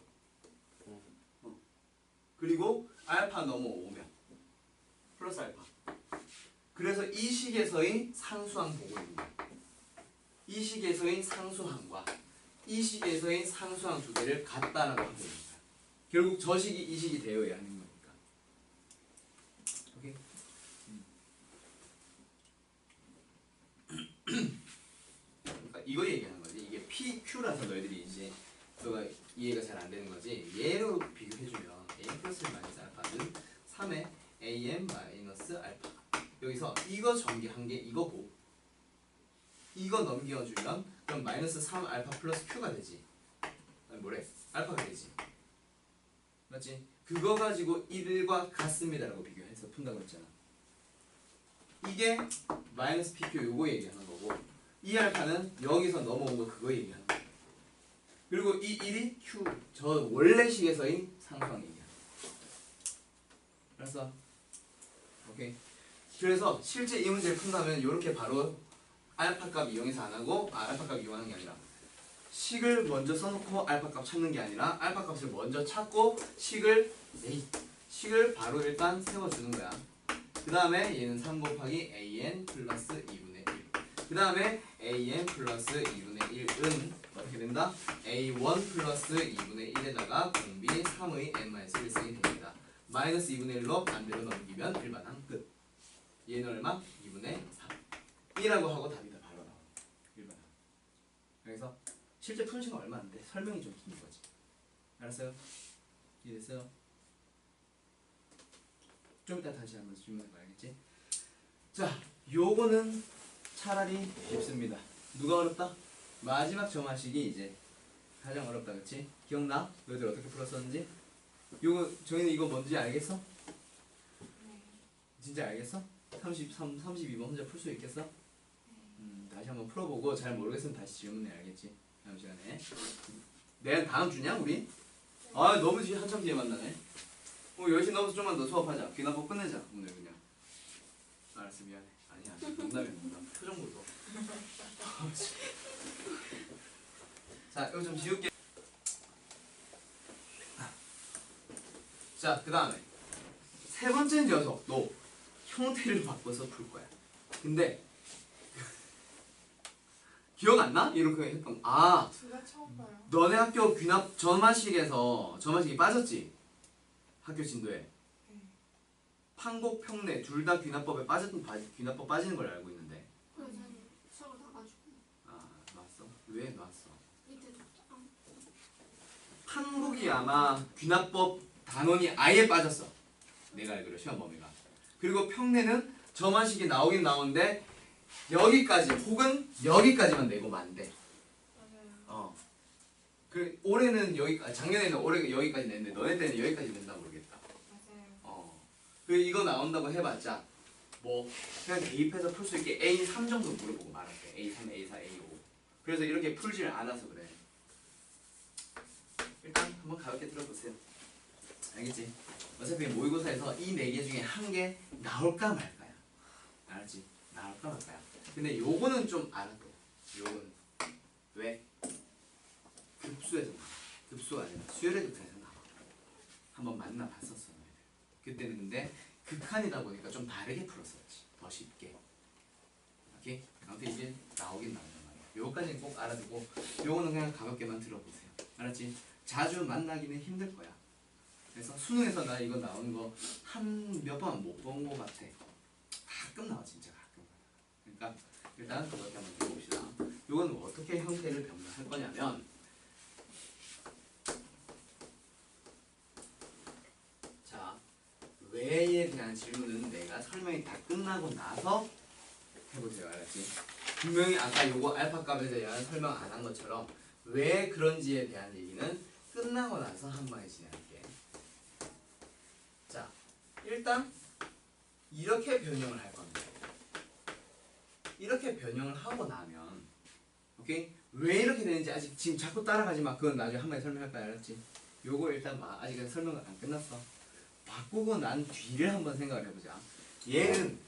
그리고 알파 넘어오면 플러스 알파. 그래서 이 식에서의 상수항 보고 있는 거야. 이 식에서의 상수항과 이 식에서의 상수항 두 개를 같다라고 하고 있는 거야. 결국 저 식이 이 식이 되어야 하는 거니까. 오케이? 그러니까 이거 얘기하는 거지. 이게 PQ라서 너희들이 이제 너가 이해가 잘 안 되는 거지. 얘로 비교해주면 A 플러스 마이너스 알파는 3의 AM 마이너스 알파. 여기서 이거 전개한 게 이거고 이거 넘겨주면 그럼 마이너스 3 알파 플러스 Q가 되지. 아니 뭐래? 알파가 되지. 맞지? 그거 가지고 1과 같습니다라고 비교해서 푼다고 했잖아. 이게 마이너스 PQ 요거 얘기하는 거고 이 알파는 여기서 넘어온 거 그거 얘기하는 거야. 그리고 이 1이 Q 저 원래 식에서의 상수항 얘기야. 알았어? 오케이. 그래서 실제 이 문제를 푼다면 이렇게 바로 알파 값 이용해서 안 하고 알파 값 이용하는 게 아니라 식을 먼저 써놓고 알파 값 찾는 게 아니라 알파 값을 먼저 찾고 식을 바로 일단 세워주는 거야. 그 다음에 얘는 3 곱하기 an 플러스 2분의 1. 그 다음에 an 플러스 2분의 1은 어떻게 된다? a1 플러스 2분의 1에다가 공비 3의 n-1승이 됩니다. 마이너스 2분의 1로 반대로 넘기면 일반항 끝. 얘는 얼마? 2분의 3 이라고 하고 답이 다 바로 나와. 일반항. 그래서 실제 푸는 시간 얼마 안 돼. 설명이 좀 긴 거지. 알았어요? 이해됐어요? 좀 이따 다시 한번 질문해봐. 알겠지? 자, 요거는 차라리 쉽습니다. 누가 어렵다? 마지막 정화식이 이제 가장 어렵다. 그치? 기억나? 너희들 어떻게 풀었었는지? 요거 정희는 이거 뭔지 알겠어? 네. 진짜 알겠어? 32번 혼자 풀 수 있겠어? 다시 한번 풀어보고 잘 모르겠으면 다시 질문해. 알겠지? 다음 시간에. 내일 다음 주냐 우리? 아 너무 한참 뒤에 만나네. 10시 넘어서 좀만 더 수업하자. 귀나보 끝내자 오늘 그냥. 알았어 미안해. 아니야 농담이야 농담. 표정 보소. 자 이거 좀 지울게. 자 그 다음에 세 번째 녀석도 형태를 바꿔서 풀 거야. 근데 기억 안 나? 이렇게 했던 두개 처음 봐요. 너네 학교 귀납 전마식에서 전마식이 빠졌지? 학교 진도에 네. 판곡 평내 둘 다 귀납법에 귀납법 빠지는 걸 알고 있는데 선생님 수업을 나가지고 놨어? 왜 놨어? 밑에 줬다. 판곡이 아마 귀납법 단원이 아예 빠졌어. 내가 알기로 시험 범위가. 그리고 평내는 저만식이 나오긴 나오는데 여기까지 혹은 여기까지만 내고 만대. 맞아요. 그 올해는 여기까지, 작년에는 올해 여기까지 냈는데 너네 때는 여기까지 낸다 모르겠다. 맞아요. 그 이거 나온다고 해봤자 뭐 그냥 대입해서 풀 수 있게 A3 정도 물어보고 말할게. A3, A4, A5. 그래서 이렇게 풀지를 않아서 그래. 일단 한번 가볍게 들어보세요. 알겠지? 어차피 모의고사에서 이 네 개 중에 한 개 나올까 말까야. 알았지? 나올까 말까야. 근데 요거는 좀 알아둬. 요거는 왜? 급수에서 나와. 급수가 아니라 수열의 극한에서 나와. 한번 만나봤었어. 그때는 근데 극한이다 보니까 좀 다르게 풀었었지. 더 쉽게. 오케이? 아무튼 이제 나오긴 나온단 말이야. 요거까지는 꼭 알아두고 요거는 그냥 가볍게만 들어보세요. 알았지? 자주 만나기는 힘들 거야. 그래서 수능에서 나 이거 나오는 거 한 몇 번 못 본 거 같아. 가끔 나와 진짜 가끔. 그러니까 일단 그렇게 한번 들어봅시다. 요건 어떻게 형태를 변경할 거냐면 자 왜에 대한 질문은 내가 설명이 다 끝나고 나서 해보세요. 알았지? 분명히 아까 요거 알파 값에 대한 설명 안 한 것처럼 왜 그런지에 대한 얘기는 끝나고 나서 한 번에 진행할게. 자, 일단 이렇게 변형을 할 겁니다. 이렇게 변형을 하고 나면 오케이? 왜 이렇게 되는지 아직 지금 자꾸 따라가지 마. 그건 나중에 한 번에 설명할 거야. 알았지? 요거 일단 아직은 설명은 안 끝났어. 바꾸고 난 뒤를 한번 생각을 해보자. 얘는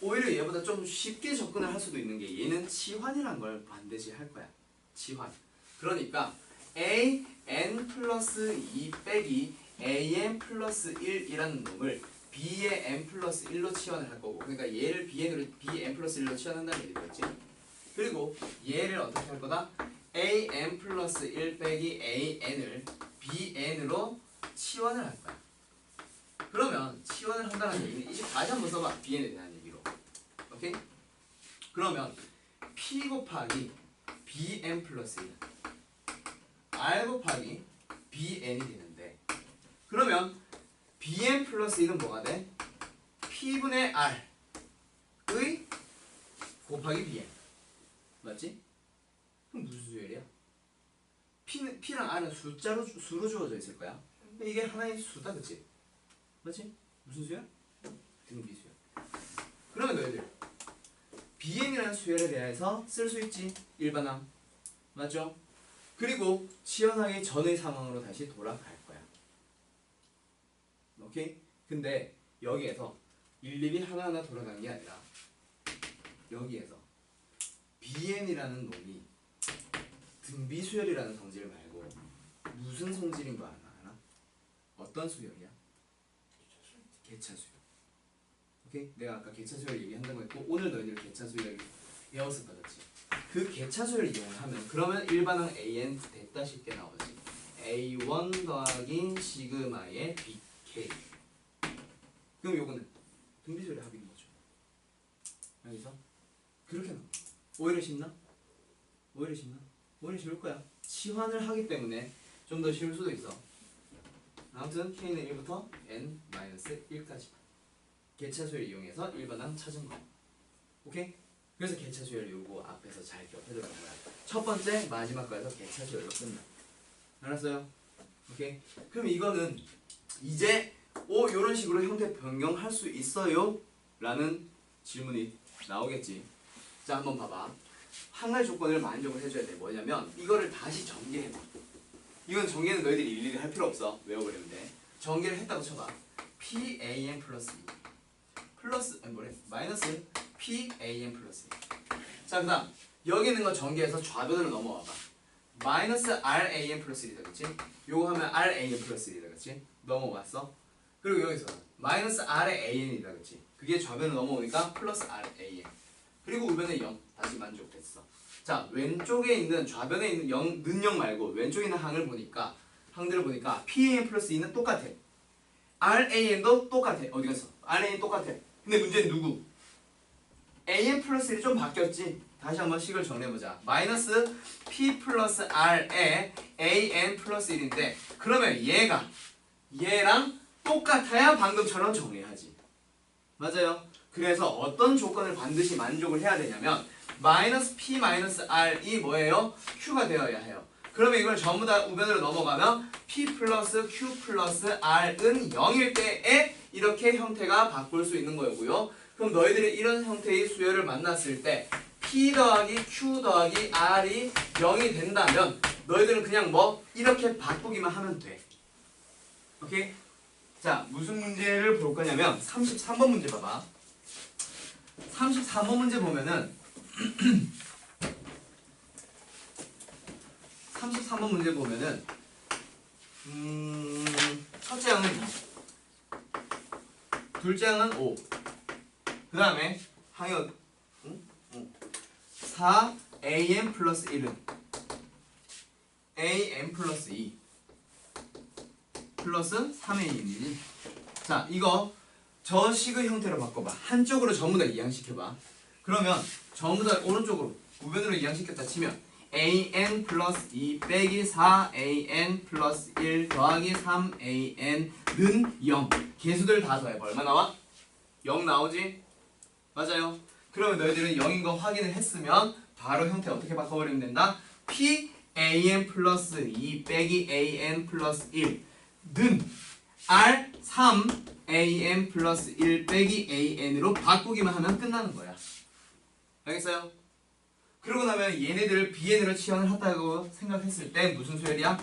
오히려 얘보다 좀 쉽게 접근을 할 수도 있는 게 얘는 치환이란 걸 반드시 할 거야. 치환. 그러니까 an 플러스 2 빼기 an 플러스 1이라는 놈을 b의 n 플러스 1로 치환을 할 거고, 그러니까 얘를 bn 플러스 1로 치환한다는 얘기겠지. 그리고 얘를 어떻게 할 거다? an 플러스 1 빼기 an을 bn으로 치환을 할 거야. 그러면 치환을 한다는 얘기는 이제 다시 한번 써봐. bn에 대한 얘기로. 오케이? 그러면 p 곱하기 bn 플러스 1 r 곱하기 bn이 되는데, 그러면 bn 플러스 1은 뭐가 돼? p분의 r의 곱하기 bn. 맞지? 그럼 무슨 수열이야? p랑 r은 수로 주어져 있을 거야. 이게 하나의 수다, 그치? 맞지? 무슨 수열? 등비수열. 그러면 너희들 bn이라는 수열에 대해서 쓸 수 있지? 일반항. 맞죠? 그리고 치환하기 전의 상황으로 다시 돌아갈 거야. 오케이? 근데 여기에서 일일이 하나하나 돌아가는 게 아니라 여기에서 bn이라는 놈이 등비수열이라는 성질 말고 무슨 성질인 거 알아? 어떤 수열이야? 개차수열. 오케이? 내가 아까 개차수열 얘기한다고 했고 오늘 너희들 개차수열 배웠었다, 그치? 그 개차수열 이용을 하면 그러면 일반항 an 됐다 쉽게 나오지. a1 더하기 시그마의 bk. 그럼 요거는 등비수열의 합인 거죠. 여기서 그렇게 나와. 오히려 쉽나? 오히려 쉽나? 오히려 쉬울 거야. 치환을 하기 때문에 좀 더 쉬울 수도 있어. 아무튼 k는 1부터 n-1까지 개차수열 이용해서 일반항 찾은 거. 오케이? 그래서 개차수열 요거 앞에서 잘 기억해두는 거야. 첫 번째 마지막 거에서 개차수열로 끝나. 알았어요? 오케이? 그럼 이거는 이제 요런 식으로 형태 변경할 수 있어요? 라는 질문이 나오겠지. 자, 한번 봐봐. 한 가지 조건을 만족을 해줘야 돼. 뭐냐면 이거를 다시 전개해봐. 이건 전개는 너희들이 일일이 할 필요 없어. 외워버리면 돼. 전개를 했다고 쳐봐. pan 플러스 2 플러스 마이너스 PAN 플러스 1. 자, 그 다음 여기 있는 거 전개해서 좌변으로 넘어와봐. 마이너스 RAN 플러스 1이다, 그치? 요거 하면 RAN 플러스 1이다, 그치? 넘어왔어? 그리고 여기서 마이너스 RAN이다, 그치? 그게 좌변으로 넘어오니까 플러스 RAN. 그리고 우변에 0. 다시 만족됐어. 자, 왼쪽에 있는 좌변에 있는 0, 는 0 말고 왼쪽에 있는 항들을 보니까 PAN 플러스 2는 똑같아. RAN도 똑같아. 어디 갔어? RAN 똑같아. 근데 문제는 누구? AN 플러스 1이 좀 바뀌었지? 다시 한번 식을 정리해보자. 마이너스 P 플러스 R에 AN 플러스 1인데 그러면 얘랑 똑같아야 방금처럼 정리하지. 맞아요. 그래서 어떤 조건을 반드시 만족을 해야 되냐면 마이너스 P 마이너스 R이 뭐예요? Q가 되어야 해요. 그러면 이걸 전부 다 우변으로 넘어가면 P 플러스 Q 플러스 R은 0일 때에 이렇게 형태가 바꿀 수 있는 거고요. 그럼 너희들이 이런 형태의 수열을 만났을 때 P 더하기 Q 더하기 R이 0이 된다면 너희들은 그냥 뭐 이렇게 바꾸기만 하면 돼. 오케이? 자, 무슨 문제를 볼 거냐면 33번 문제 봐봐. 33번 문제 보면은 33번 문제 보면은 첫째 항은 2, 둘째 항은 5, 그 다음에 항이 4 AN 플러스 1은 AN 플러스 2 플러스 3AN이지. 자, 이거 저 식의 형태로 바꿔봐. 한쪽으로 전부 다 이항시켜봐. 그러면 전부 다 오른쪽으로 우변으로 이항시켰다 치면 AN 플러스 2 빼기 4AN 플러스 1 더하기 3AN는 0. 개수들 다 더해봐. 얼마 나와? 0 나오지? 맞아요. 그러면 너희들은 0인 거 확인을 했으면 바로 형태 어떻게 바꿔버리면 된다? PAN 플러스 2 빼기 AN 플러스 1는 R3AN 플러스 1 빼기 AN으로 바꾸기만 하면 끝나는 거야. 알겠어요? 그러고 나면 얘네들을 BN으로 치환을 했다고 생각했을 때 무슨 수열이야?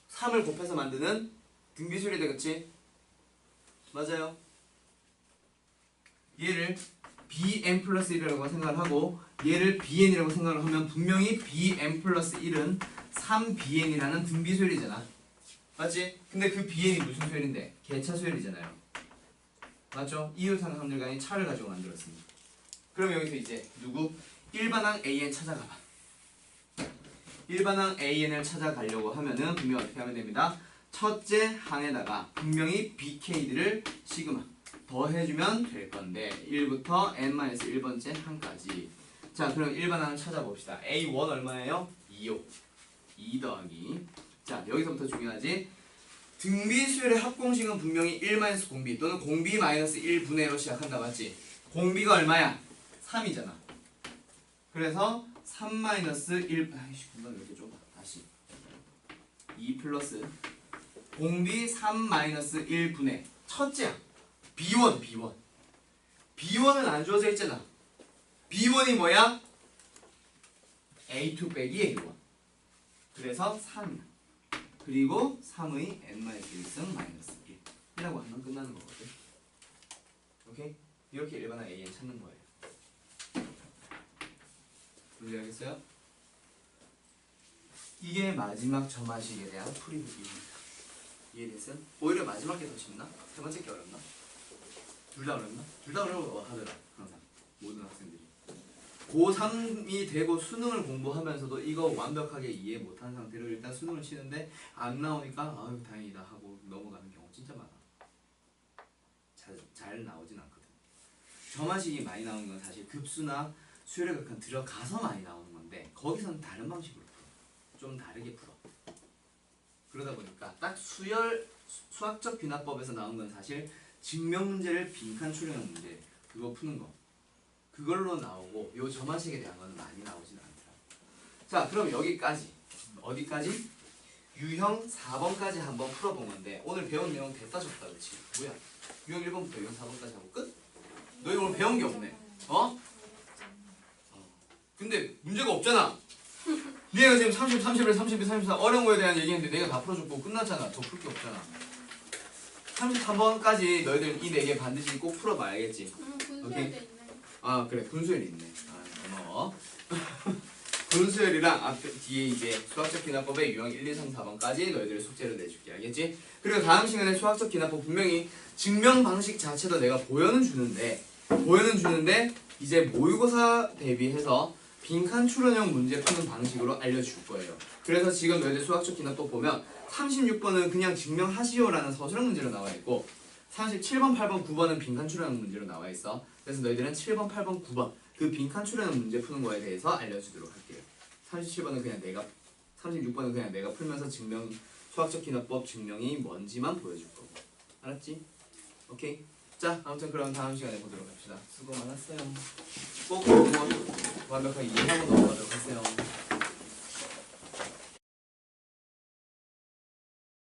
3을 곱해서 만드는 등비수열이 되겠지? 맞아요. 얘를 BN 플러스 1이라고 생각을 하고 얘를 BN이라고 생각을 하면 분명히 BN 플러스 1은 3BN이라는 등비수열이잖아. 맞지? 근데 그 BN이 무슨 수열인데? 개차 수열이잖아요. 맞죠? 이웃상함들 간의 차를 가지고 만들었습니다. 그럼 여기서 이제 누구? 일반항 AN 찾아가봐. 일반항 AN을 찾아가려고 하면은 분명히 어떻게 하면 됩니다. 첫째 항에다가 분명히 BK들을 시그마 더해주면 될 건데 1부터 n-1번째 항까지. 자, 그럼 일반항을 찾아봅시다. A1 얼마예요? 2요. 2 더하기. 자, 여기서부터 중요하지. 등비수열의 합공식은 분명히 1-공비 또는 공비-1분의로 시작한다. 맞지? 공비가 얼마야? 3이잖아. 그래서 3-1 아이씨, 공간 왜 이렇게 좁아. 다시 2 플러스 공비 3-1분의 첫째야. B1은 안 주어져 있잖아. B1이 뭐야? A2 빼기 A1. 그래서 3이야. 그리고 3의 n-1승 마이너스 1이라고 하면 끝나는 거거든. 오케이? 이렇게 일반항 AN 찾는 거예요. 문제 알겠어요? 이게 마지막 점화식에 대한 풀이입니다. 이해됐어요? 오히려 마지막 게 더 쉽나? 세 번째 게 어렵나? 둘 다 어렵나? 둘 다 어려워 하더라. 항상 모든 학생들이 고3이 되고 수능을 공부하면서도 이거 완벽하게 이해 못한 상태로 일단 수능을 치는데 안 나오니까 아유 다행이다 하고 넘어가는 경우 진짜 많아. 잘 나오진 않거든. 점화식이 많이 나오는 건 사실 급수나 수열의 극한 들어가서 많이 나오는 건데 거기서는 다른 방식으로 풀어. 좀 다르게 풀어. 그러다 보니까 딱 수학적 귀납법에서 나온 건 사실 증명 문제를 빈칸 추려는 문제 그거 푸는 거 그걸로 나오고 요 점화식에 대한 건 많이 나오진 않더라. 자, 그럼 여기까지 어디까지? 유형 4번까지 한번 풀어본 건데 오늘 배운 내용 됐다 적다 그렇지? 뭐야? 유형 1번부터 유형 4번까지 하고 끝? 너희 오늘 배운 게 없네. 어? 근데 문제가 없잖아. 내가 지금 30, 31, 32, 34 어려운 거에 대한 얘기했는데 내가 다 풀어줬고 끝났잖아. 더 풀 게 없잖아. 33번까지 너희들 이 4개 반드시 꼭 풀어봐야겠지. 분수에 오케이? 돼 있네. 아 그래 분수열이 있네. 아 고마워. 분수열이랑 앞에 뒤에 이제 수학적 기납법의 유형 1, 2, 3, 4번까지 너희들의 숙제를 내줄게. 알겠지? 그리고 다음 시간에 수학적 기납법 분명히 증명 방식 자체도 내가 보여는 주는데 이제 모의고사 대비해서 빈칸 출원형 문제 푸는 방식으로 알려줄 거예요. 그래서 지금 너희들 수학적 기납법 보면 36번은 그냥 증명하시오라는 서술형 문제로 나와 있고 37번, 8번, 9번은 빈칸 출연형 문제로 나와 있어. 그래서 너희들은 7번, 8번, 9번 그 빈칸 출연형 문제 푸는 거에 대해서 알려주도록 할게요. 37번은 그냥 내가 36번은 그냥 내가 풀면서 증명 수학적 기납법 증명이 뭔지만 보여줄 거고. 알았지? 오케이. 자, 아무튼 그럼 다음 시간에 보도록 합시다. 수고 많았어요. 꼭 완벽하게 이해하고 넘어가도록 하세요.